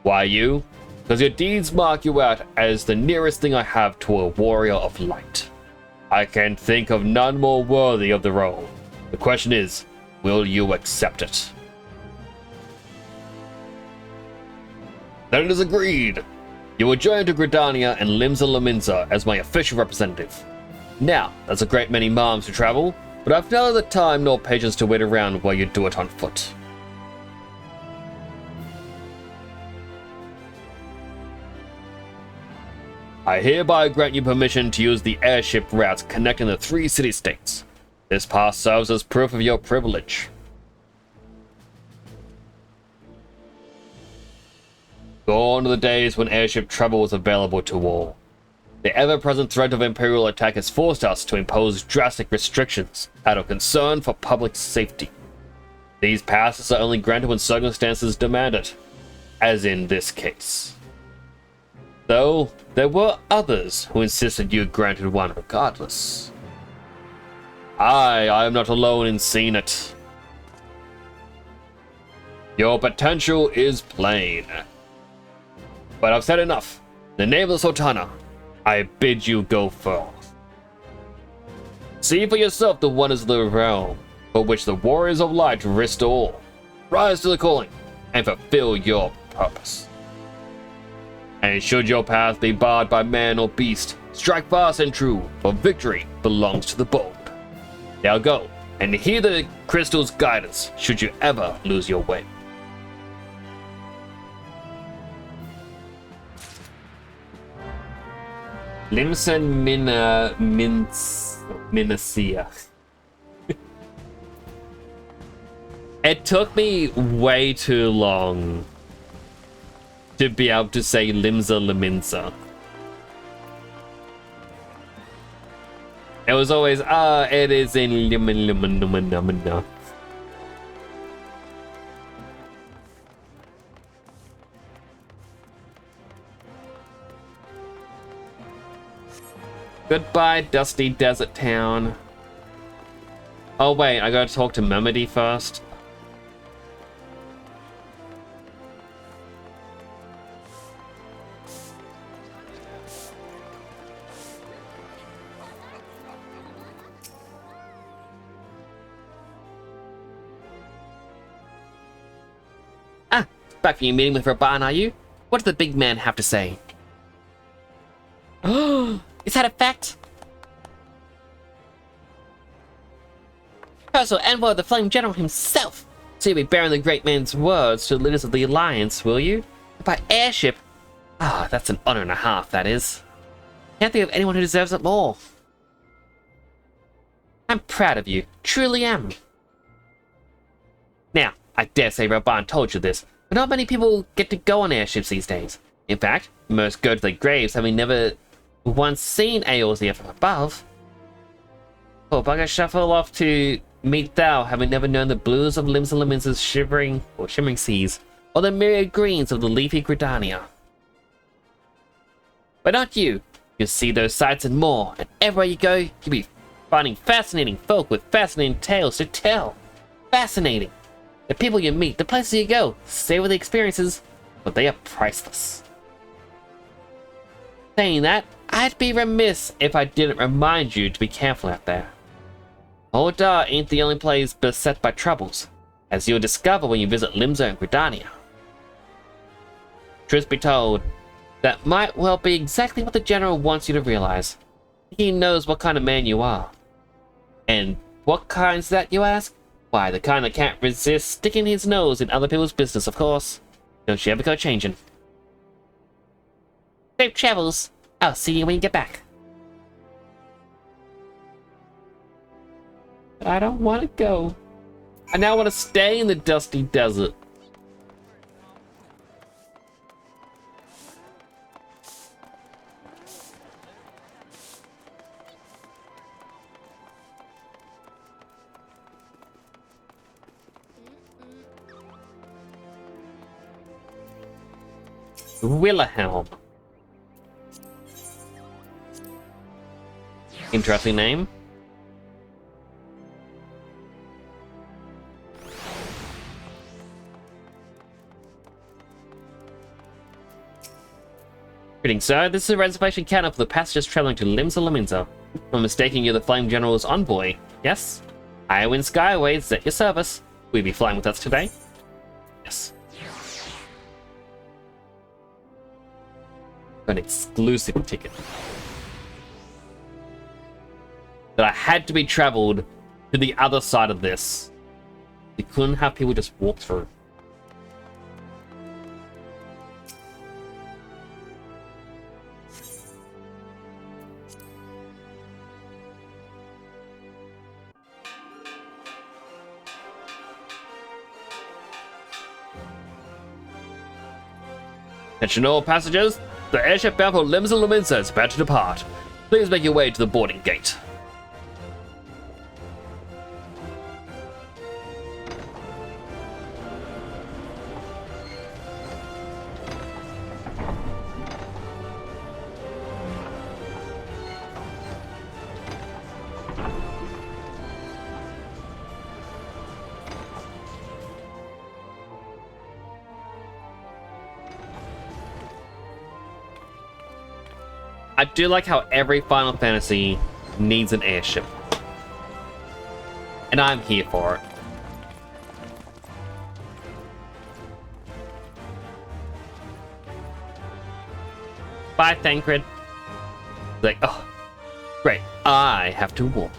Why you? Because your deeds mark you out as the nearest thing I have to a warrior of light. I can think of none more worthy of the role. The question is, will you accept it?" "Then it is agreed. You will join to Gridania and Limsa Laminza as my official representative. Now, that's a great many miles to travel, but I've neither the time nor patience to wait around while you do it on foot. I hereby grant you permission to use the airship routes connecting the 3 city-states. This pass serves as proof of your privilege. Gone are the days when airship travel was available to all. The ever-present threat of Imperial attack has forced us to impose drastic restrictions out of concern for public safety. These passes are only granted when circumstances demand it, as in this case. though, there were others who insisted you granted one regardless. I am not alone in seeing it. Your potential is plain. But I've said enough. In the name of the Sultana, I bid you go forth. See for yourself the wonders of the realm, for which the warriors of light risked all. Rise to the calling, and fulfill your purpose. And should your path be barred by man or beast, strike fast and true, for victory belongs to the bold. Now go, and hear the crystal's guidance, should you ever lose your way. Limson Minasia. It took me way too long to be able to say Limsa Liminsa. It was always, it is in Limin. Goodbye, dusty desert town. Oh wait, I gotta talk to Memody first. Back from your meeting with Raban, are you? What does the big man have to say? Oh, is that a fact? Personal envoy of the Flame General himself. So you'll be bearing the great man's words to the leaders of the Alliance, will you? By airship? Ah, that's an honor and a half, that is. Can't think of anyone who deserves it more. I'm proud of you. Truly am. Now, I dare say Raban told you this, but not many people get to go on airships these days. In fact, most go to their graves having never once seen Aosia from above. Poor bugger shuffle off to meet thou, having never known the blues of Limsa Liminsa's shimmering seas, or the myriad greens of the leafy Gridania. But not you. You'll see those sights and more, and everywhere you go, you'll be finding fascinating folk with fascinating tales to tell. Fascinating. The people you meet, the places you go, savor the experiences, but they are priceless. Saying that, I'd be remiss if I didn't remind you to be careful out there. Oldar ain't the only place beset by troubles, as you'll discover when you visit Limsa and Gridania. Truth be told, that might well be exactly what the General wants you to realize. He knows what kind of man you are. And what kind's that, you ask? Why, the kind that can't resist sticking his nose in other people's business, of course. Don't you ever go changing. Safe travels. I'll see you when you get back. But I don't want to go. I now want to stay in the dusty desert. Wilhelm. Interesting name. Greetings, sir. This is a reservation counter for the passengers traveling to Limsa Liminsa. I'm mistaking you're the Flame General's envoy, yes? Iowin Skyways at your service. Will you be flying with us today? Yes. An exclusive ticket that I had to be traveled to the other side of this. We couldn't have people just walk through. Attention all passengers. The airship bound for Limsa Liminsa is about to depart. Please make your way to the boarding gate. I do like how every Final Fantasy needs an airship. And I'm here for it. Bye, Thancred. Like, oh, great. I have to walk.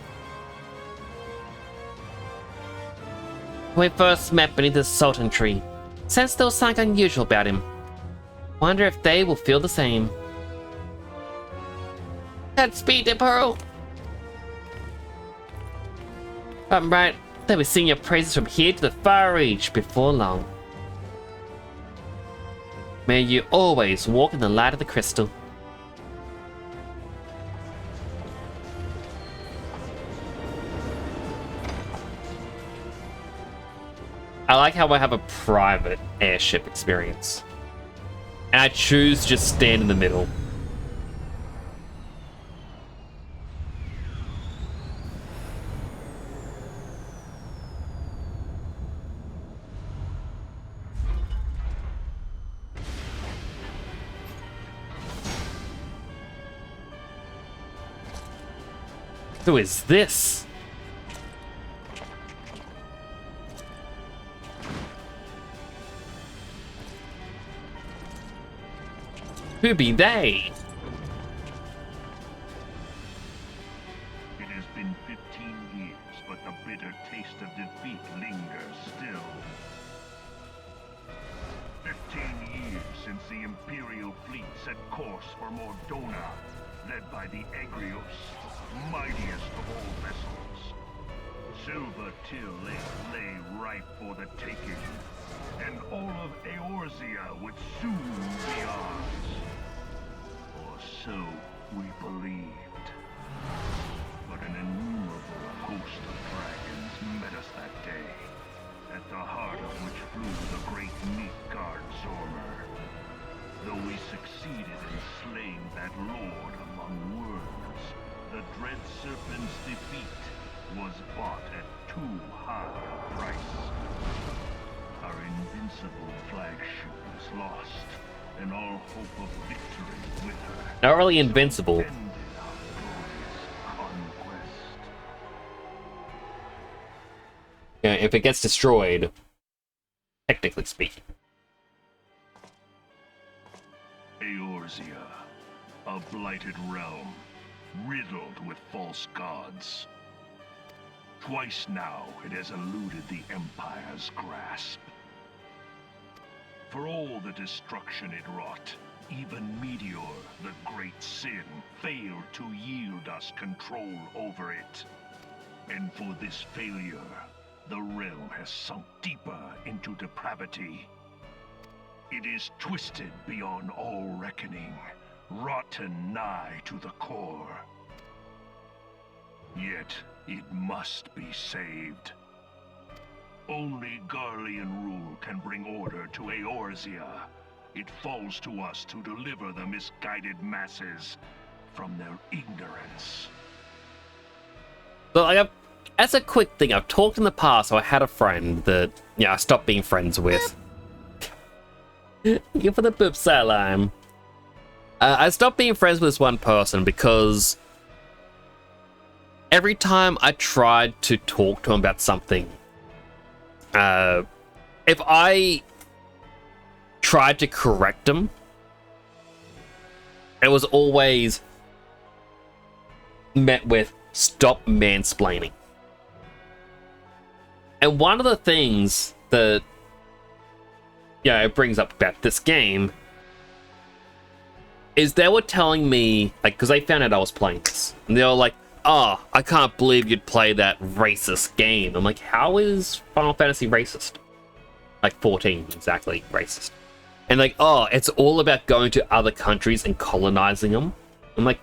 When we first met beneath the Sultan tree, sensed there was something unusual about him. Wonder if they will feel the same. That speed, Pearl. I'm right. They'll be singing your praises from here to the far reach before long. May you always walk in the light of the crystal. I like how I have a private airship experience. And I choose to just stand in the middle. Who is this? Who be they? It has been 15 years, but the bitter taste of defeat lingers still. 15 years since the Imperial fleet set course for Mordona, led by the Egrios, mightiest of all vessels. Silver Till lay ripe for the taking, and all of Eorzea would soon be ours. Or so we believed. But an innumerable host of dragons met us that day, at the heart of which flew the great Midgard Zormer. Though we succeeded in slaying that lord among worms, the dread serpent's defeat was bought at too high a price. Our invincible flagship was lost, and all hope of victory with her. Not really invincible. Ended our glorious conquest. Yeah, if it gets destroyed, technically speaking. Eorzea, a blighted realm, riddled with false gods. Twice now it has eluded the Empire's grasp. For all the destruction it wrought, even Meteor, the great sin, failed to yield us control over it. And for this failure, the realm has sunk deeper into depravity. It is twisted beyond all reckoning, rotten nigh to the core. Yet, it must be saved. Only Garlean rule can bring order to Eorzea. It falls to us to deliver the misguided masses from their ignorance. Well, as a quick thing, I've talked in the past, so I had a friend that, I stopped being friends with. Give for the boop salam. I stopped being friends with this one person because every time I tried to talk to him about something, if I tried to correct him, it was always met with stop mansplaining. And one of the things that it brings up about this game is they were telling me, like, because they found out I was playing this, and they were like, oh, I can't believe you'd play that racist game. I'm like, how is Final Fantasy racist? Like 14, exactly, racist. And like, oh, it's all about going to other countries and colonizing them. I'm like,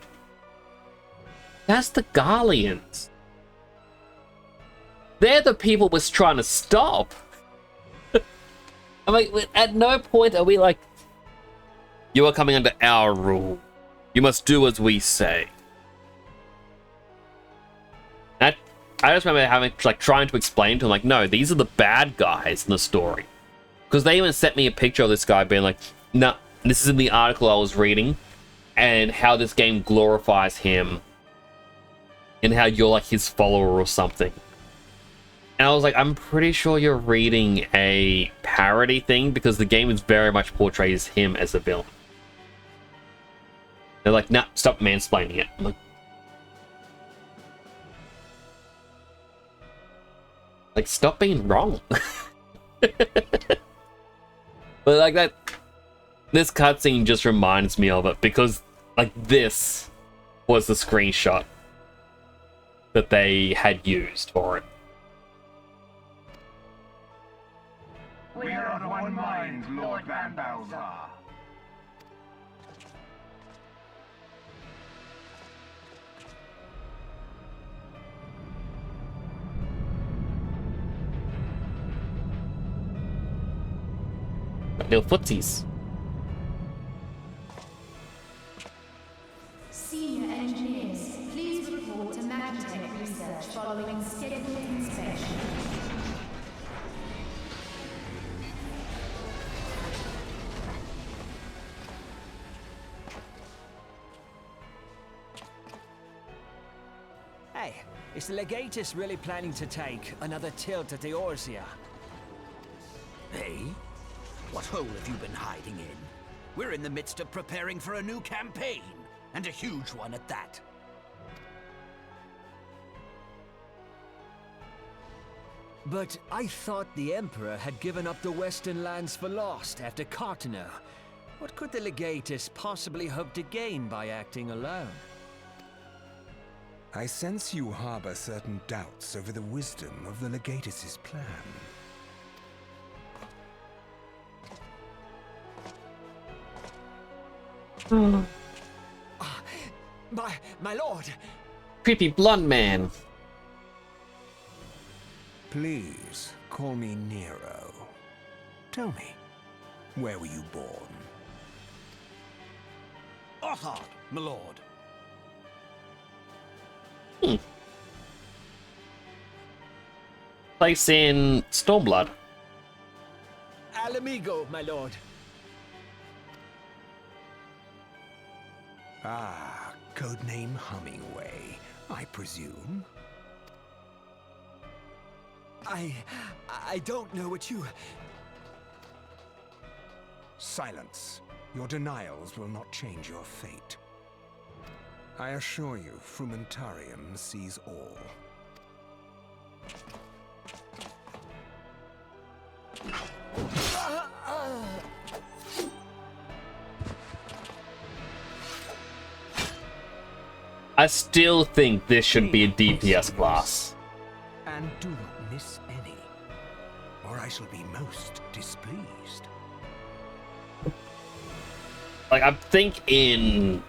that's the Garleans. They're the people we're trying to stop. I'm like, at no point are we like, you are coming under our rule. You must do as we say. I just remember having, like, trying to explain to him, like, no, these are the bad guys in the story. Because they even sent me a picture of this guy being like, no, this is in the article I was reading, and how this game glorifies him and how you're like his follower or something. And I was like, I'm pretty sure you're reading a parody thing because the game is very much portrays him as a villain. They're like, nah, stop mansplaining it. I'm like, stop being wrong. But like that, this cutscene just reminds me of it because like this was the screenshot that they had used for it. We are of one mind, Lord Van Balzar. Little footsies. Senior engineers, please report to Magitech research following scheduled inspection. Hey, is the Legatus really planning to take another tilt at the Orsia? Hey? What hole have you been hiding in? We're in the midst of preparing for a new campaign, and a huge one at that. But I thought the Emperor had given up the Western lands for lost after Cartano. What could the Legatus possibly hope to gain by acting alone? I sense you harbor certain doubts over the wisdom of the Legatus' plan. My lord! Creepy blonde man. Please, call me Nero. Tell me, where were you born? Othard, my lord. Place in Stormblood. Alamigo, my lord. Ah, codename Hummingway, I presume? I don't know what you... Silence. Your denials will not change your fate. I assure you, Frumentarium sees all. I still think this should be a DPS class. And do not miss any, or I shall be most displeased. Like, I think in...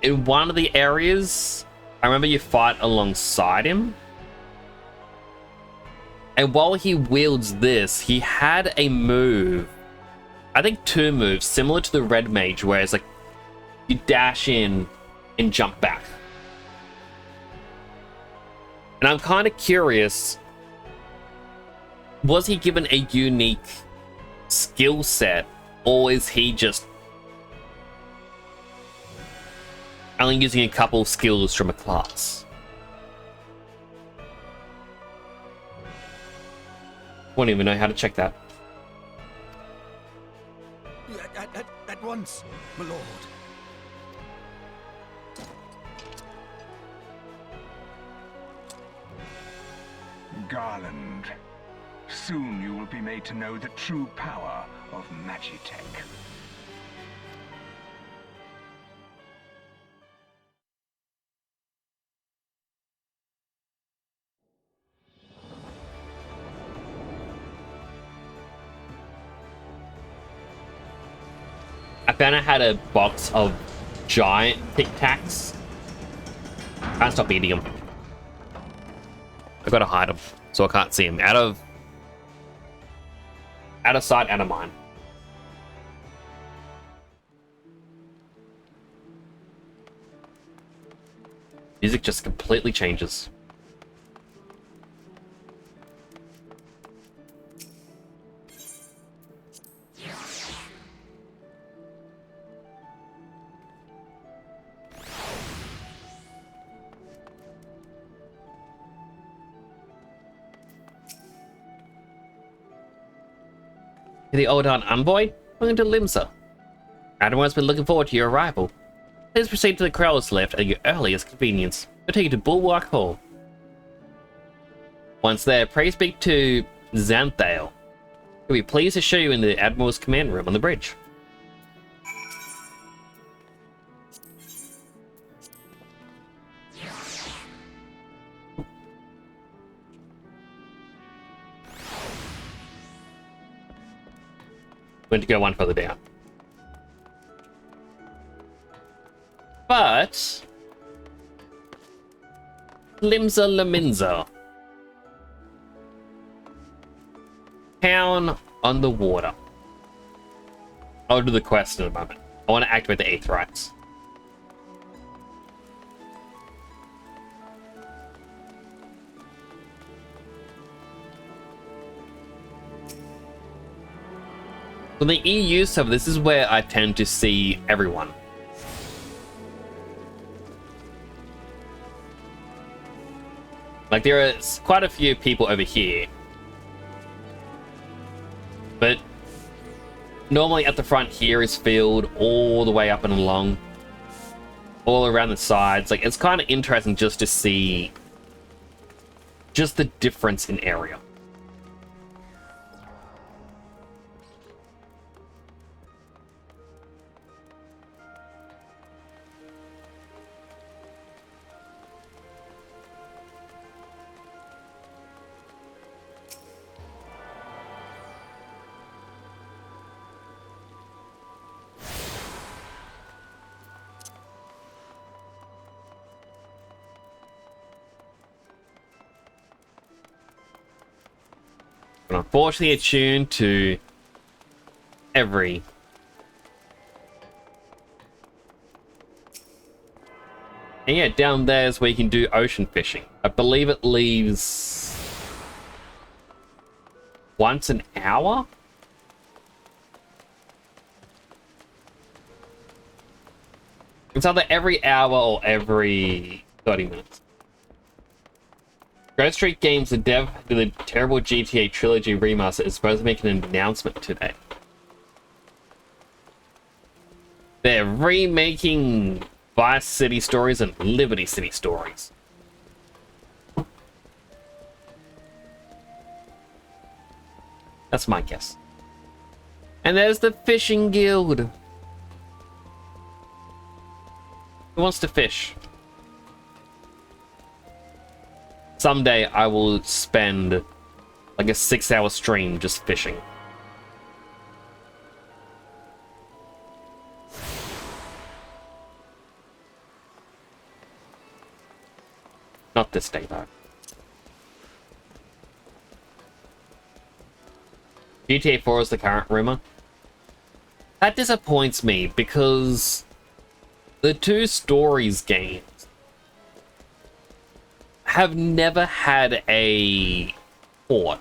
in one of the areas, I remember you fight alongside him. And while he wields this, he had a move, I think 2 moves, similar to the Red Mage, where it's like, you dash in and jump back. And I'm kind of curious, was he given a unique skill set, or is he just only using a couple of skills from a class? Wouldn't even know how to check that. At once, my lord. Garland. Soon you will be made to know the true power of Magitech. I found I had a box of giant Tic Tacs. Can't stop eating them. I gotta hide them so I can't see them. Out of sight, out of mind. Music just completely changes. The old aunt envoy? Welcome to Limsa. Admiral has been looking forward to your arrival. Please proceed to the crow's lift at your earliest convenience. We'll take you to Bulwark Hall. Once there, pray speak to Xanthale. He'll be pleased to show you in the Admiral's command room on the bridge. Going to go one further down. But Limsa Laminza. Town on the water. I'll do the quest in a moment. I want to activate the 8th rights. On the EU server, this is where I tend to see everyone. Like, there are quite a few people over here. But normally at the front here is filled all the way up and along. All around the sides. Like, it's kind of interesting just to see just the difference in area. But unfortunately, it's tuned to every. And yeah, down there is where you can do ocean fishing. I believe it leaves once an hour? It's either every hour or every 30 minutes. Ghost Street Games, the dev to the terrible GTA Trilogy remaster, is supposed to make an announcement today. They're remaking Vice City Stories and Liberty City Stories. That's my guess. And there's the Fishing Guild. Who wants to fish? Someday I will spend like a 6-hour stream just fishing. Not this day though. GTA 4 is the current rumor. That disappoints me because the two Stories games have never had a port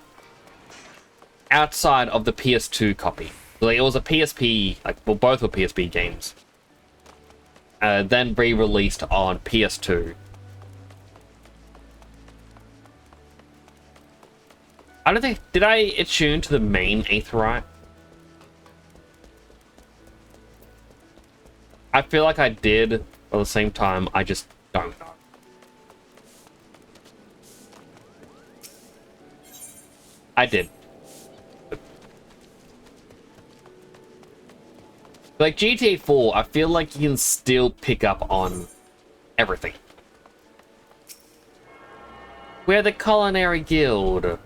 outside of the PS2 copy. Like, it was a PSP, like, well, both were PSP games. Then re-released on PS2. I don't think, did I attune to the main 8th right? I feel like I did, but at the same time, I just don't know. I did. Like GTA 4, I feel like you can still pick up on everything. We're the Culinary Guild.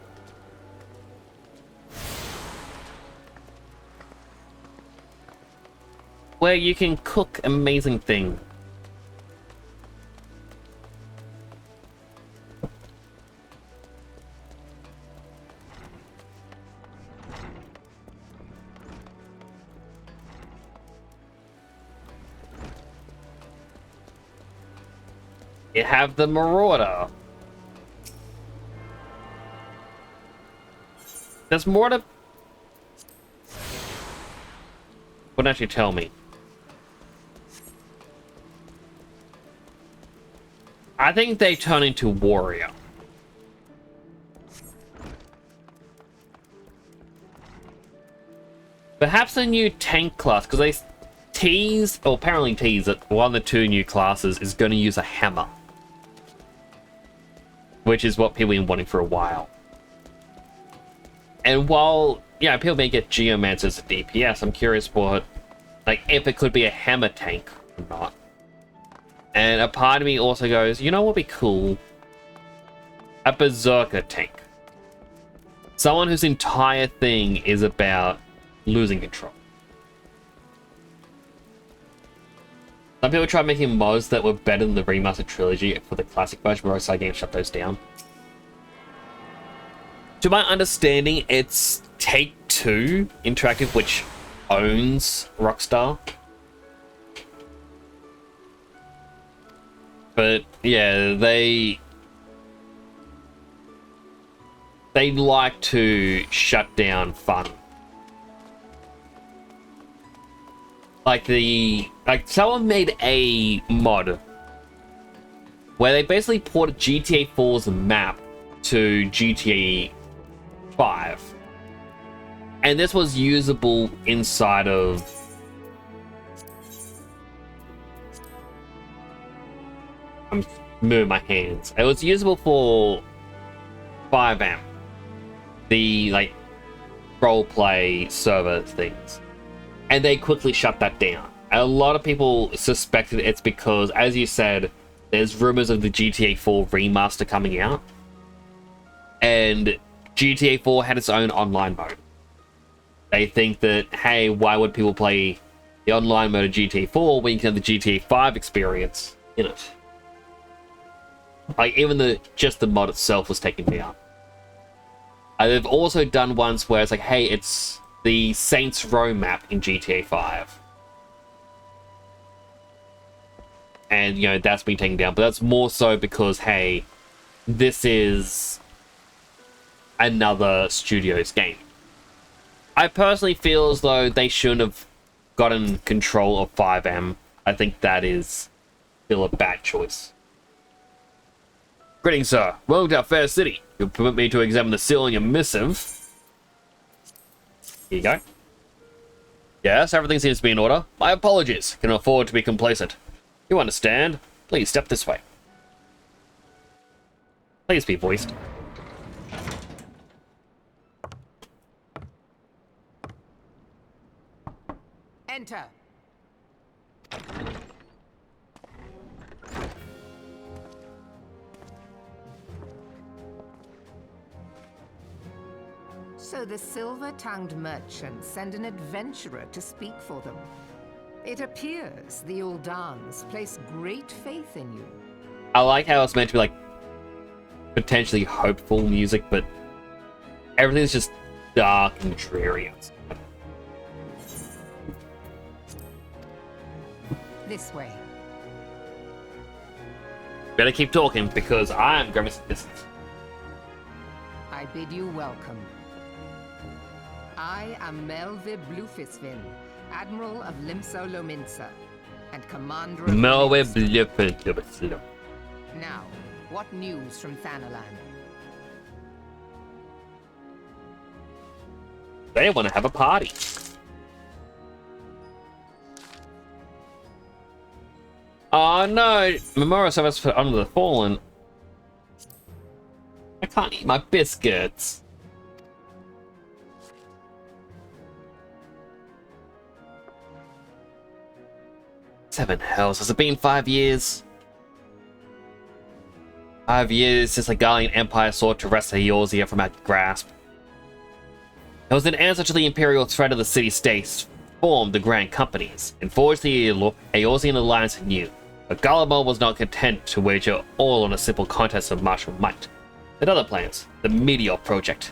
Where you can cook amazing things. You have the Marauder. There's more to... Wouldn't actually tell me. I think they turn into Warrior. Perhaps a new tank class, because they teased, or apparently teased, that one of the two new classes is going to use a hammer. Which is what people have been wanting for a while. And while, yeah, people may get Geomancer as a DPS, I'm curious what, like, if it could be a hammer tank or not. And a part of me also goes, you know what would be cool? A Berserker tank. Someone whose entire thing is about losing control. Some people tried making mods that were better than the remastered trilogy for the classic version, but Rockstar Games shut those down. To my understanding, it's Take-Two Interactive, which owns Rockstar. But yeah, they like to shut down fun. Like someone made a mod where they basically ported GTA 4's map to GTA 5. And this was usable inside of I'm moving my hands. It was usable for 5M. The like roleplay server things. And they quickly shut that down. A lot of people suspected it's because, as you said, there's rumors of the GTA 4 remaster coming out. And GTA 4 had its own online mode. They think that, hey, why would people play the online mode of GTA 4 when you can have the GTA 5 experience in it? Like, even just the mod itself was taken down. They've also done ones where it's like, hey, it's the Saints Row map in GTA 5. And, you know, that's been taken down. But that's more so because, hey, this is another studio's game. I personally feel as though they shouldn't have gotten control of 5M. I think that is still a bad choice. Greetings, sir. Welcome to our fair city. You'll permit me to examine the seal on your missive. Here you go. Yes, everything seems to be in order. My apologies. Can afford to be complacent. You understand? Please step this way. Please be voiced. Enter. So the silver-tongued merchants send an adventurer to speak for them. It appears the Uldans place great faith in you. I like how it's meant to be like potentially hopeful music, but everything's just dark and dreary outside. This way. Better keep talking because I am grabbing some distance. I bid you welcome. I am Melvib Blufisvin, Admiral of Limso Lominsa, and Commander of Melvib. Now, what news from Thanalan? They want to have a party. Oh no! Memorial service for Under the Fallen. I can't eat my biscuits. Seven hells. Has it been 5 years? 5 years since the Gallian Empire sought to wrest Eorzea from our grasp. It was an answer to the imperial threat of the city-states formed the Grand Companies and forged the Eorzean alliance anew. But Garlemald was not content to wager all on a simple contest of martial might. Had other plans, the Meteor Project.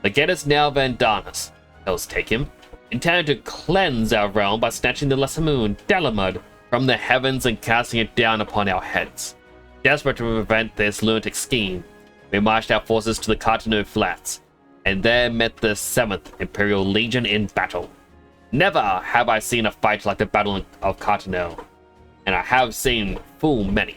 Legatus now Vandanas, hells take him, intended to cleanse our realm by snatching the lesser moon, Dalamud, from the heavens and casting it down upon our heads. Desperate to prevent this lunatic scheme, we marched our forces to the Cartanu Flats, and there met the 7th Imperial Legion in battle. Never have I seen a fight like the Battle of Cartanu, and I have seen full many.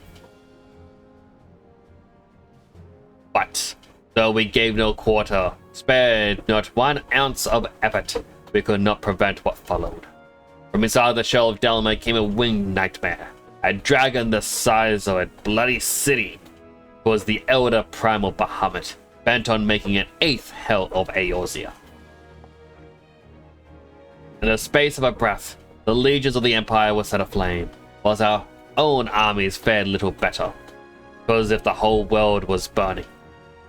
But, though we gave no quarter, spared not 1 ounce of effort, we could not prevent what followed. From inside the shell of Delma came a winged nightmare. A dragon the size of a bloody city. It was the elder primal Bahamut, bent on making an 8th hell of Eorzea. In the space of a breath, the legions of the Empire were set aflame, whilst our own armies fared little better. It was as if the whole world was burning.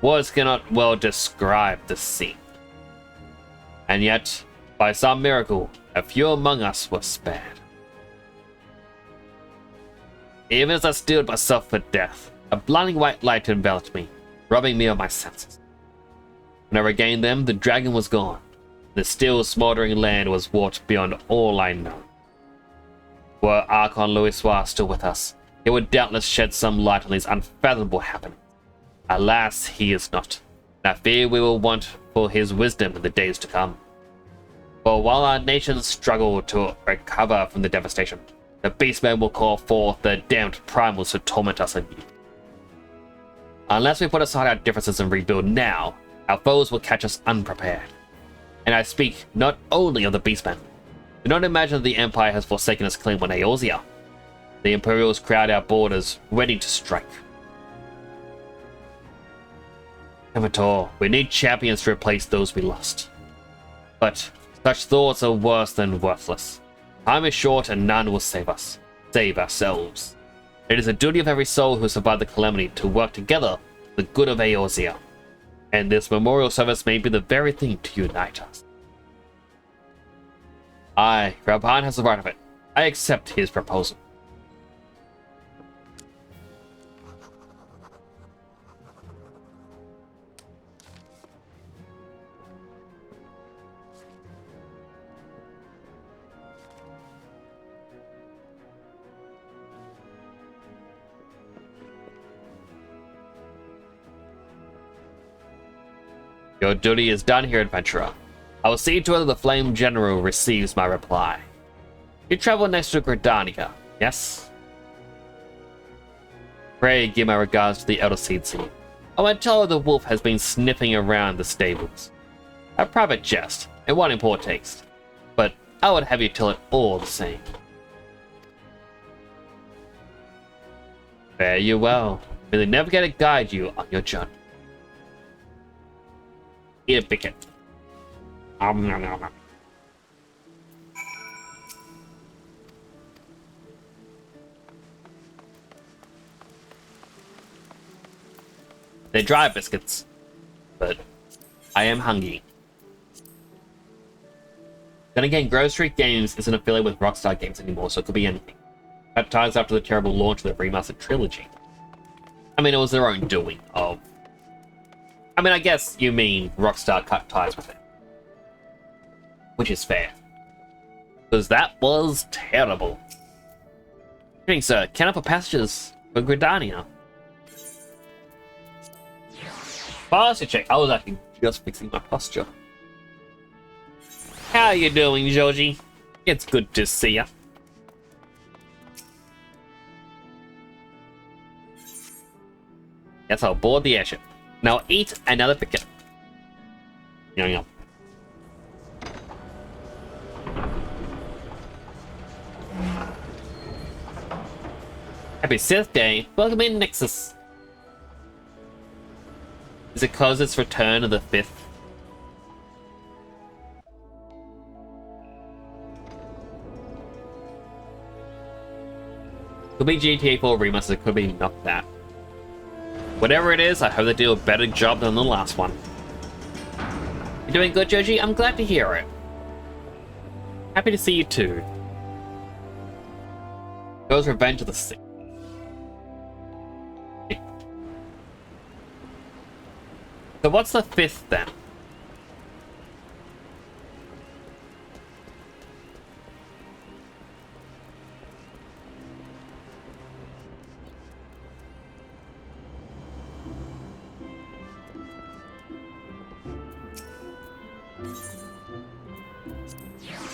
Words cannot well describe the scene. And yet, by some miracle, a few among us were spared. Even as I steeled myself for death, a blinding white light enveloped me, robbing me of my senses. When I regained them, the dragon was gone. The still smoldering land was warped beyond all I know. Were Archon Louisoix still with us, he would doubtless shed some light on these unfathomable happenings. Alas, he is not, and I fear we will want for his wisdom in the days to come. For while our nations struggle to recover from the devastation, the Beastmen will call forth the damned primals to torment us anew. Unless we put aside our differences and rebuild now, our foes will catch us unprepared. And I speak not only of the Beastmen. Do not imagine that the Empire has forsaken its claim on Eorzea. The Imperials crowd our borders, ready to strike. Avatar, we need champions to replace those we lost. But such thoughts are worse than worthless. Time is short and none will save us. Save ourselves. It is the duty of every soul who survived the calamity to work together for the good of Eorzea. And this memorial service may be the very thing to unite us. Rabban has the right of it. I accept his proposal. Your duty is done here, adventurer. I will see to whether the Flame General receives my reply. You travel next to Gridania, yes? Pray give my regards to the Elder Seedseed. I won't tell her the wolf has been sniffing around the stables. A private jest, and one in poor taste. But I would have you tell it all the same. Fare you well. May the navigator guide you on your journey. Eat a picket. They're dry biscuits, but I am hungry. Then again, Grove Street Games isn't affiliated with Rockstar Games anymore, so it could be anything. That ties after the terrible launch of the remastered trilogy. I mean, it was their own doing of... I mean, I guess you mean Rockstar cut ties with it. Which is fair. Because that was terrible. Greeting, sir. Count up for passages for Gridania. Posture check. I was actually just fixing my posture. How you doing, Georgie? It's good to see ya. Yes, I'll board the airship. Now eat another picket. Yum yum. Happy 6th day. Welcome in, Nexus. Is it cause its return of the 5th? Could be GTA 4 remastered, it could be not that. Whatever it is, I hope they do a better job than the last one. You're doing good, Joji? I'm glad to hear it. Happy to see you too. Goes Revenge of the Sick. So what's the 5th then?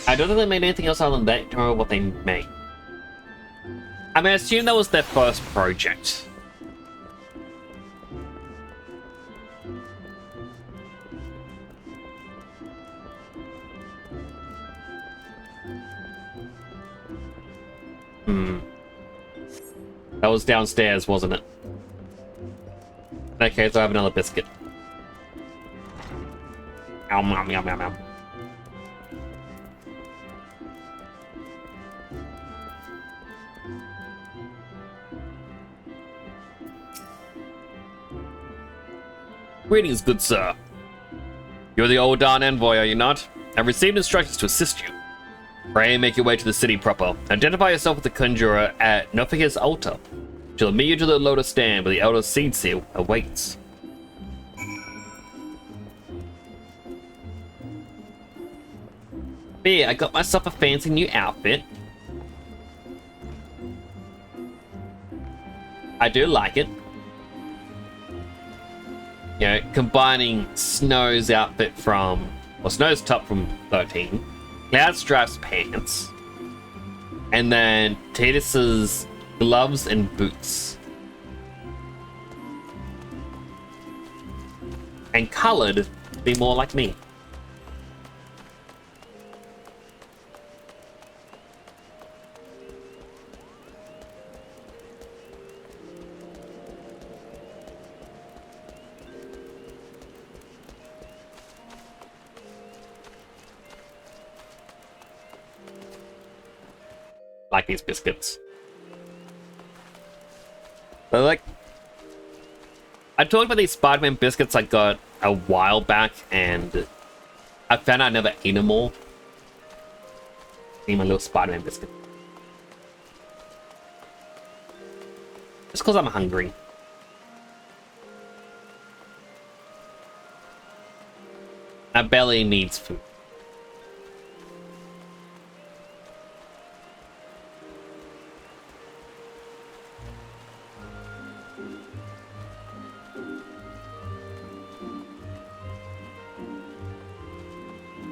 I don't think they made anything else other than that. Don't remember what they made. I mean, I assume that was their first project. That was downstairs, wasn't it? Okay, so I have another biscuit. Yum, yum, yum, yum, yum. Greetings, good sir. You're the old Darn envoy, are you not? I've received instructions to assist you. Pray make your way to the city proper. Identify yourself with the conjurer at Nofika's altar. She'll meet you to the lotus stand where the elder seed seal awaits. Yeah, I got myself a fancy new outfit. I do like it. You know, combining Snow's outfit from, or Snow's top from 13, Cloudstripe's pants, and then Titus's gloves and boots. And colored to be more like me. Like these biscuits. But like, I talked about these Spider-Man biscuits I got a while back, and I found out I never ate them all. Eat my little Spider-Man biscuit. Just because I'm hungry. My belly needs food.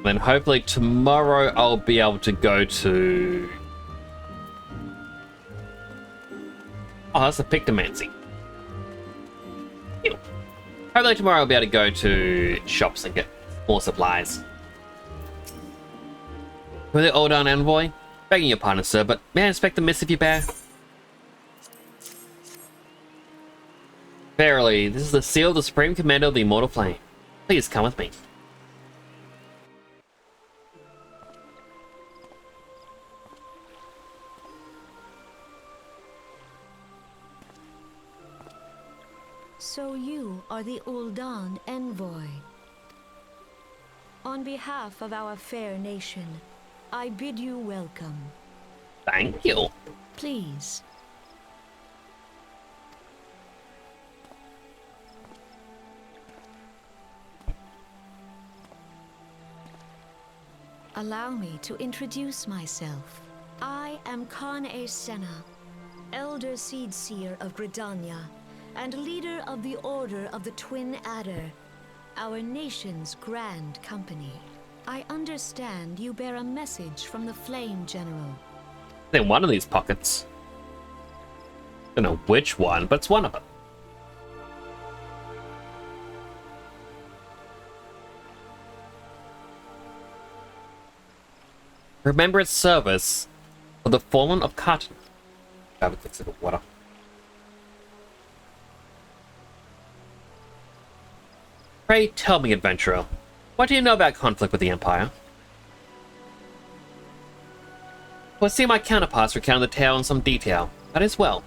Then hopefully tomorrow I'll be able to go to... Oh, that's the Pictomancy. Ew. Hopefully tomorrow I'll be able to go to shops and get more supplies. For the old envoy, begging your pardon, sir, but may I inspect the missive you bear? Verily, this is the seal of the Supreme Commander of the Immortal Flame. Please come with me. So you are the Ul'dan envoy. On behalf of our fair nation, I bid you welcome. Thank you. Please. Allow me to introduce myself. I am Khan-e Senna, Elder Seed Seer of Gridania, and leader of the Order of the Twin Adder, our nation's grand company. I understand you bear a message from the Flame General. In one of these pockets. Don't know which one, but it's one of them. Remember its service for the fallen of Cotton. Grab a quick sip of water. Pray tell me, adventurer, what do you know about conflict with the Empire? Well, see my counterparts recount the tale in some detail. That is well.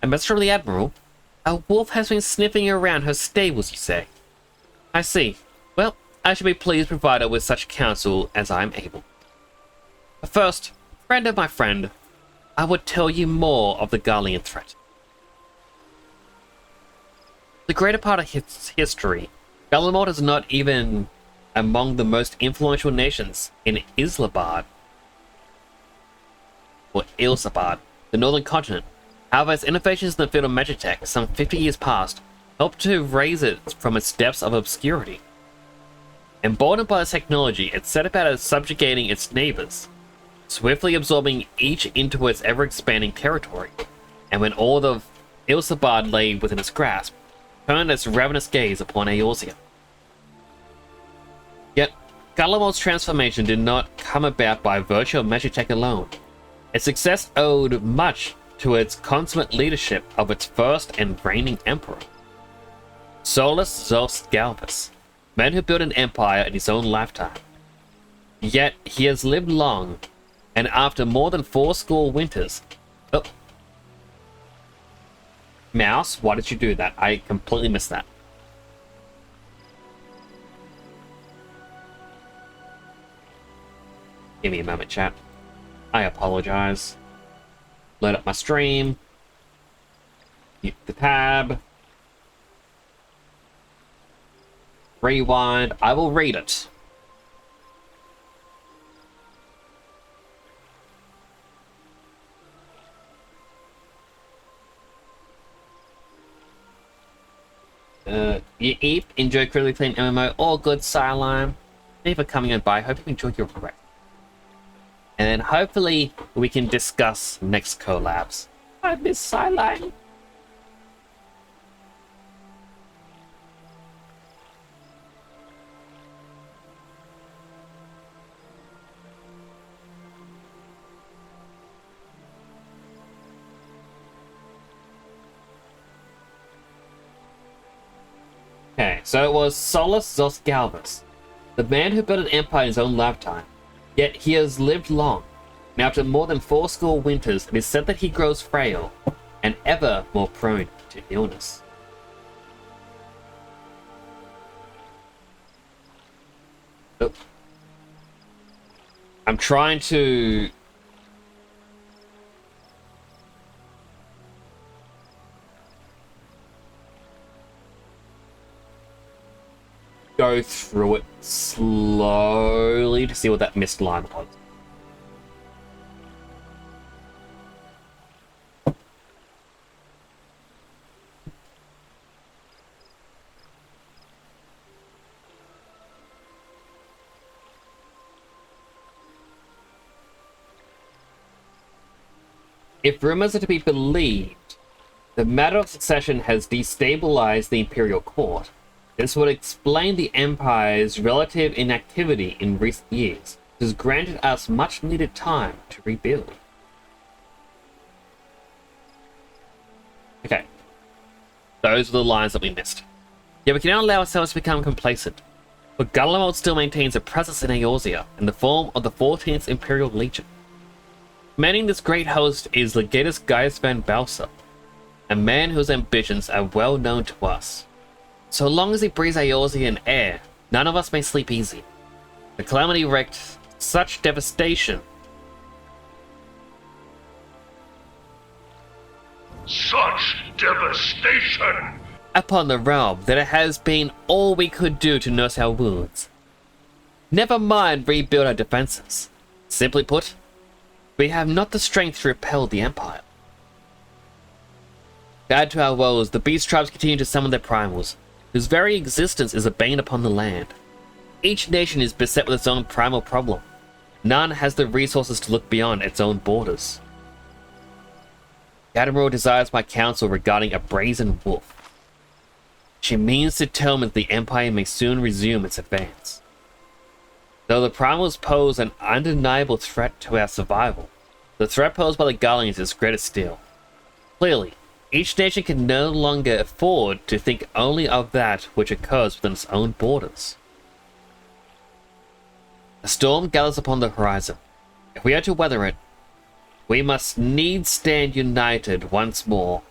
A message from the Admiral? A wolf has been sniffing around her stables, you say? I see. Well, I shall be pleased to provide her with such counsel as I am able. But first, friend of my friend, I would tell you more of the Garlean threat. The greater part of its history, Bellamont is not even among the most influential nations in Islabad, or Ilsabad, the northern continent. However, its innovations in the field of magitech, some 50 years past, helped to raise it from its depths of obscurity. Emboldened by its technology, it set about subjugating its neighbors, swiftly absorbing each into its ever-expanding territory, and when all of Ilsabad lay within its grasp, turned its ravenous gaze upon Eorzea. Yet, Gulliver's transformation did not come about by virtue of magic tech alone. Its success owed much to its consummate leadership of its first and reigning emperor, Solus Zos Galvus, man who built an empire in his own lifetime. Yet he has lived long, and after more than 40 winters... Oh. Mouse, why did you do that? I completely missed that. Give me a moment, chat. I apologize. Load up my stream. Hit the tab. Rewind. I will read it. Eep, enjoy critically clean MMO. All good, Sideline. Thank you for coming on by. Hope you enjoyed your break. And then hopefully we can discuss next collabs. I miss Sideline. Okay, so it was Solus Zos Galvus, the man who built an empire in his own lifetime. Yet he has lived long, and after more than 40 winters, it is said that he grows frail and ever more prone to illness. Oh. I'm trying to... go through it slowly to see what that missed line was. If rumors are to be believed, the matter of succession has destabilized the imperial court. This would explain the Empire's relative inactivity in recent years. It has granted us much needed time to rebuild. Okay. Those are the lines that we missed. Yet we can now allow ourselves to become complacent. But Gulliver still maintains a presence in Eorzea in the form of the 14th Imperial Legion. Commanding this great host is Legatus Gaius van Balsa, a man whose ambitions are well known to us. So long as he breathes Eorzean air, none of us may sleep easy. The calamity wreaked such devastation. Such devastation! Upon the realm that it has been all we could do to nurse our wounds. Never mind rebuild our defenses. Simply put, we have not the strength to repel the Empire. To add to our woes, the beast tribes continue to summon their primals, whose very existence is a bane upon the land. Each nation is beset with its own primal problem. None has the resources to look beyond its own borders. The Admiral desires my counsel regarding a brazen wolf. She means to tell me that the Empire may soon resume its advance. Though the primals pose an undeniable threat to our survival, the threat posed by the Guardians is greater still. Clearly, each nation can no longer afford to think only of that which occurs within its own borders. A storm gathers upon the horizon. If we are to weather it, we must needs stand united once more.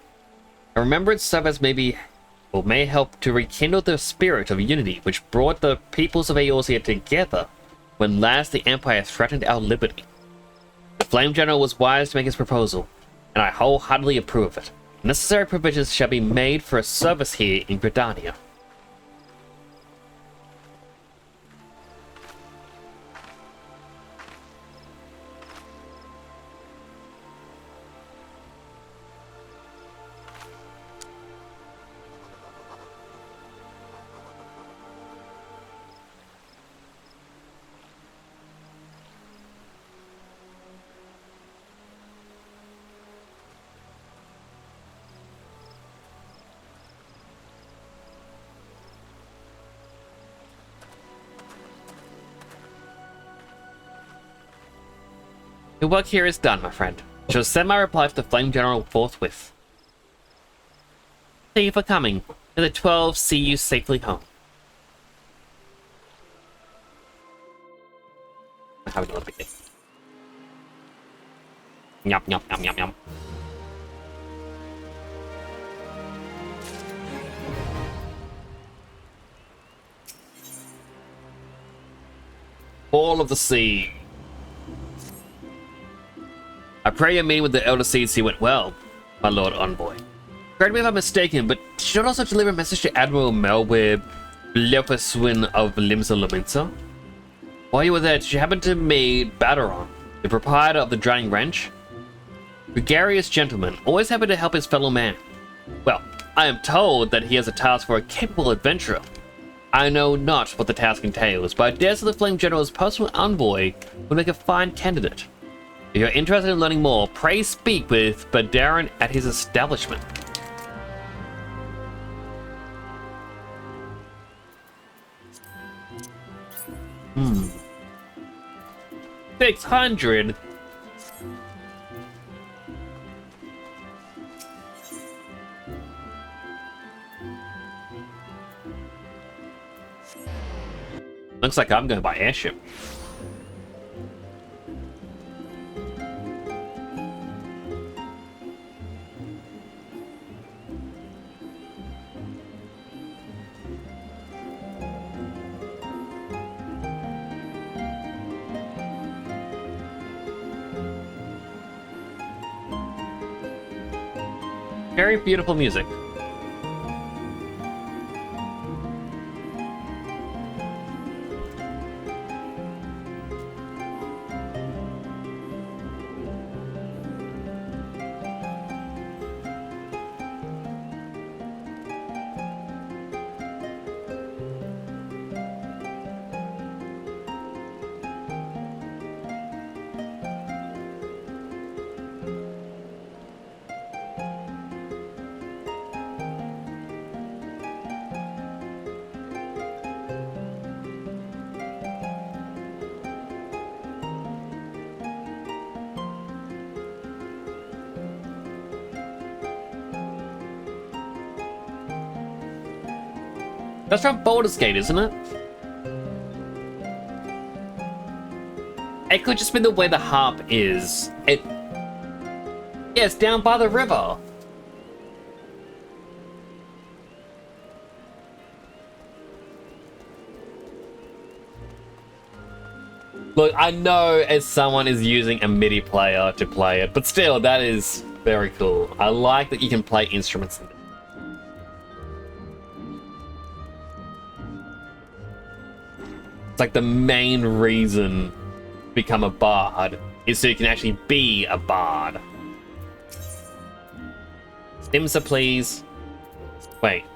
A remembrance service may help to rekindle the spirit of unity which brought the peoples of Eorzea together when last the Empire threatened our liberty. The Flame General was wise to make his proposal, and I wholeheartedly approve of it. Necessary provisions shall be made for a service here in Gridania. Your work here is done, my friend. I shall send my reply to the Flame General forthwith. Thank you for coming. May the 12 see you safely home. I'm having a little bit. Yum, yum, yum, yum, yum. All of the Sea. I pray your meeting with the Elder Seed went well, my Lord Envoy. Correct me if I'm mistaken, but did you not also deliver a message to Admiral Melweb, Leopaswin of Limsa Laminsa? While you were there, did you happen to meet Baderon, the proprietor of the Drowning Wrench? Gregarious gentleman, always happy to help his fellow man. Well, I am told that he has a task for a capable adventurer. I know not what the task entails, but I dare say the Flame General's personal envoy would make a fine candidate. If you're interested in learning more, pray speak with Baderon at his establishment. Hmm. 600? Looks like I'm going to buy airship. Very beautiful music. That's from Baldur's Gate, isn't it? It could just be the way the harp is. Yeah, it's down by the river. Look, I know as someone is using a MIDI player to play it, but still, that is very cool. I like that you can play instruments in it. It's like the main reason to become a bard is so you can actually be a bard. Simsa, please. Wait.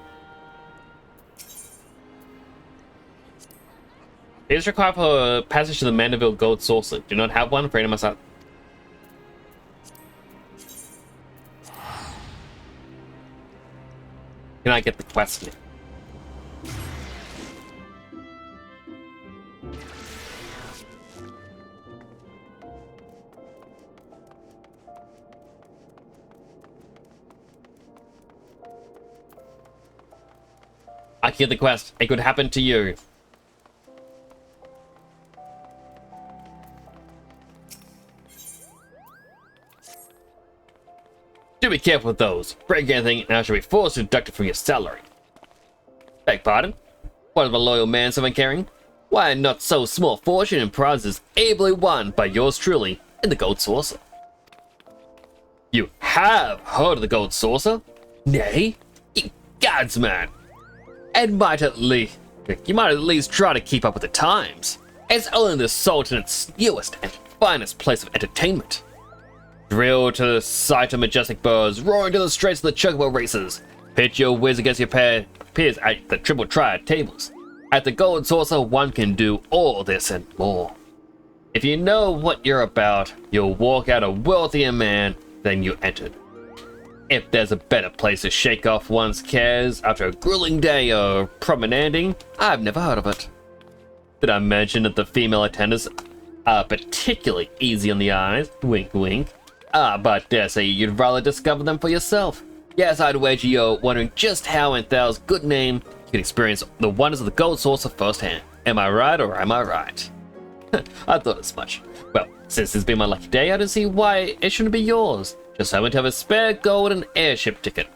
It is required for passage to the Mandeville Gold Saucer. Do not have one. Freedom myself. Can I get the quest? I get the quest. It could happen to you. Do be careful with those. Break anything and I shall be forced to deduct it from your salary. Beg pardon? What of a loyal man someone carrying? Why not so small fortune and prizes ably won by yours truly in the Gold Saucer? You have heard of the Gold Saucer? Nay? Ye gods, man! And you might at least try to keep up with the times. It's only the Sultanate's newest and finest place of entertainment. Drill to the sight of majestic birds, roaring to the straits of the chocobo races. Pit your whiz against your peers at the triple triad tables. At the Gold Saucer, one can do all this and more. If you know what you're about, you'll walk out a wealthier man than you entered. If there's a better place to shake off one's cares after a grueling day of promenading, I've never heard of it. Did I mention that the female attendants particularly easy on the eyes. Wink, wink. But dare say you'd rather discover them for yourself. Yes, I'd wager you're wondering just how in Thal's good name you can experience the wonders of the gold saucer firsthand. Am I right or am I right? I thought as much. Well, since it's been my lucky day, I don't see why it shouldn't be yours. Just happen to have a spare golden airship ticket.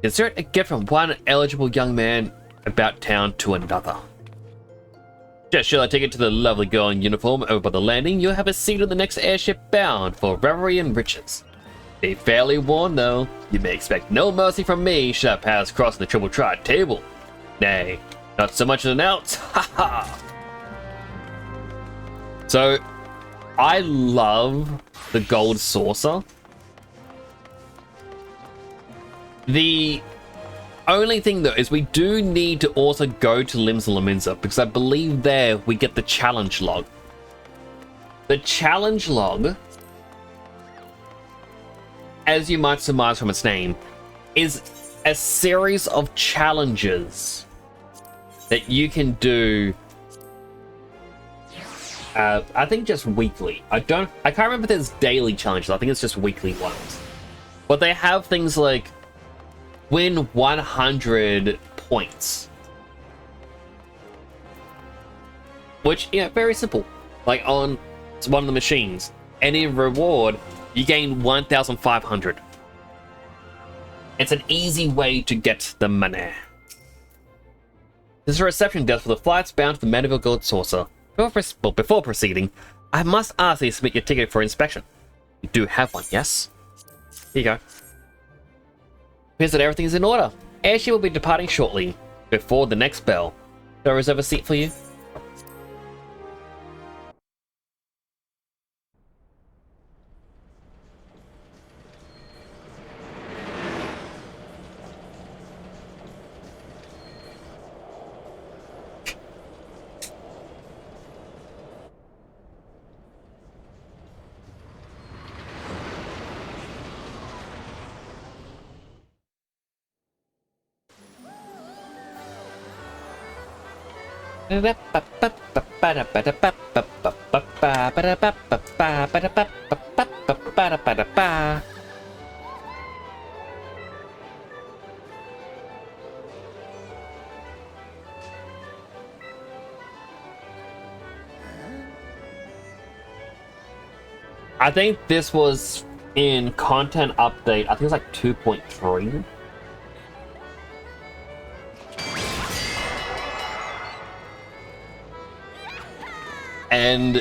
Consider it a gift from one eligible young man about town to another. Just show a ticket to the lovely girl in uniform over by the landing, you'll have a seat on the next airship bound for revelry and riches. Be fairly warned though, you may expect no mercy from me should our paths cross the triple tri table. Nay, not so much as an ounce, haha! So, I love the gold saucer. The only thing though is we do need to also go to Lims Laminza because I believe there we get the challenge log. The challenge log, as you might surmise from its name, is a series of challenges that you can do. I think just weekly. I can't remember if there's daily challenges. I think it's just weekly ones. But they have things like win 100 points. Which, yeah, very simple. Like on one of the machines, any reward, you gain 1,500. It's an easy way to get the money. This is a reception desk for the flights bound to the Mandeville Gold Saucer. Before proceeding, I must ask you to submit your ticket for inspection. You do have one, yes? Here you go. Appears that everything is in order. Airship will be departing shortly, before the next bell. Do I reserve a seat for you? I think this was in content update, I think it was like 2.3. And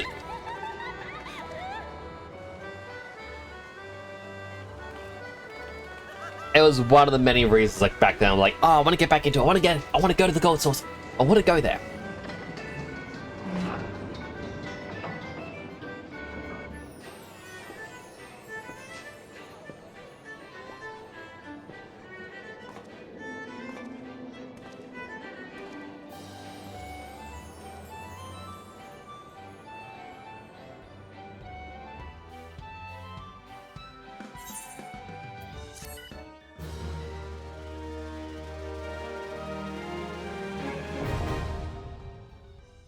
it was one of the many reasons, like back then, I'm like, oh, I want to get back into it. I want to go to the gold source. I want to go there.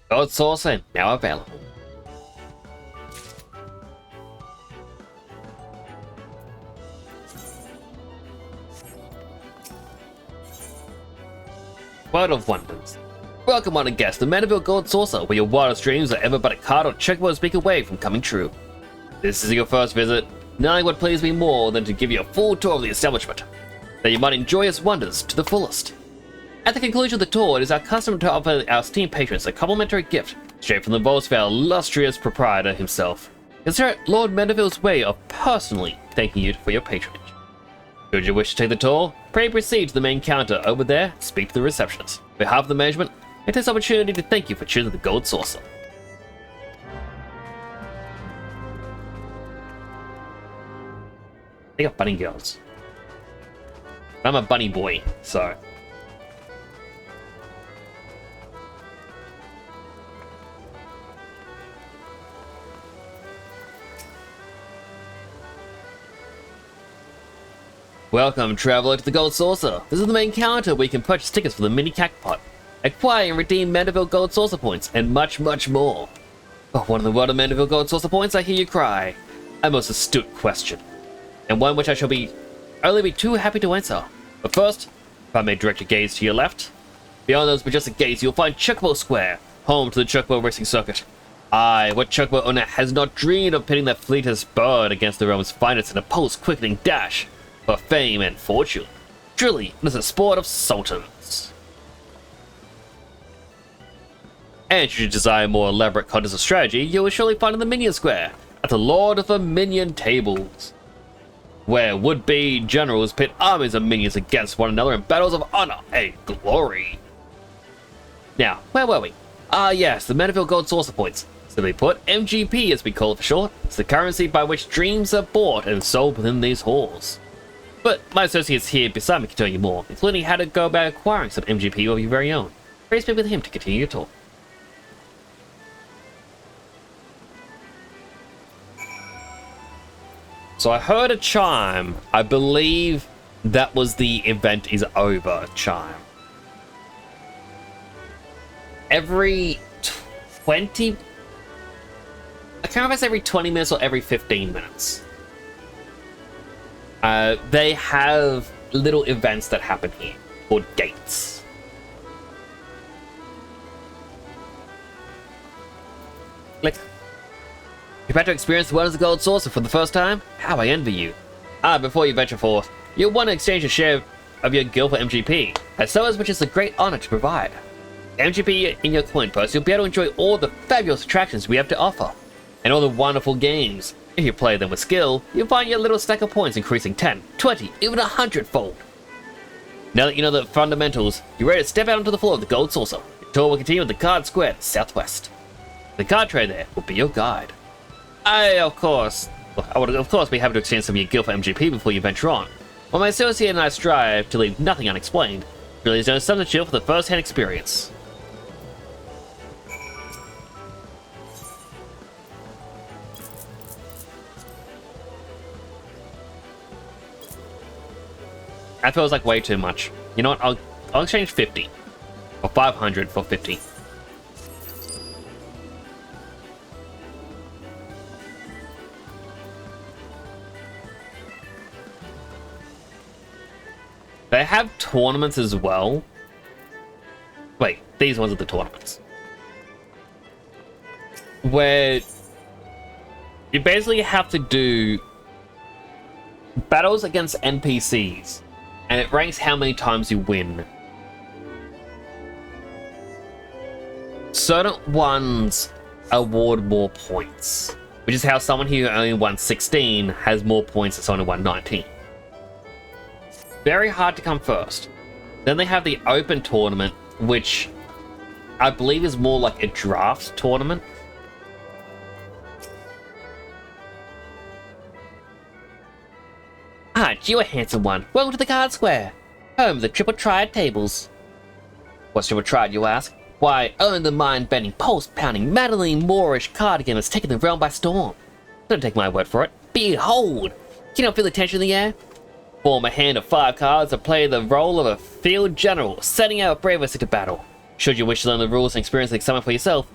Gold saucer now available. World of Wonders. Welcome on a guest, the Mandeville Gold Saucer, where your wildest dreams are ever but a card or checkerboard speak away from coming true. This is your first visit. Nothing would please me more than to give you a full tour of the establishment, that you might enjoy its wonders to the fullest. At the conclusion of the tour, it is our custom to offer our esteemed patrons a complimentary gift, straight from the vaults of our illustrious proprietor himself. Consider it Lord Mandeville's way of personally thanking you for your patronage. Should you wish to take the tour, pray proceed to the main counter over there, speak to the receptionist. On behalf of the management, it is this opportunity to thank you for choosing the Gold Saucer. They got bunny girls. I'm a bunny boy, so... Welcome, traveler, to the Gold Saucer. This is the main counter where you can purchase tickets for the mini Cacpot, acquire and redeem Mandeville Gold Saucer points, and much, much more. Oh, one of the world of Mandeville Gold Saucer points, I hear you cry. A most astute question, and one which I shall only be too happy to answer. But first, if I may direct your gaze to your left, beyond those majestic gates you'll find Chocobo Square, home to the Chocobo Racing Circuit. Aye, what Chocobo owner has not dreamed of pitting their fleetest bird against the realm's finest in a pulse-quickening dash for fame and fortune? Truly, it is a sport of sultans. And should you desire more elaborate contest of strategy, you will surely find in the Minion Square, at the Lord of the Minion Tables, where would-be generals pit armies of minions against one another in battles of honor and glory. Now, where were we? Ah yes, the Mandeville Gold Saucer Points. Simply put, MGP as we call it for short, is the currency by which dreams are bought and sold within these halls. But my associates here beside me can tell you more, including how to go about acquiring some MGP of your very own. Please speak with him to continue your talk. So I heard a chime. I believe that was the event is over chime. Every 20... I can't remember if it's every 20 minutes or every 15 minutes. They have little events that happen here called gates. Click. You're about to experience the wonders of Gold Saucer for the first time? How I envy you. Before you venture forth, you'll want to exchange a share of your guild for MGP, as so as which is a great honor to provide. MGP in your coin purse, you'll be able to enjoy all the fabulous attractions we have to offer, and all the wonderful games. If you play them with skill, you'll find your little stack of points increasing 10, 20, even 100-fold. Now that you know the fundamentals, you're ready to step out onto the floor of the Gold Saucer. Your tour will continue with the Card Square to the southwest. The card tray there will be your guide. I would of course be happy to exchange some of your guild for MGP before you venture on. While my associate and I strive to leave nothing unexplained, really is no substitute for the first-hand experience. That feels like way too much. You know what? I'll exchange 50 or 500 for 50. They have tournaments as well. Wait, these ones are the tournaments. Where you basically have to do battles against NPCs, and it ranks how many times you win. Certain ones award more points, which is how someone who only won 16 has more points than someone who won 19. Very hard to come first. Then they have the open tournament, which I believe is more like a draft tournament. You a handsome one. Welcome to the Card Square, home of the Triple Triad tables. What's Triple Triad, you ask? Why, only the mind-bending, pulse-pounding, maddening Moorish card game has taken the realm by storm. Don't take my word for it. Behold! Can you not feel the tension in the air? Form a hand of 5 cards to play the role of a field general, setting out a bravest into battle. Should you wish to learn the rules and experience the excitement for yourself,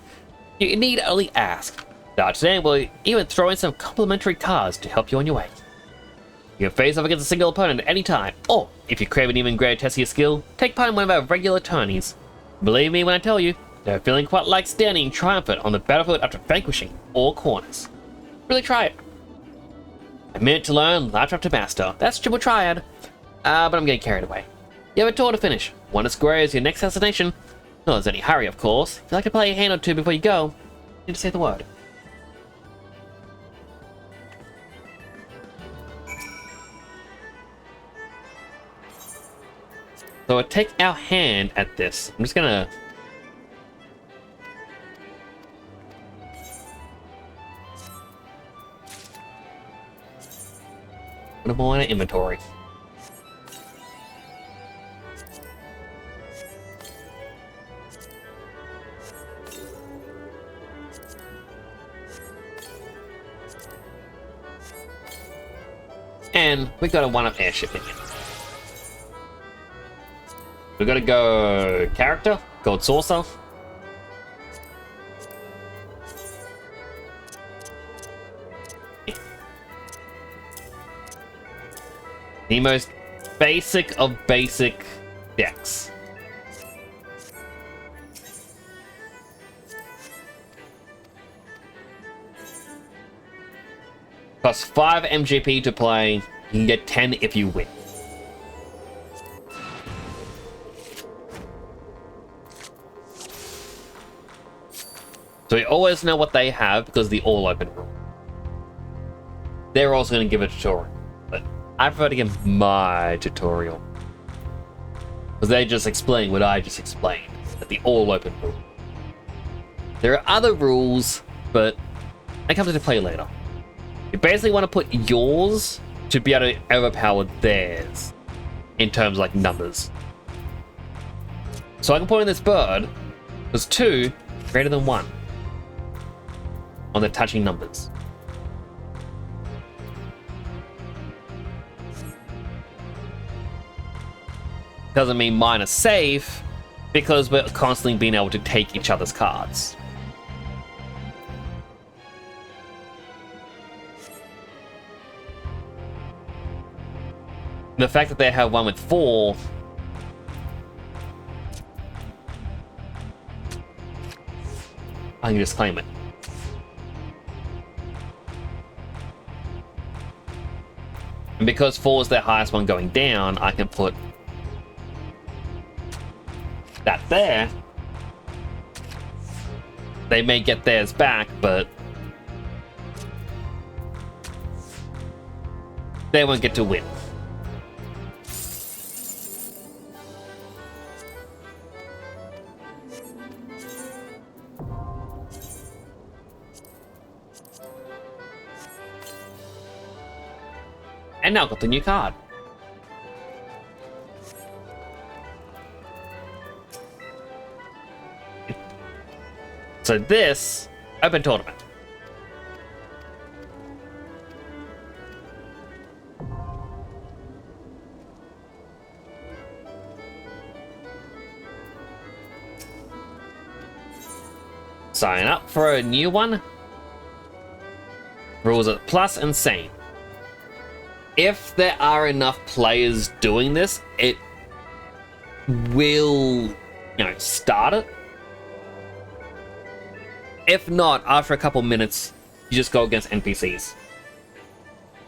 you need only ask. Today will even throw in some complimentary cards to help you on your way. You can face off against a single opponent at any time, or, if you crave an even greater test of your skill, take part in one of our regular tourneys. Believe me when I tell you, they're feeling quite like standing triumphant on the battlefield after vanquishing all corners. Really try it. A minute to learn, lifetime to master. That's Triple Triad. But I'm getting carried away. You have a tour to finish. One square is your next destination. Not there's any hurry, of course. If you like to play a hand or two before you go, you need to say the word. So I take our hand at this. I'm just gonna... put them all in an inventory. And we got a one-up airship minion. We gotta go character, Gold Saucer. The most basic of basic decks. Costs 5 MGP to play. You can get 10 if you win. So we always know what they have because the all open rule. They're also going to give a tutorial, but I prefer to give my tutorial because they just explain what I just explained at the all open rule. There are other rules, but they come into play later. You basically want to put yours to be able to overpower theirs in terms of like numbers. So I can put in this bird because 2 greater than 1 on the touching numbers. Doesn't mean mine are safe because we're constantly being able to take each other's cards. The fact that they have one with 4 I can just claim it. And because 4 is their highest one going down, I can put that there. They may get theirs back, but they won't get to win. And now got the new card. So this, open tournament. Sign up for a new one. Rules at plus and same. If there are enough players doing this, it will, start it. If not, after a couple minutes, you just go against NPCs.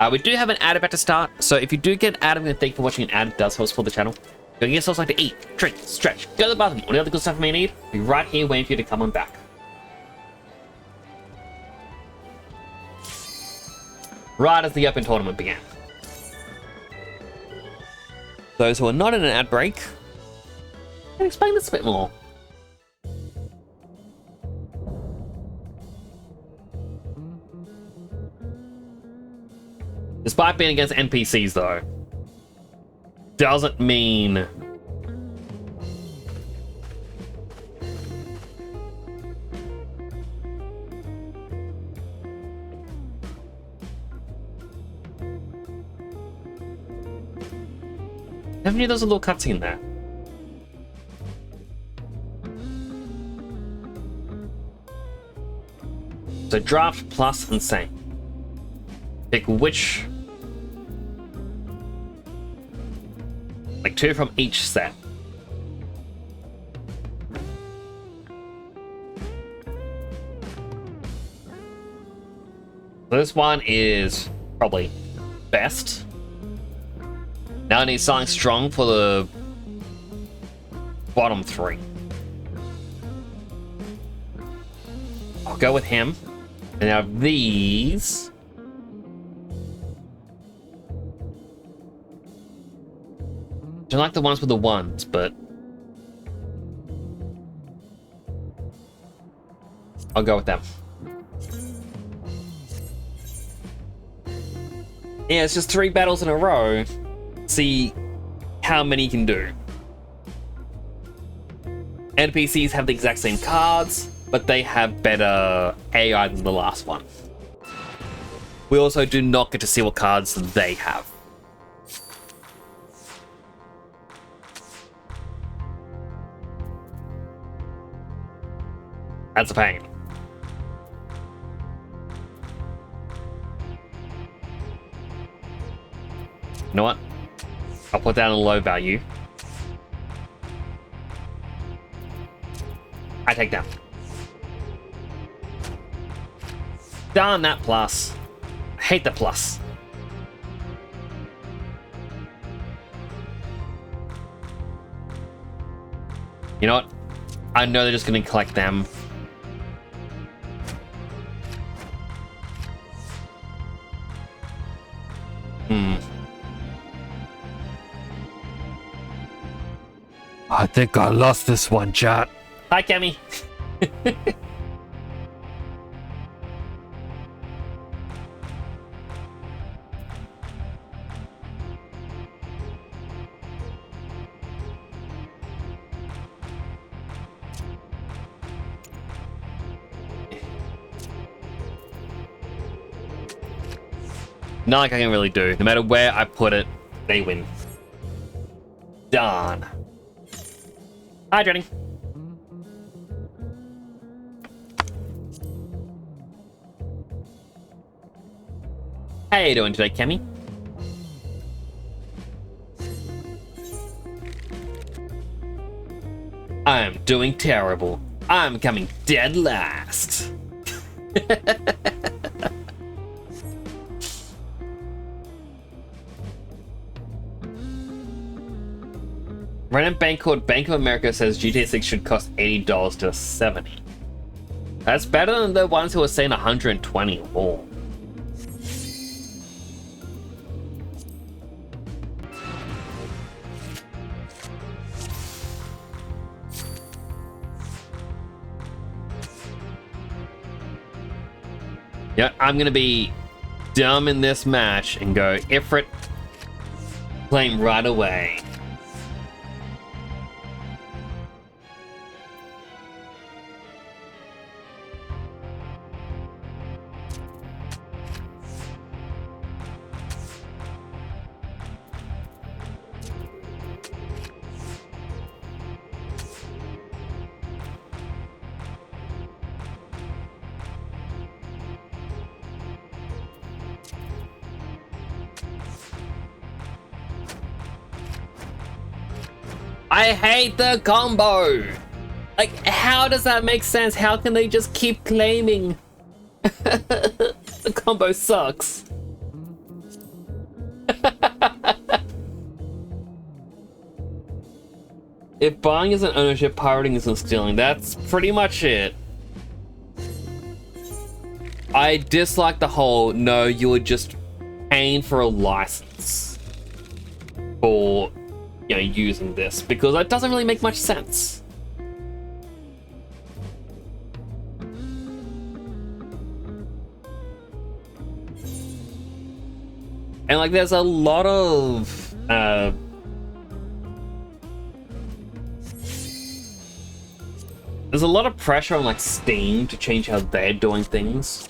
We do have an ad about to start, so if you do get an ad, I'm going to thank you for watching an ad. It does help support the channel. Go get yourself something to eat, drink, stretch, go to the bathroom, all the other good stuff you may need. I'll be right here waiting for you to come on back. Right as the open tournament began. Those who are not in an ad break, can explain this a bit more. Despite being against NPCs though, doesn't mean never knew there was a little cutscene there. So draft plus and same. Pick which, like 2 from each set. So this one is probably best. Now I need something strong for the bottom 3. I'll go with him. And now these. I like the ones with the 1s, but I'll go with them. Yeah, it's just 3 battles in a row. See how many you can do. NPCs have the exact same cards, but they have better AI than the last one. We also do not get to see what cards they have. That's a pain. You know what? I'll put that on low value. I take down. Darn that plus. I hate the plus. You know what? I know they're just going to collect them. I think I lost this one, chat. Hi, Kemi. Not like I can really do. No matter where I put it, they win. Darn. Hi, Jenny. How you doing today, Kemi? I'm doing terrible. I'm coming dead last. Random bank called Bank of America says GTA 6 should cost $80 to $70. That's better than the ones who were saying 120 or more. Yeah, I'm gonna be dumb in this match and go Ifrit, claim right away. I hate the combo! Like, how does that make sense? How can they just keep claiming? The combo sucks. If buying isn't ownership, pirating isn't stealing. That's pretty much it. I dislike the whole, no, you're just paying for a license for, you know, using this, because that doesn't really make much sense. And like, there's a lot of pressure on like Steam to change how they're doing things.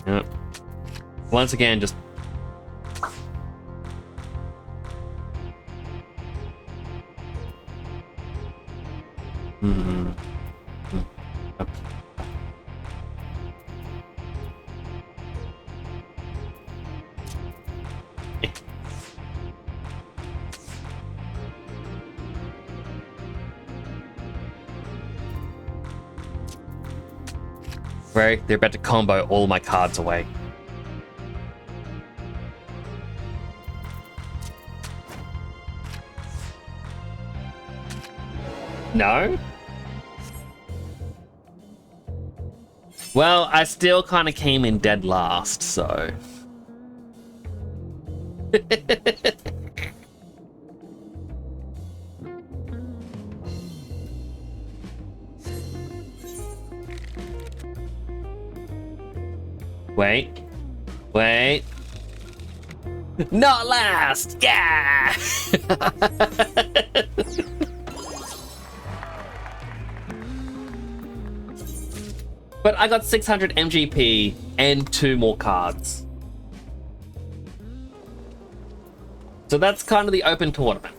Yep. Once again, just Right, they're about to combo all my cards away. No? Well, I still kind of came in dead last, so... Wait. Not last! Yeah! But I got 600 MGP and 2 more cards. So that's kind of the open tournament.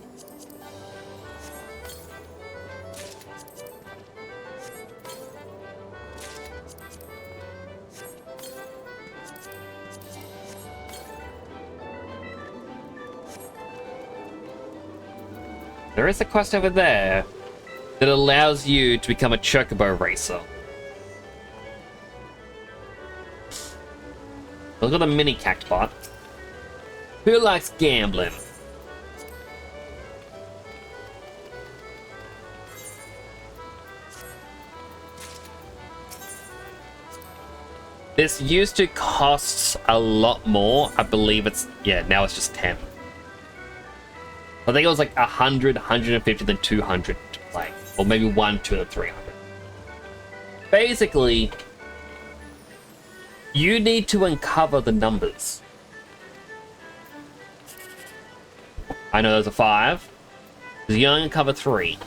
There is a quest over there that allows you to become a chocobo racer. Look at the mini cactbot. Who likes gambling? This used to cost a lot more. I believe it's, yeah, now it's just 10. I think it was like 100, 150, then 200 to play. Or maybe 1, 2, or 300. Basically, you need to uncover the numbers. I know there's a 5. So you only uncover 3.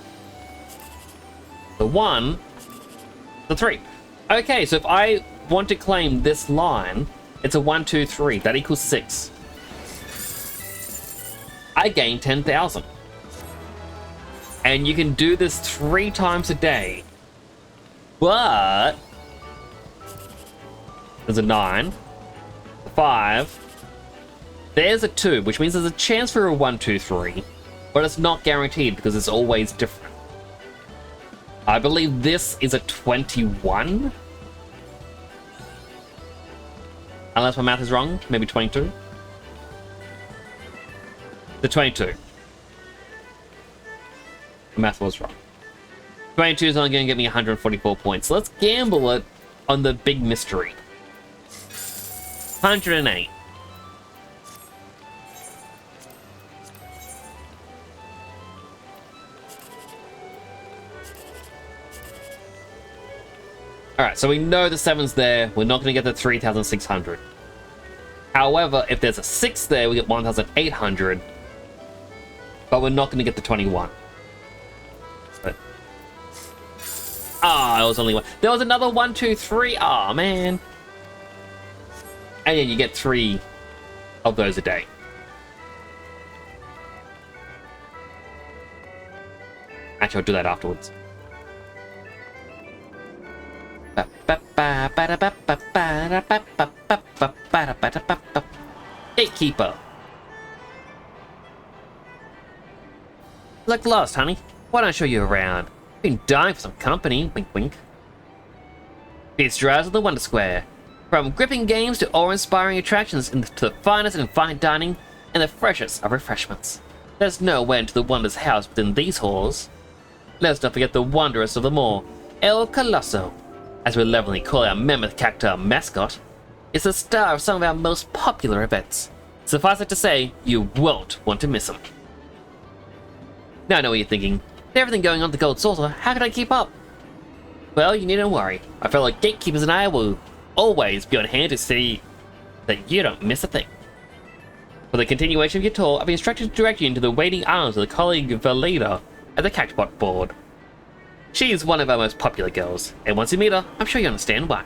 The 1, the 3. Okay, so if I want to claim this line, it's a 1, 2, 3. That equals 6. I gain 10,000. And you can do this 3 times a day. But there's a 9, a 5. There's a 2, which means there's a chance for a 1, 2, 3. But it's not guaranteed because it's always different. I believe this is a 21. Unless my math is wrong, maybe 22. The 22. The math was wrong. 22 is only going to get me 144 points. So let's gamble it on the big mystery. 108. Alright, so we know the 7's there. We're not going to get the 3,600. However, if there's a 6 there, we get 1,800. But we're not going to get the 21. Ah, it was only 1. There was another 1, 2, 3. Ah, man. And yeah, you get 3 of those a day. Actually, I'll do that afterwards. Gatekeeper. Look lost, honey. Why don't I show you around? Been dying for some company. Wink, wink. It's drives on the Wonder Square. From gripping games to awe-inspiring attractions to the finest in fine dining and the freshest of refreshments. There's no end to the wonders housed within these halls. Let's not forget the wondrous of them all, El Colosso, as we lovingly call our mammoth cacti mascot, is the star of some of our most popular events. Suffice it to say, you won't want to miss him. Now I know what you're thinking. With everything going on at the Gold Saucer, how can I keep up? Well, you needn't worry. My fellow gatekeepers and I will always be on hand to see that you don't miss a thing. For the continuation of your tour, I've been instructed to direct you into the waiting arms of the colleague Valida at the Cactbot board. She is one of our most popular girls, and once you meet her, I'm sure you understand why.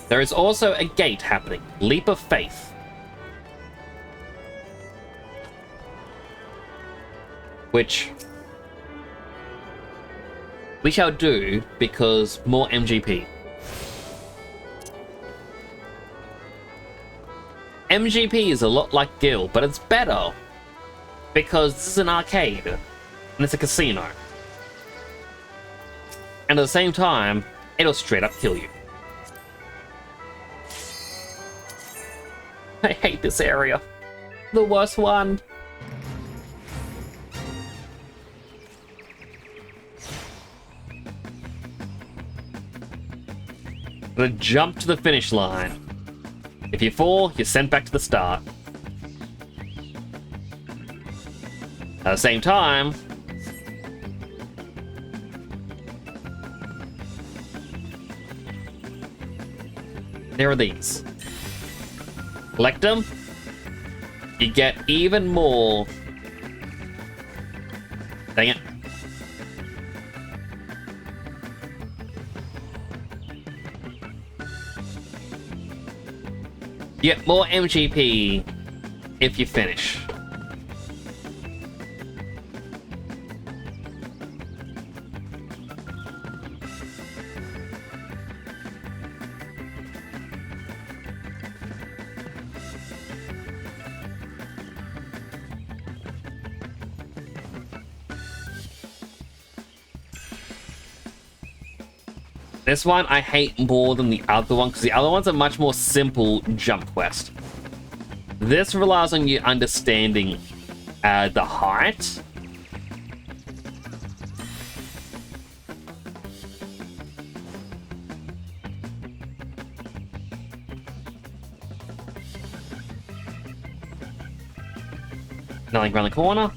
There is also a gate happening, Leap of Faith. Which we shall do because more MGP. MGP is a lot like Guild, but it's better because this is an arcade and it's a casino. And at the same time, it'll straight up kill you. I hate this area. The worst one. Gonna jump to the finish line. If you fall, you're sent back to the start. At the same time, there are these. Collect them, you get even more. Dang it. You get more MGP if you finish. This one I hate more than the other one, because the other one's a much more simple jump quest. This relies on you understanding the height. Nothing around the corner.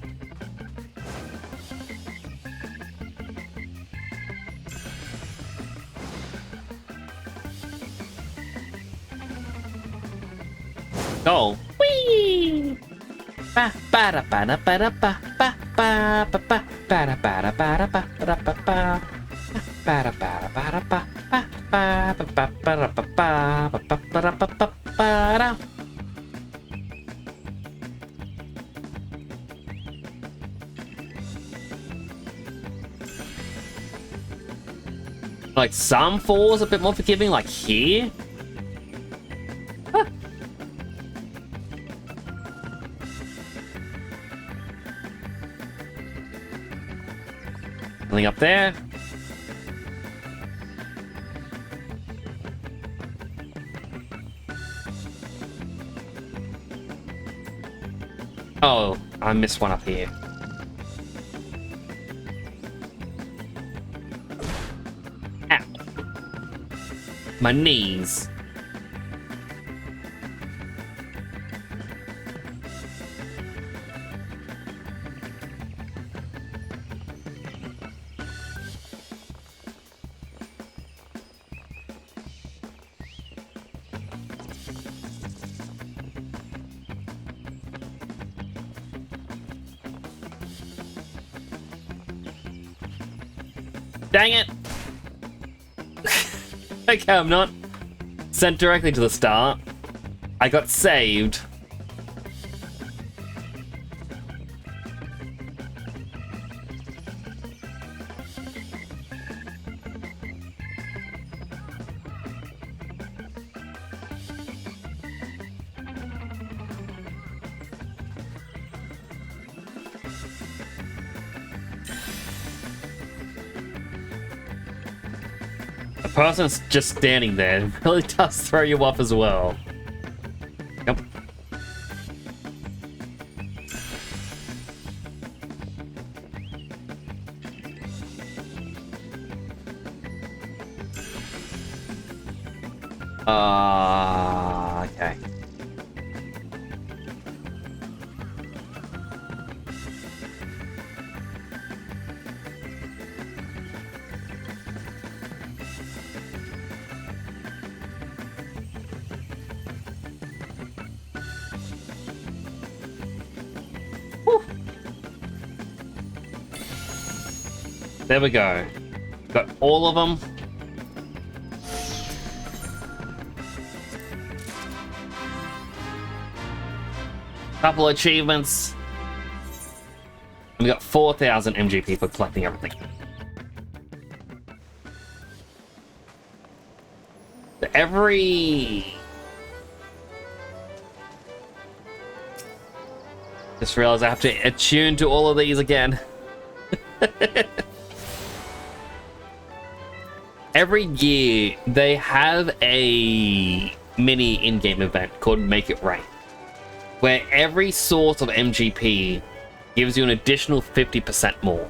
Go. Whee! Ba ba da ba da ba da ba ba ba ba ba ba da ba da ba da ba da ba ba ba da ba da ba da ba ba ba ba ba ba da ba ba ba ba da ba ba ba da. Like some falls a bit more forgiving, like here. Nothing up there. Oh, I missed one up here. Ow. My knees. Dang it! Okay, I'm not sent directly to the start. I got saved. The person's just standing there. It really does throw you off as well. Yep. Okay. There we go. Got all of them. Couple achievements. And we got 4,000 MGP for collecting everything. So every... Just realized I have to attune to all of these again. Every year, they have a mini in-game event called Make It Rain, where every source of MGP gives you an additional 50% more.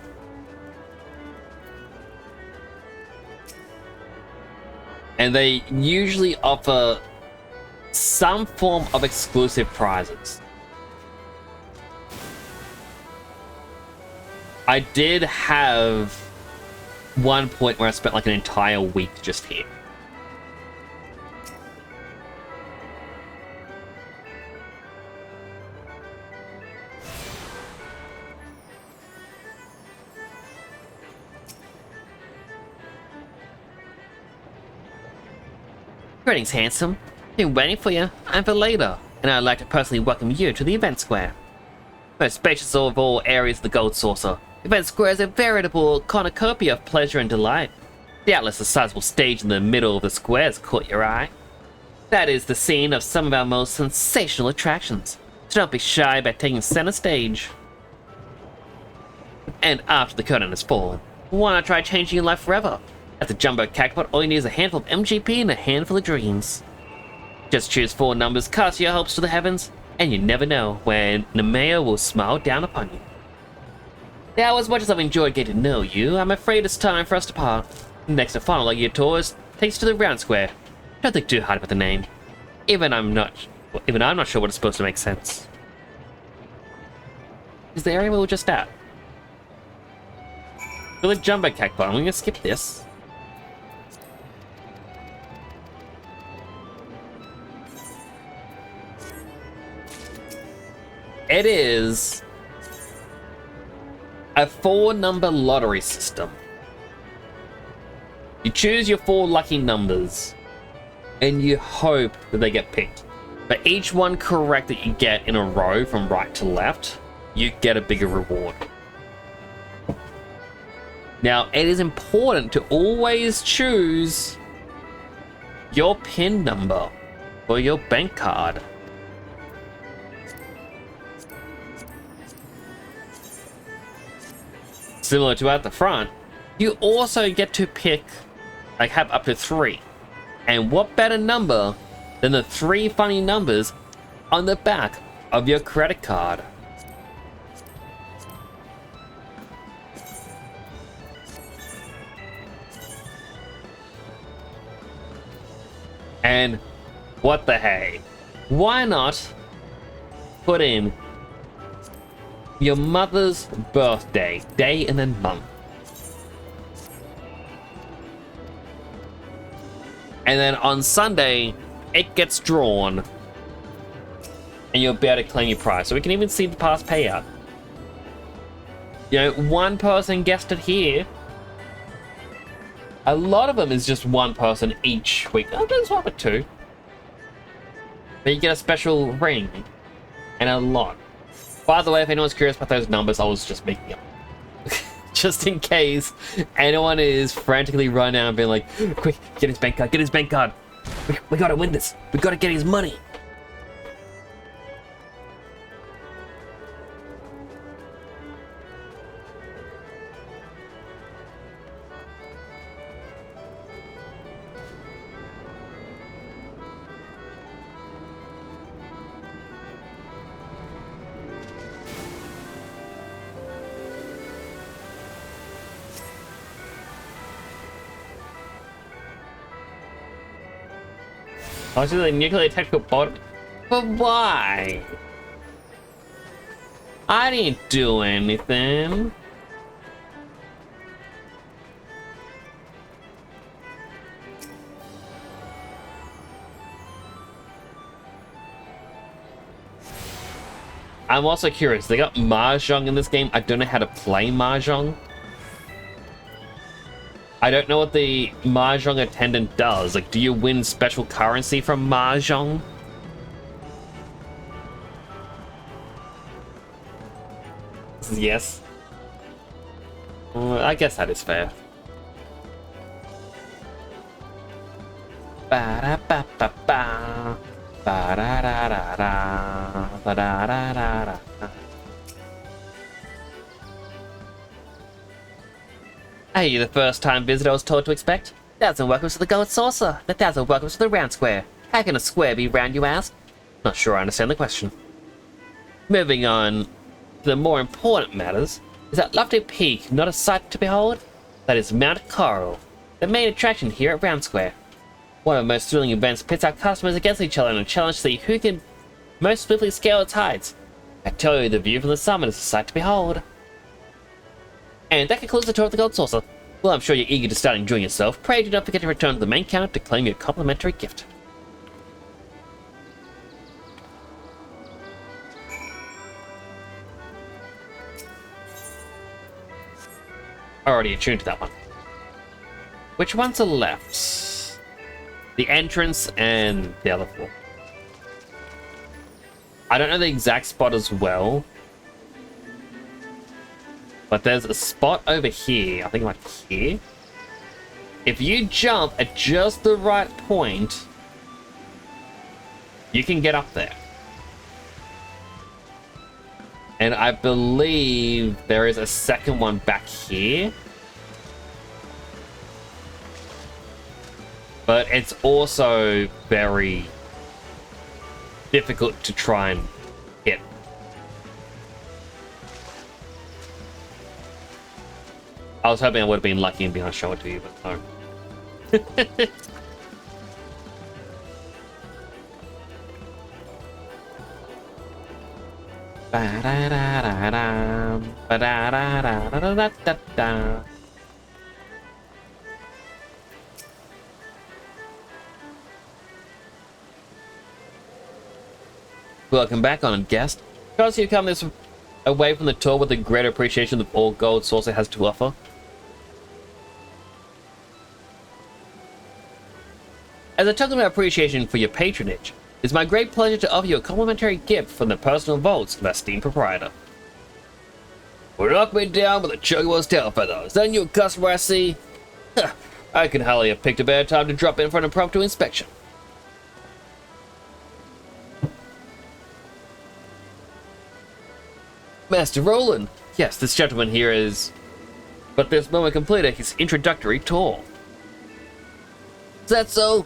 And they usually offer some form of exclusive prizes. I did have one point where I spent like an entire week just here. Greetings, handsome. Been waiting for you and for later, and I'd like to personally welcome you to the event square. Most spacious of all areas of the Gold Saucer, Event Square is a veritable cornucopia of pleasure and delight. Doubtless a sizable stage in the middle of the square has caught your eye. That is the scene of some of our most sensational attractions, so don't be shy about taking center stage. And after the curtain has fallen, why not try changing your life forever? As a jumbo cactpot, all you need is a handful of MGP and a handful of dreams. Just choose 4 numbers, cast your hopes to the heavens, and you never know when Nemea will smile down upon you. Now, as much as I've enjoyed getting to know you, I'm afraid it's time for us to part. Next and final of your tours takes you to the round square. Don't think too hard about the name. Even I'm not sure what it's supposed to make sense. Is the area we were just at? For the jumbo cactpot, I'm gonna skip this. It is a 4-number lottery system. You choose your 4 lucky numbers, and you hope that they get picked. For each one correct that you get in a row from right to left, you get a bigger reward. Now, it is important to always choose your PIN number for your bank card. Similar to at the front, you also get to pick, like, have up to 3. And what better number than the 3 funny numbers on the back of your credit card? And what the hey? Why not put in your mother's birthday, day and then month? And then on Sunday, it gets drawn. And you'll be able to claim your prize. So we can even see the past payout. You know, one person guessed it here. A lot of them is just one person each week. Oh, there's one or 2. But you get a special ring. And a lot. By the way, if anyone's curious about those numbers, I was just making up. Just in case anyone is frantically running out and being like, quick, get his bank card, get his bank card. We gotta win this. We gotta get his money. Also, the nuclear tactical bot. But why? I didn't do anything. I'm also curious. They got Mahjong in this game. I don't know how to play Mahjong. I don't know what the Mahjong attendant does. Like, do you win special currency from Mahjong? Yes. I guess that is fair. Ba-da-ba-ba-ba. Ba-da-da-da-da. Ba-da-da-da-da. Are you the first time visitor I was told to expect? 1,000 welcomes to the Gold Saucer. 1,000 welcomes to the Round Square. How can a square be round, you ask? Not sure I understand the question. Moving on to the more important matters. Is that lofty peak not a sight to behold? That is Mount Coral, the main attraction here at Round Square. One of the most thrilling events pits our customers against each other in a challenge to see who can most swiftly scale its heights. I tell you, the view from the summit is a sight to behold. And that concludes the tour of the Gold Saucer. Well, I'm sure you're eager to start enjoying yourself. Pray do not forget to return to the main counter to claim your complimentary gift. Already attuned to that one. Which ones are left? The entrance and the other 4. I don't know the exact spot as well. But there's a spot over here, I think like here. If you jump at just the right point, you can get up there. And I believe there is a second one back here. but it's also very difficult to try and hit. I was hoping I would have been lucky and been able to show it to you, but no. Ba-da-da-da-dum, ba-da-da-da-da-da-da-da. Welcome back, honored guest. Because you come this away from the tour with a great appreciation of all Gold Saucer has to offer. As a token of appreciation for your patronage, it's my great pleasure to offer you a complimentary gift from the personal vaults of our esteemed proprietor. Well, knock me down with a chugger's tail feather. Is that new customer I see? Huh, I can hardly have picked a better time to drop in for an impromptu inspection. Master Roland. Yes, this gentleman here is, but this moment completed his introductory tour. Is that so?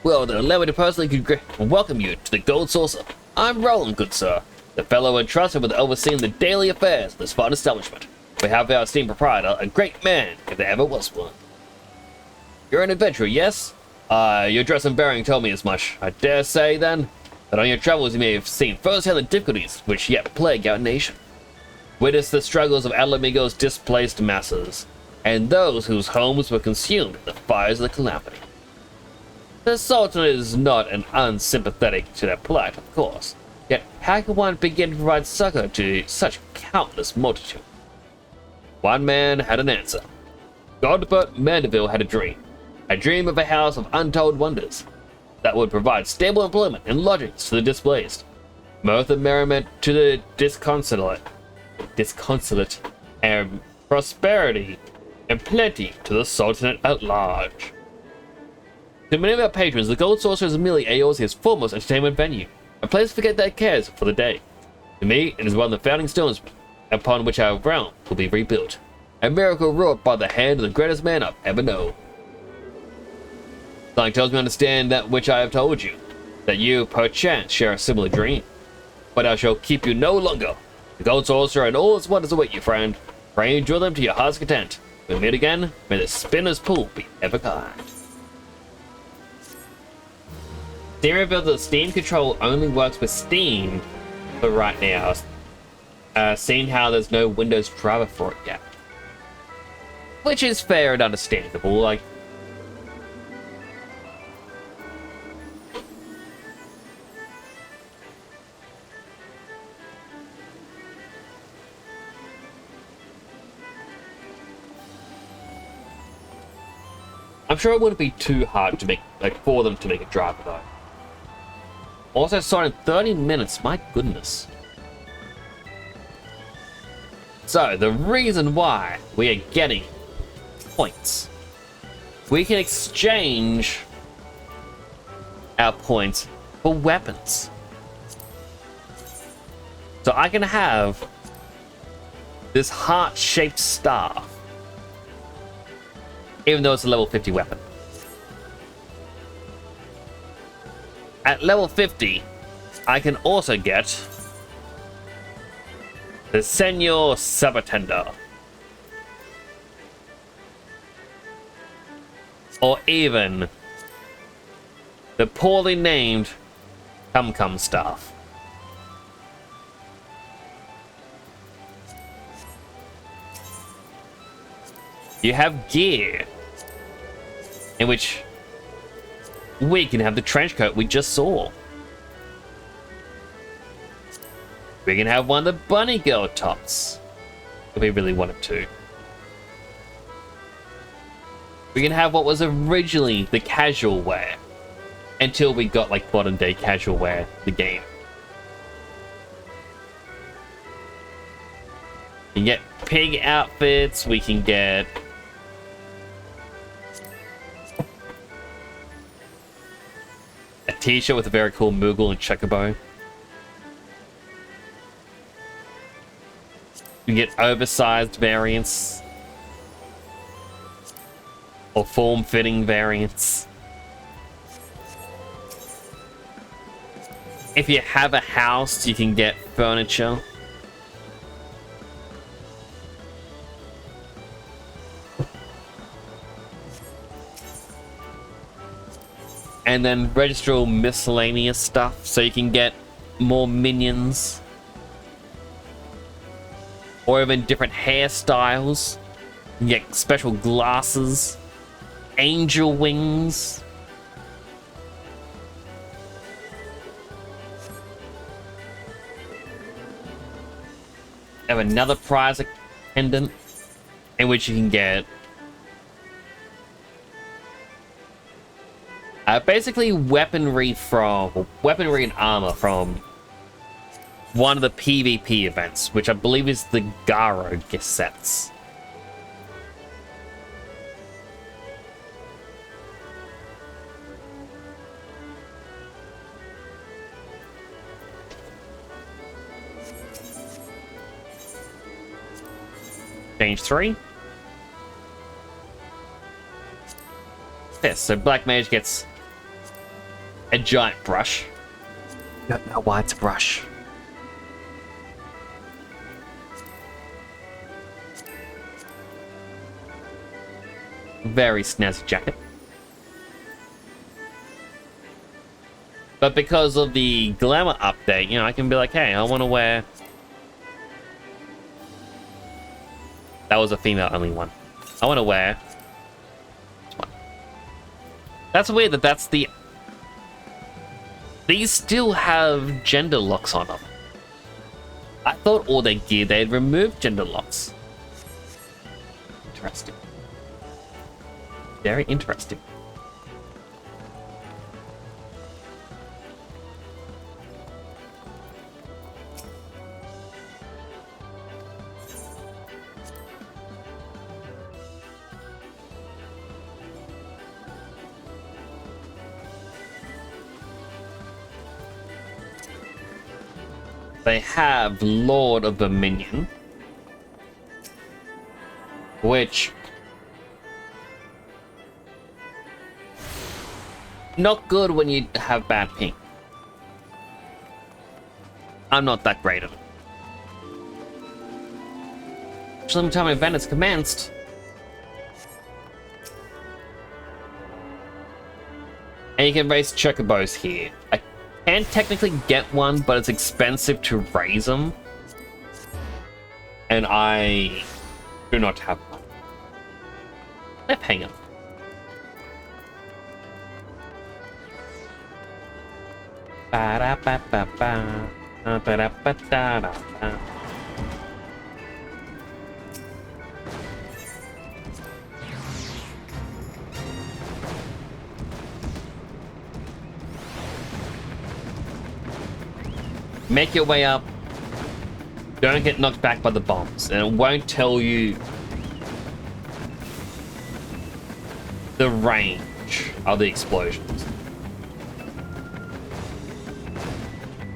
Well, then allow me to personally welcome you to the Gold Saucer. I'm Roland, good sir, the fellow entrusted with overseeing the daily affairs of this fine establishment. We have our esteemed proprietor, a great man, if there ever was one. You're an adventurer, yes? Your dress and bearing told me as much. I dare say, then, that on your travels you may have seen firsthand the difficulties which yet plague our nation. Witness the struggles of Alamigo's displaced masses, and those whose homes were consumed in the fires of the calamity. The Sultan is not an unsympathetic to their plight, of course, yet how can one begin to provide succor to such countless multitude? One man had an answer. Godbert Mandeville had a dream of a house of untold wonders, that would provide stable employment and lodgings to the displaced, mirth and merriment to the disconsolate, and prosperity and plenty to the Sultanate at large. To many of our patrons, the Gold Saucer is merely Eorzea's foremost entertainment venue, a place to forget their cares for the day. To me, it is one of the founding stones upon which our realm will be rebuilt, a miracle wrought by the hand of the greatest man I've ever known. Something tells me to understand that which I have told you, that you, perchance, share a similar dream. But I shall keep you no longer. The Gold Saucer and all its wonders await you, friend. Pray enjoy them to your heart's content. When we meet again, may the spinner's pool be ever kind. Steam revealed that the Steam control only works with Steam for right now, seeing how there's no Windows driver for it yet. Which is fair and understandable, like... I'm sure it wouldn't be too hard to make, for them to make a driver though. Also saw in 30 minutes, my goodness. So, the reason why we are getting points. We can exchange our points for weapons. So I can have this heart-shaped staff, even though it's a level 50 weapon. At level 50, I can also get the Senor Sabatender. Or even the poorly named Tum Tum Staff. You have gear, in which we can have the trench coat we just saw. We can have one of the bunny girl tops, if we really wanted to. We can have what was originally the casual wear, until we got like modern day casual wear, the game. We can get pig outfits, we can get a t-shirt with a very cool Moogle and Chocobo. You get oversized variants or form-fitting variants. If you have a house, you can get furniture. And then register all miscellaneous stuff so you can get more minions. Or even different hairstyles. You can get special glasses. Angel wings. Have another prize pendant in which you can get basically weaponry and armor from one of the PvP events, which I believe is the Garo Gessetts. Change 3. Yes, so Black Mage gets a giant brush. Don't know why it's a brush. Very snazzy jacket. But because of the glamour update, you know, I can be like, hey, I want to wear... That was a female-only one. I want to wear... this one. That's weird that that's the... These still have gender locks on them. I thought all their gear, they'd removed gender locks. Interesting. Very interesting. They have Lord of Dominion, which not good when you have bad ping. I'm not that great at it. Slim time event has commenced. And you can raise chocobos here. I can technically get one, but it's expensive to raise them. And I do not have one. Let's hang up. Make your way up. Don't get knocked back by the bombs. And it won't tell you the range of the explosions.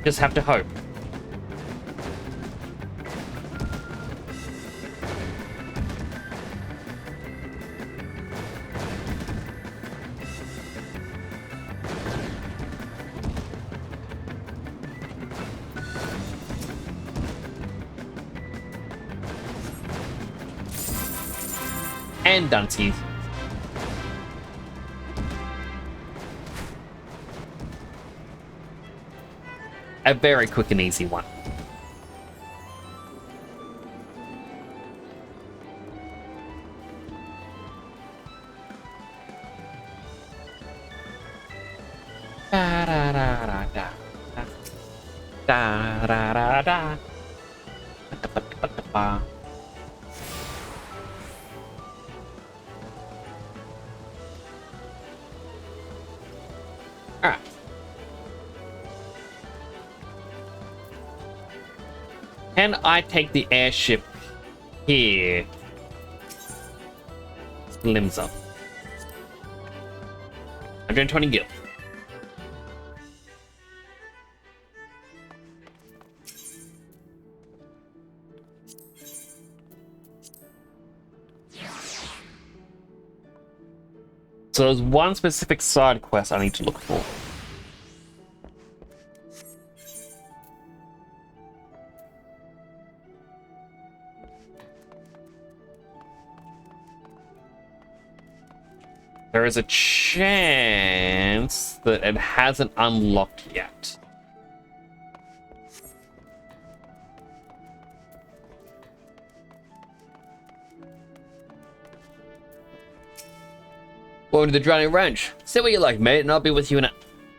Just have to hope. And Dunskies. A very quick and easy one. Da da da da da da da da da. Alright. Can I take the airship here? Limbs up. 120 gil. So there's one specific side quest I need to look for. There is a chance that it hasn't unlocked yet. Welcome to the Drowning Ranch. Say what you like, mate, and I'll be with you in a...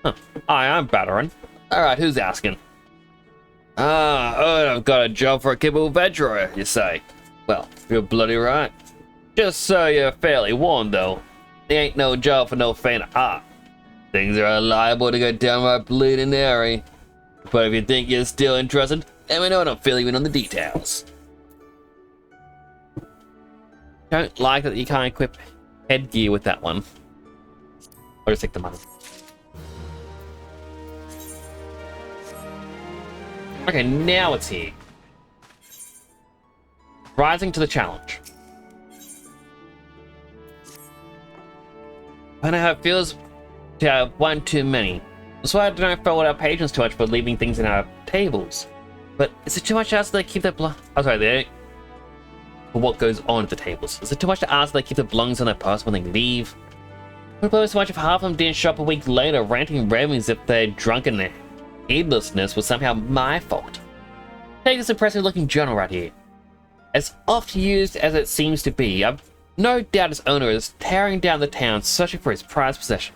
Huh. Hi, I'm Battering. Alright, who's asking? I've got a job for a capable adventurer, you say? Well, you're bloody right. Just so you're fairly warned, though. There ain't no job for no faint of heart. Things are liable to go downright bleeding airy. But if you think you're still interested, let me know and I'll fill you in on the details. Don't like that you can't equip headgear with that one. I'll just take the money. Okay, now it's here. Rising to the challenge. I know how it feels to have one too many. That's why I don't fault our patrons too much for leaving things in our tables. But is it too much to ask that they keep their for what goes on at the tables? Is it too much to ask that they keep their belongings on their person when they leave? Would blow so much if half of them didn't show up a week later ranting raving as if their drunken heedlessness was somehow my fault. Take this impressive looking journal right here. As oft used as it seems to be, I've no doubt its owner is tearing down the town searching for his prized possession.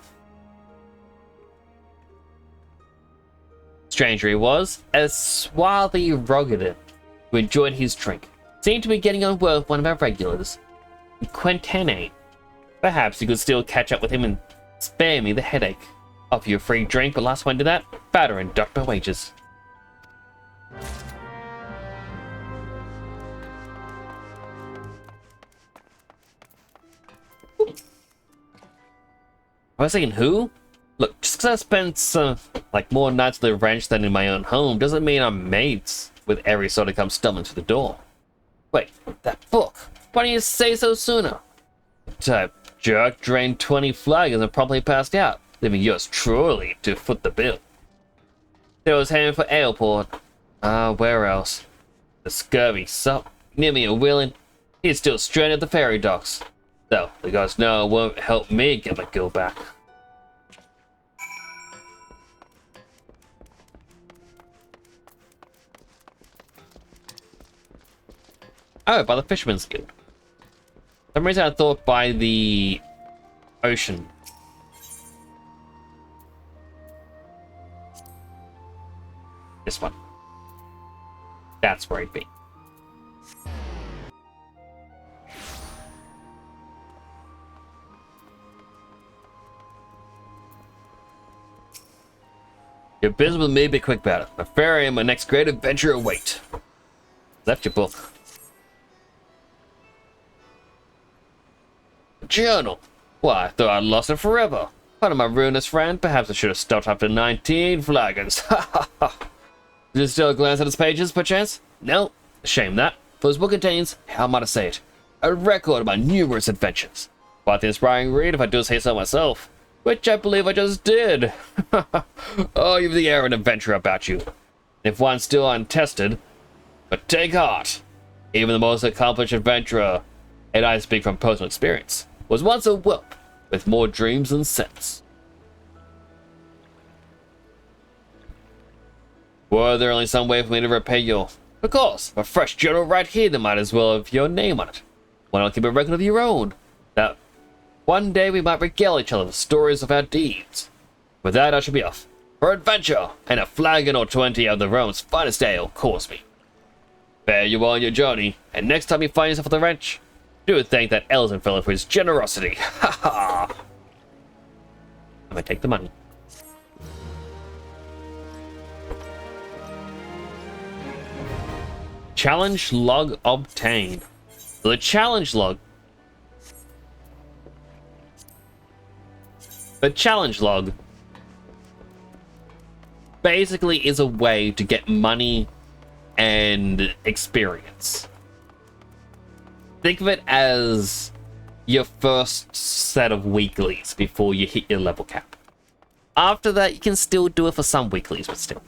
Stranger he was, as swarthy Rogadin, who enjoyed his drink, seemed to be getting on well with one of our regulars, Quintane. Perhaps you could still catch up with him and spare me the headache. Offer you a free drink, but last one to that, batter and dock my wages. I was thinking, who? Look, just because I spent some, more nights at the ranch than in my own home doesn't mean I'm mates with every sort that comes stumbling through the door. Wait, that book. Why didn't you say so sooner? Type jerk drained 20 flaggers and promptly passed out, leaving yours truly to foot the bill. There was heading for Airport. Where else? The scurvy sup. Near me a willing. He's still stranded at the ferry docks. Though, the gods know it won't help me get my girl back. Oh, by the Fisherman's Guild. For some reason I thought by the ocean. This one. That's where he'd be. Your business with me, be quick about it. My ferry and my next great adventure await. Left your book. Journal. Why, I thought I'd lost it forever. Part of my ruinous friend. Perhaps I should have stopped after 19 flaggers. Ha ha ha. Did you still glance at its pages, perchance? No. Shame that. For this book contains, how might I say it, a record of my numerous adventures. Quite the inspiring read if I do say so myself. Which I believe I just did. Oh, you've the air of an adventurer about you. If one's still untested. But take heart. Even the most accomplished adventurer, and I speak from personal experience, was once a whelp with more dreams than sense. Were there only some way for me to repay you? Of course, a fresh journal right here that might as well have your name on it. Why not keep a record of your own? That one day we might regale each other with stories of our deeds. With that, I shall be off. For adventure, and a flagon or 20 of the Rome's finest ale course me. Fare you well on your journey, and next time you find yourself at the ranch, do thank that Elton fellow for his generosity. Ha ha! I'm gonna take the money. Challenge log obtained. The challenge log. The challenge log basically is a way to get money and experience. Think of it as your first set of weeklies before you hit your level cap. After that, you can still do it for some weeklies, but still.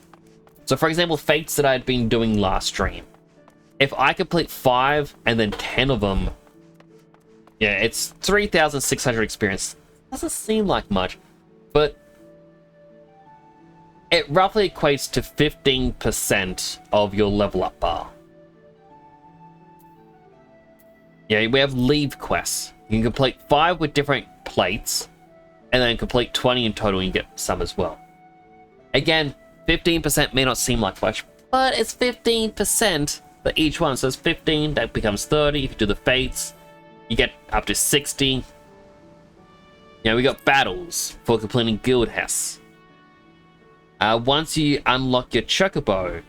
So for example, fates that I'd been doing last stream. If I complete 5 and then 10 of them, yeah, it's 3,600 experience. Doesn't seem like much, but it roughly equates to 15% of your level up bar. Yeah, we have leave quests. You can complete 5 with different plates, and then complete 20 in total and you get some as well. Again, 15% may not seem like much, but it's 15% for each one. So it's 15, that becomes 30. If you do the fates, you get up to 60. Yeah, we got battles for completing guild hests. Once you unlock your chocobo,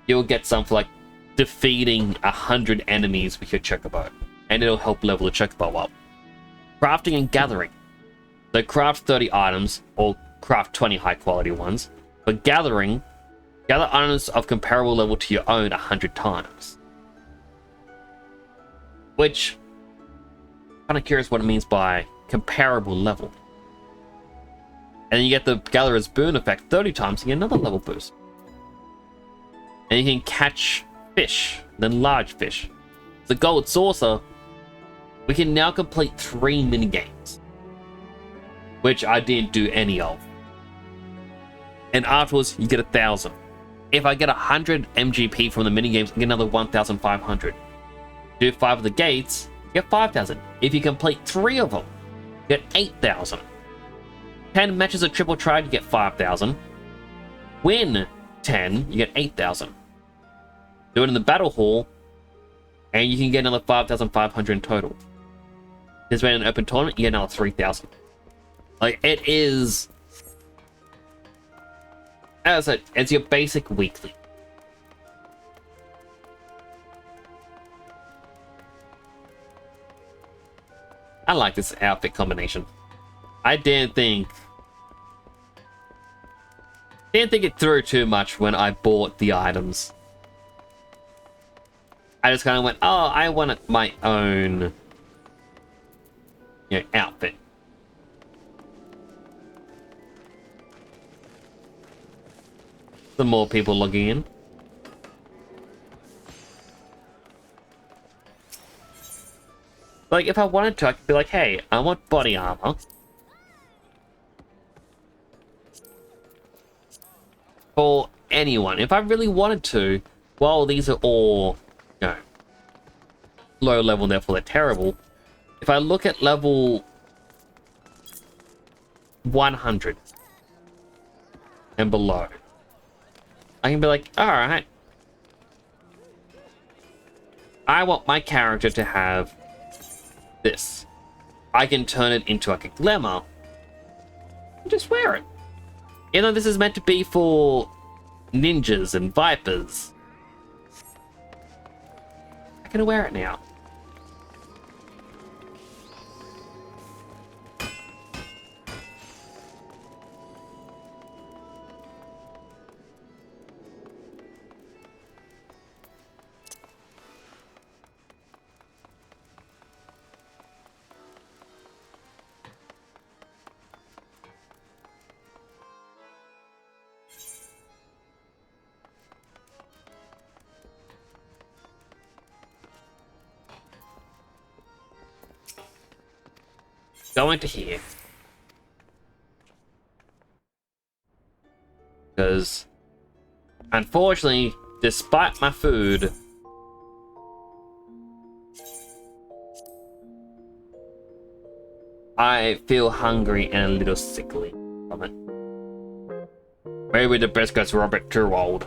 you'll get some for like defeating 100 enemies with your chocobo, and it'll help level the chocobo up. Crafting and gathering. So craft 30 items, or craft 20 high quality ones. For gathering, gather items of comparable level to your own 100 times. Which, kind of curious what it means by comparable level. And then you get the Gatherer's Boon effect 30 times, you get another level boost. And you can catch fish, then large fish. The Gold Saucer, we can now complete 3 minigames, which I didn't do any of. And afterwards, you get 1,000. If I get 100 MGP from the minigames, I get another 1,500. Do 5 of the gates, you get 5,000. If you complete 3 of them, you get 8,000. 10 matches of triple tried, you get 5,000. Win 10, you get 8,000. Do it in the battle hall, and you can get another 5,500 in total. This way in an open tournament, you get another 3,000. Like, it is... As I said, it's your basic weekly. I like this outfit combination. I didn't think it through too much when I bought the items. I just kind of went, oh, I want my own, outfit. Some more people logging in. Like, if I wanted to, I could be like, hey, I want body armor. For anyone. If I really wanted to, well, these are all, low level, therefore they're terrible. If I look at level 100 and below, I can be like, alright, I want my character to have this. I can turn it into like a glamour and just wear it. You know, this is meant to be for ninjas and vipers. I can wear it now. Go into here. Because, unfortunately, despite my food, I feel hungry and a little sickly from it. Maybe the biscuits were a bit too old.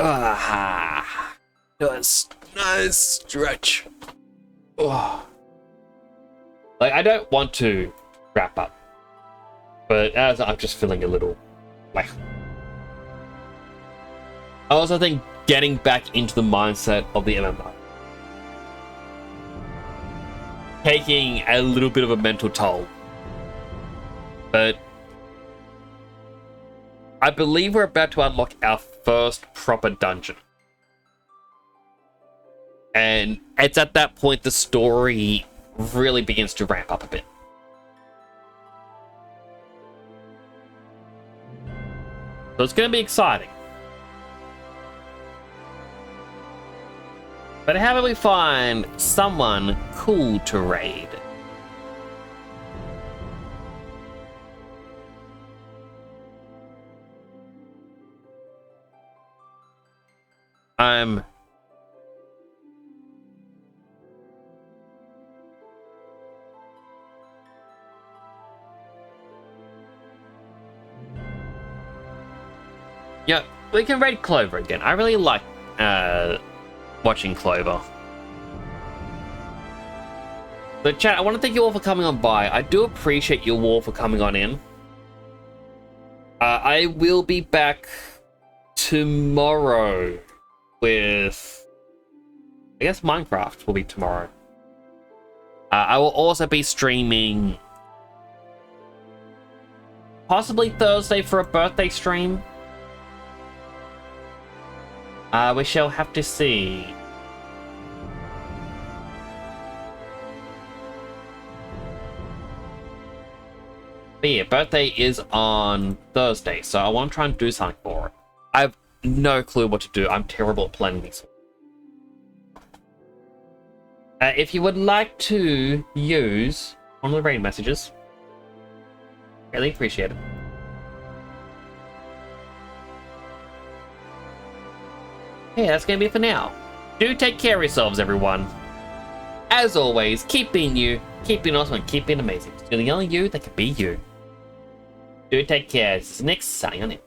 Ah, nice stretch. Oh. Like, I don't want to wrap up, but as I'm just feeling a little like. I also think getting back into the mindset of the MMO, taking a little bit of a mental toll, but I believe we're about to unlock our first proper dungeon. And it's at that point the story really begins to ramp up a bit. So it's going to be exciting. But how about we find someone cool to raid? Yeah, we can raid Clover again. I really like watching Clover. So chat, I want to thank you all for coming on by. I do appreciate you all for coming on in. I will be back tomorrow with... I guess Minecraft will be tomorrow. I will also be streaming possibly Thursday for a birthday stream. We shall have to see. But yeah, birthday is on Thursday, so I want to try and do something for it. I have no clue what to do. I'm terrible at planning these. If you would like to use one of the raid messages, really appreciate it. Yeah, that's gonna be it for now. Do take care of yourselves, everyone. As always, keep being you, keep being awesome, and keep being amazing. You're the only you that can be you. Do take care. This is Nick signing on it.